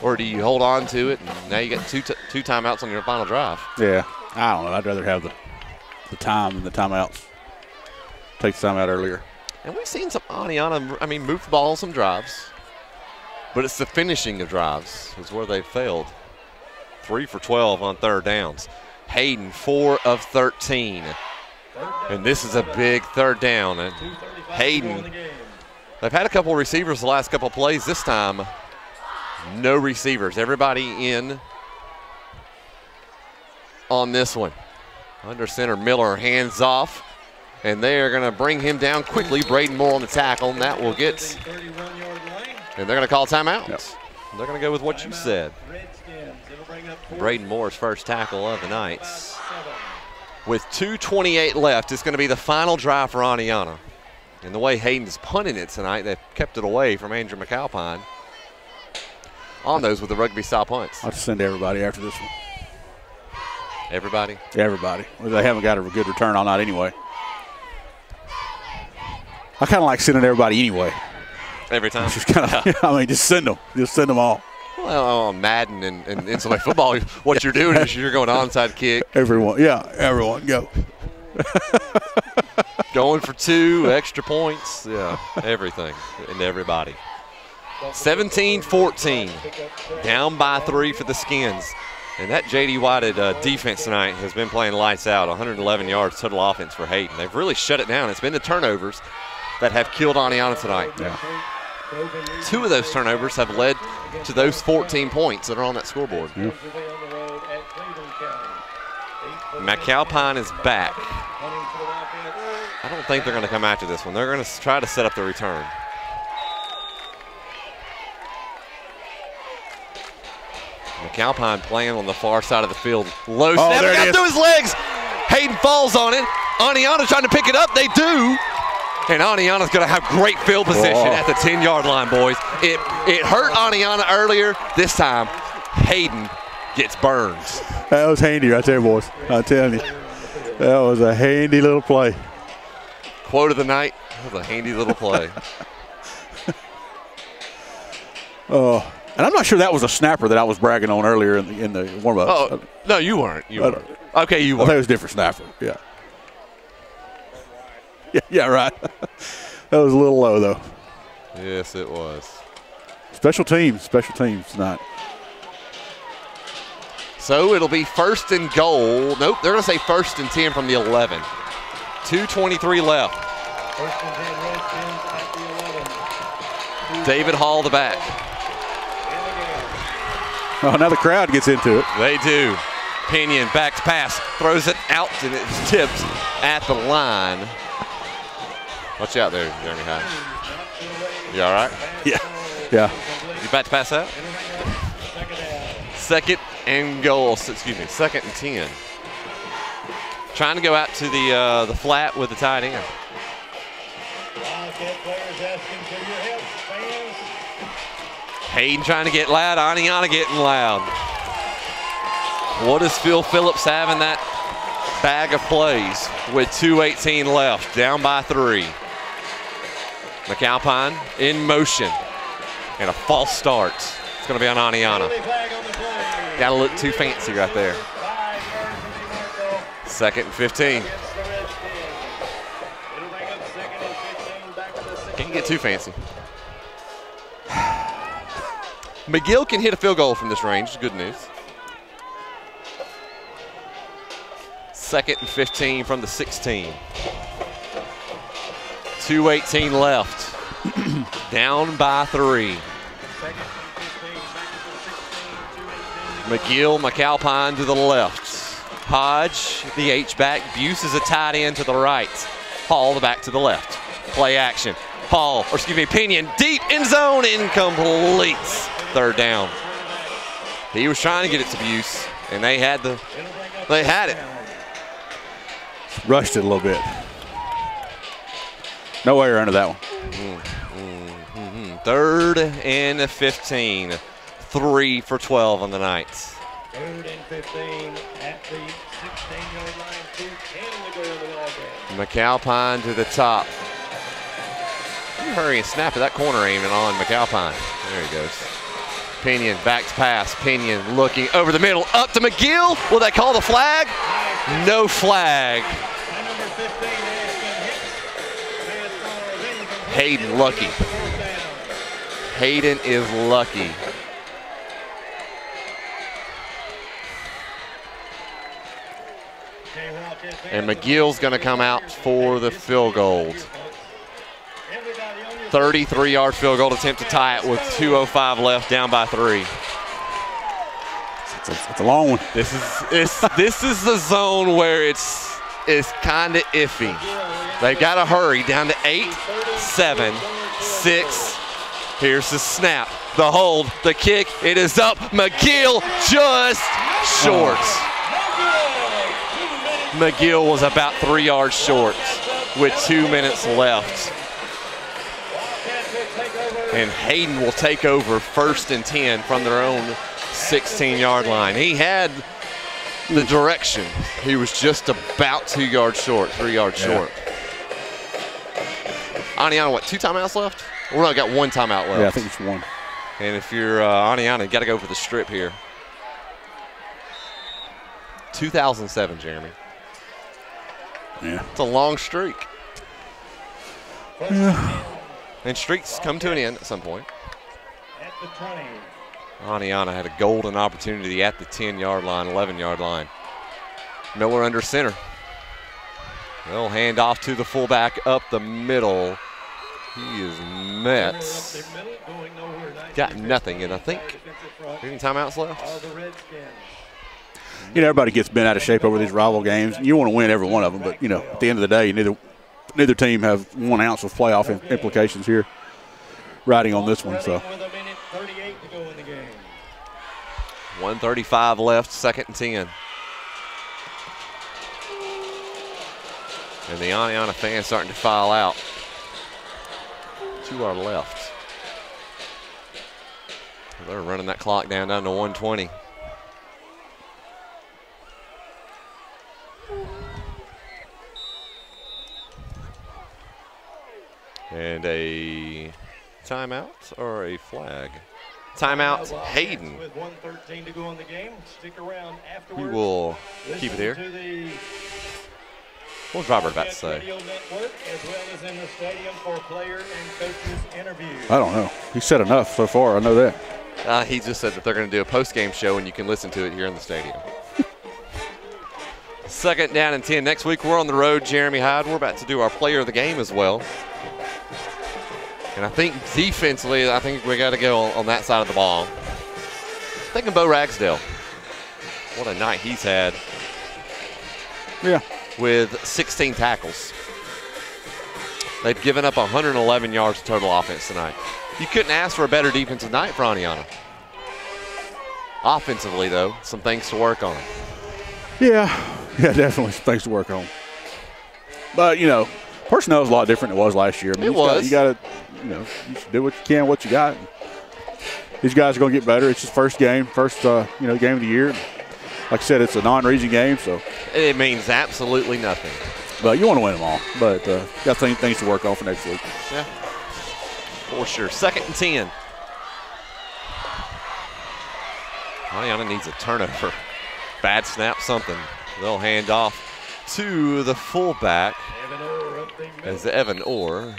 Or do you hold on to it, and now you got two timeouts on your final drive? Yeah. I don't know. I'd rather have the time than the timeouts. Take the timeout earlier. And we've seen some Oneonta, move the ball on some drives. But it's the finishing of drives is where they've failed. 3 for 12 on 3rd downs. Hayden, 4 of 13. And this is a big 3rd down. And Hayden, they've had a couple of receivers the last couple of plays. This time, No receivers. Everybody in on this one. Under center, Miller hands off, and they are going to bring him down quickly. Braden Moore on the tackle, and that will get, and they're going to call timeout. Yep. They're going to go with what you said. Braden Moore's first tackle of the night. With 2:28 left, it's going to be the final drive for Oneonta. And the way Hayden's punting it tonight, they've kept it away from Andrew McAlpine on those with the rugby-style punts. I'll just send everybody after this one. Everybody? Everybody. Well, they haven't got a good return all night anyway. I kind of like sending everybody anyway. Every time? Just kind of, I mean, just send them. Just send them all. Well, on Madden and NCAA football, what you're doing is you're going onside kick. Everyone, yeah, everyone, go. Going for 2, extra points, yeah, everything and everybody. 17-14, down by 3 for the Skins. And that J.D. Whited defense tonight has been playing lights out, 111 yards total offense for Hayden. They've really shut it down. It's been the turnovers that have killed Oneonta tonight. Yeah. 2 of those turnovers have led to those 14 points that are on that scoreboard. Yeah. McAlpine is back. I don't think they're going to come after this one. They're going to try to set up the return. McAlpine playing on the far side of the field. Low snap, it got through his legs. Hayden falls on it. Oneonta trying to pick it up. They do. And Oneonta's going to have great field position at the 10-yard line, boys. It hurt Oneonta earlier. This time, Hayden gets burned. That was handy right there, boys. I'm telling you. That was a handy little play. Quote of the night, that was a handy little play. And I'm not sure that was a snapper that I was bragging on earlier in the warm-up. Oh, no, you weren't. You weren't. Okay, you were. I think it was a different snapper, yeah. Yeah, right. That was a little low, though. Yes, it was. Special teams tonight. So it'll be 1st and goal. Nope, they're going to say 1st and 10 from the 11. 2:23 left. 1st and 10 Redskins at the 11. David Hall, the back. Oh, now the crowd gets into it. They do. Pinion, back to pass, throws it out, and it tips at the line. Watch out there, Jeremy Hyde. You all right? Yeah. You about to pass out? 2nd and goal. Excuse me, 2nd and 10. Trying to go out to the flat with the tight end. Hayden trying to get loud. Oneonta getting loud. What does Phil Phillips have in that bag of plays with 2:18 left, down by 3? McAlpine in motion, and a false start. It's going to be on Oneonta. Got to look too fancy right there. 2nd and 15. Can't get too fancy. McGill can hit a field goal from this range. Good news. 2nd and 15 from the 16. 2:18 left. Down by 3. McGill, McAlpine to the left. Hodge, the H-back. Buse is a tight end to the right. Hall, the back to the left. Play action. Hall, or excuse me, Pinion, deep in zone, incomplete. 3rd down. He was trying to get it to Buse, and they had it. Rushed it a little bit. No error under that one. 3rd and 15. 3 for 12 on the night. 3rd and 15 at the 16-yard line. 2:10 to go in the ball game. McAlpine to the top. You hurry and snap it. That corner aiming on McAlpine. There he goes. Pinion, back to pass. Pinion looking over the middle. Up to McGill. Will they call the flag? No flag. Hayden lucky. Hayden is lucky. And McGill's going to come out for the field goal. 33-yard field goal attempt to tie it with 2:05 left, down by 3. It's a long one. This is the zone where it's kind of iffy. They've got to hurry down to 8, 7, 6. Here's the snap, the hold, the kick. It is up. McGill just short. McGill was about 3 yards short with 2 minutes left. And Hayden will take over 1st and 10 from their own 16-yard line. He had the direction. He was just about 2 yards short, 3 yards short. Oneonta, what, 2 timeouts left? Well, no, got 1 timeout left. Yeah, I think it's 1. And if you're Oneonta, you got to go for the strip here. 2007, Jeremy. Yeah. It's a long streak. Yeah. And streaks come to an end at some point. At the 20. Oneonta had a golden opportunity at the 10-yard line, 11-yard line. Miller under center. They'll hand off to the fullback up the middle. He is met. Got nothing, and I think any timeouts left? You know, everybody gets bent out of shape over these rival games. You want to win every one of them, but, you know, at the end of the day, neither team have 1 ounce of playoff implications here riding on this one. So 1:35 left, 2nd and 10. And the Oneonta fans starting to file out. 2 are left. They're running that clock down to 120. And a timeout or a flag? Timeout, Hayden. With 1:13 to go in the game. Stick around afterwards. He will keep it here. What was Robert about to say? Network, as well as in the stadium for player and coaches interviews. I don't know. He said enough so far. I know that. He just said that they're going to do a post-game show and you can listen to it here in the stadium. 2nd down and 10. Next week we're on the road, Jeremy Hyde. We're about to do our player of the game as well. And I think defensively, I think we got to go on that side of the ball. Thinking Bo Ragsdale. What a night he's had. Yeah. With 16 tackles. They've given up 111 yards total offense tonight. You couldn't ask for a better defensive night for Oneonta. Offensively, though, some things to work on. Yeah, definitely some things to work on. But, you know, personnel is a lot different than it was last year. I mean, it was. You got to, you know, you do what you can, what you got. These guys are going to get better. It's his first game, game of the year. Like I said, it's a non-region game, so. It means absolutely nothing. But you want to win them all. But got things to work on for next week. Yeah, for sure. 2nd and 10. Oneonta needs a turnover. Bad snap, something. They'll hand off to the fullback as Evan Orr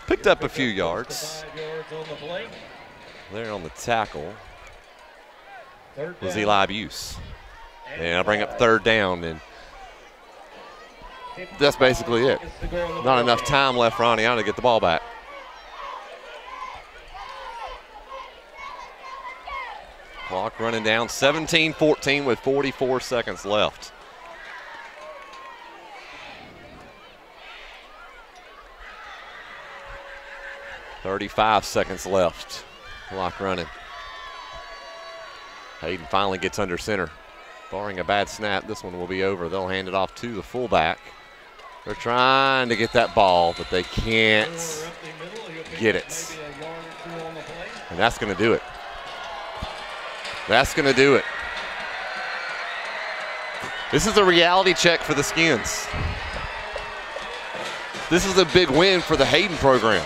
picked up a few yards. There on the tackle was Eli Buse. And I'll bring up 3rd down, and that's basically it. Not enough time left for Oneonta to get the ball back. Clock running down, 17-14 with 44 seconds left. .35 seconds left. Clock running. Hayden finally gets under center. Barring a bad snap, this one will be over. They'll hand it off to the fullback. They're trying to get that ball, but they can't get it. And that's going to do it. That's going to do it. This is a reality check for the Skins. This is a big win for the Hayden program.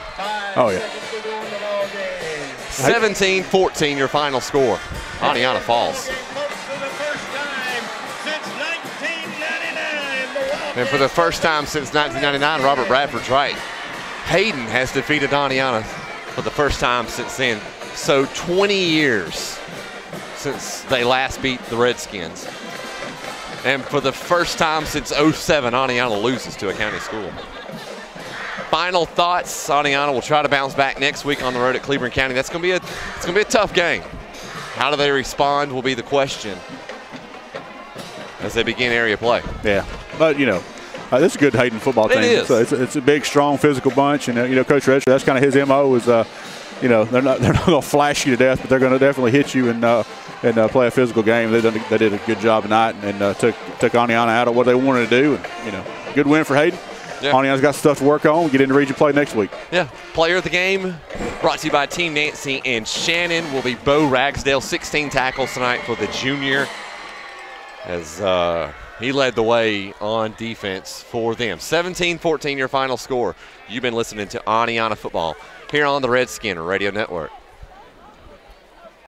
Oh, yeah. 17-14, your final score. Oneonta falls. And for the first time since 1999, Robert Bradford's right. Hayden has defeated Oneonta for the first time since then. So 20 years since they last beat the Redskins. And for the first time since '07, Oneonta loses to a county school. final thoughts. Oneonta will try to bounce back next week on the road at Cleveland County. It's going to be a tough game. How do they respond will be the question as they begin area play. Yeah, but this is a good Hayden football team. It is. So it's a big, strong, physical bunch, and Coach Redskin, that's kind of his MO. Is they're not going to flash you to death, but they're going to definitely hit you and play a physical game. They did a good job tonight and took Oneonta out of what they wanted to do. And good win for Hayden. Yeah. Oneonta's got stuff to work on. Get into region play next week. Yeah. Player of the game brought to you by Team Nancy and Shannon will be Bo Ragsdale. 16 tackles tonight for the junior as he led the way on defense for them. 17-14 your final score. You've been listening to Oneonta football here on the Redskin Radio Network.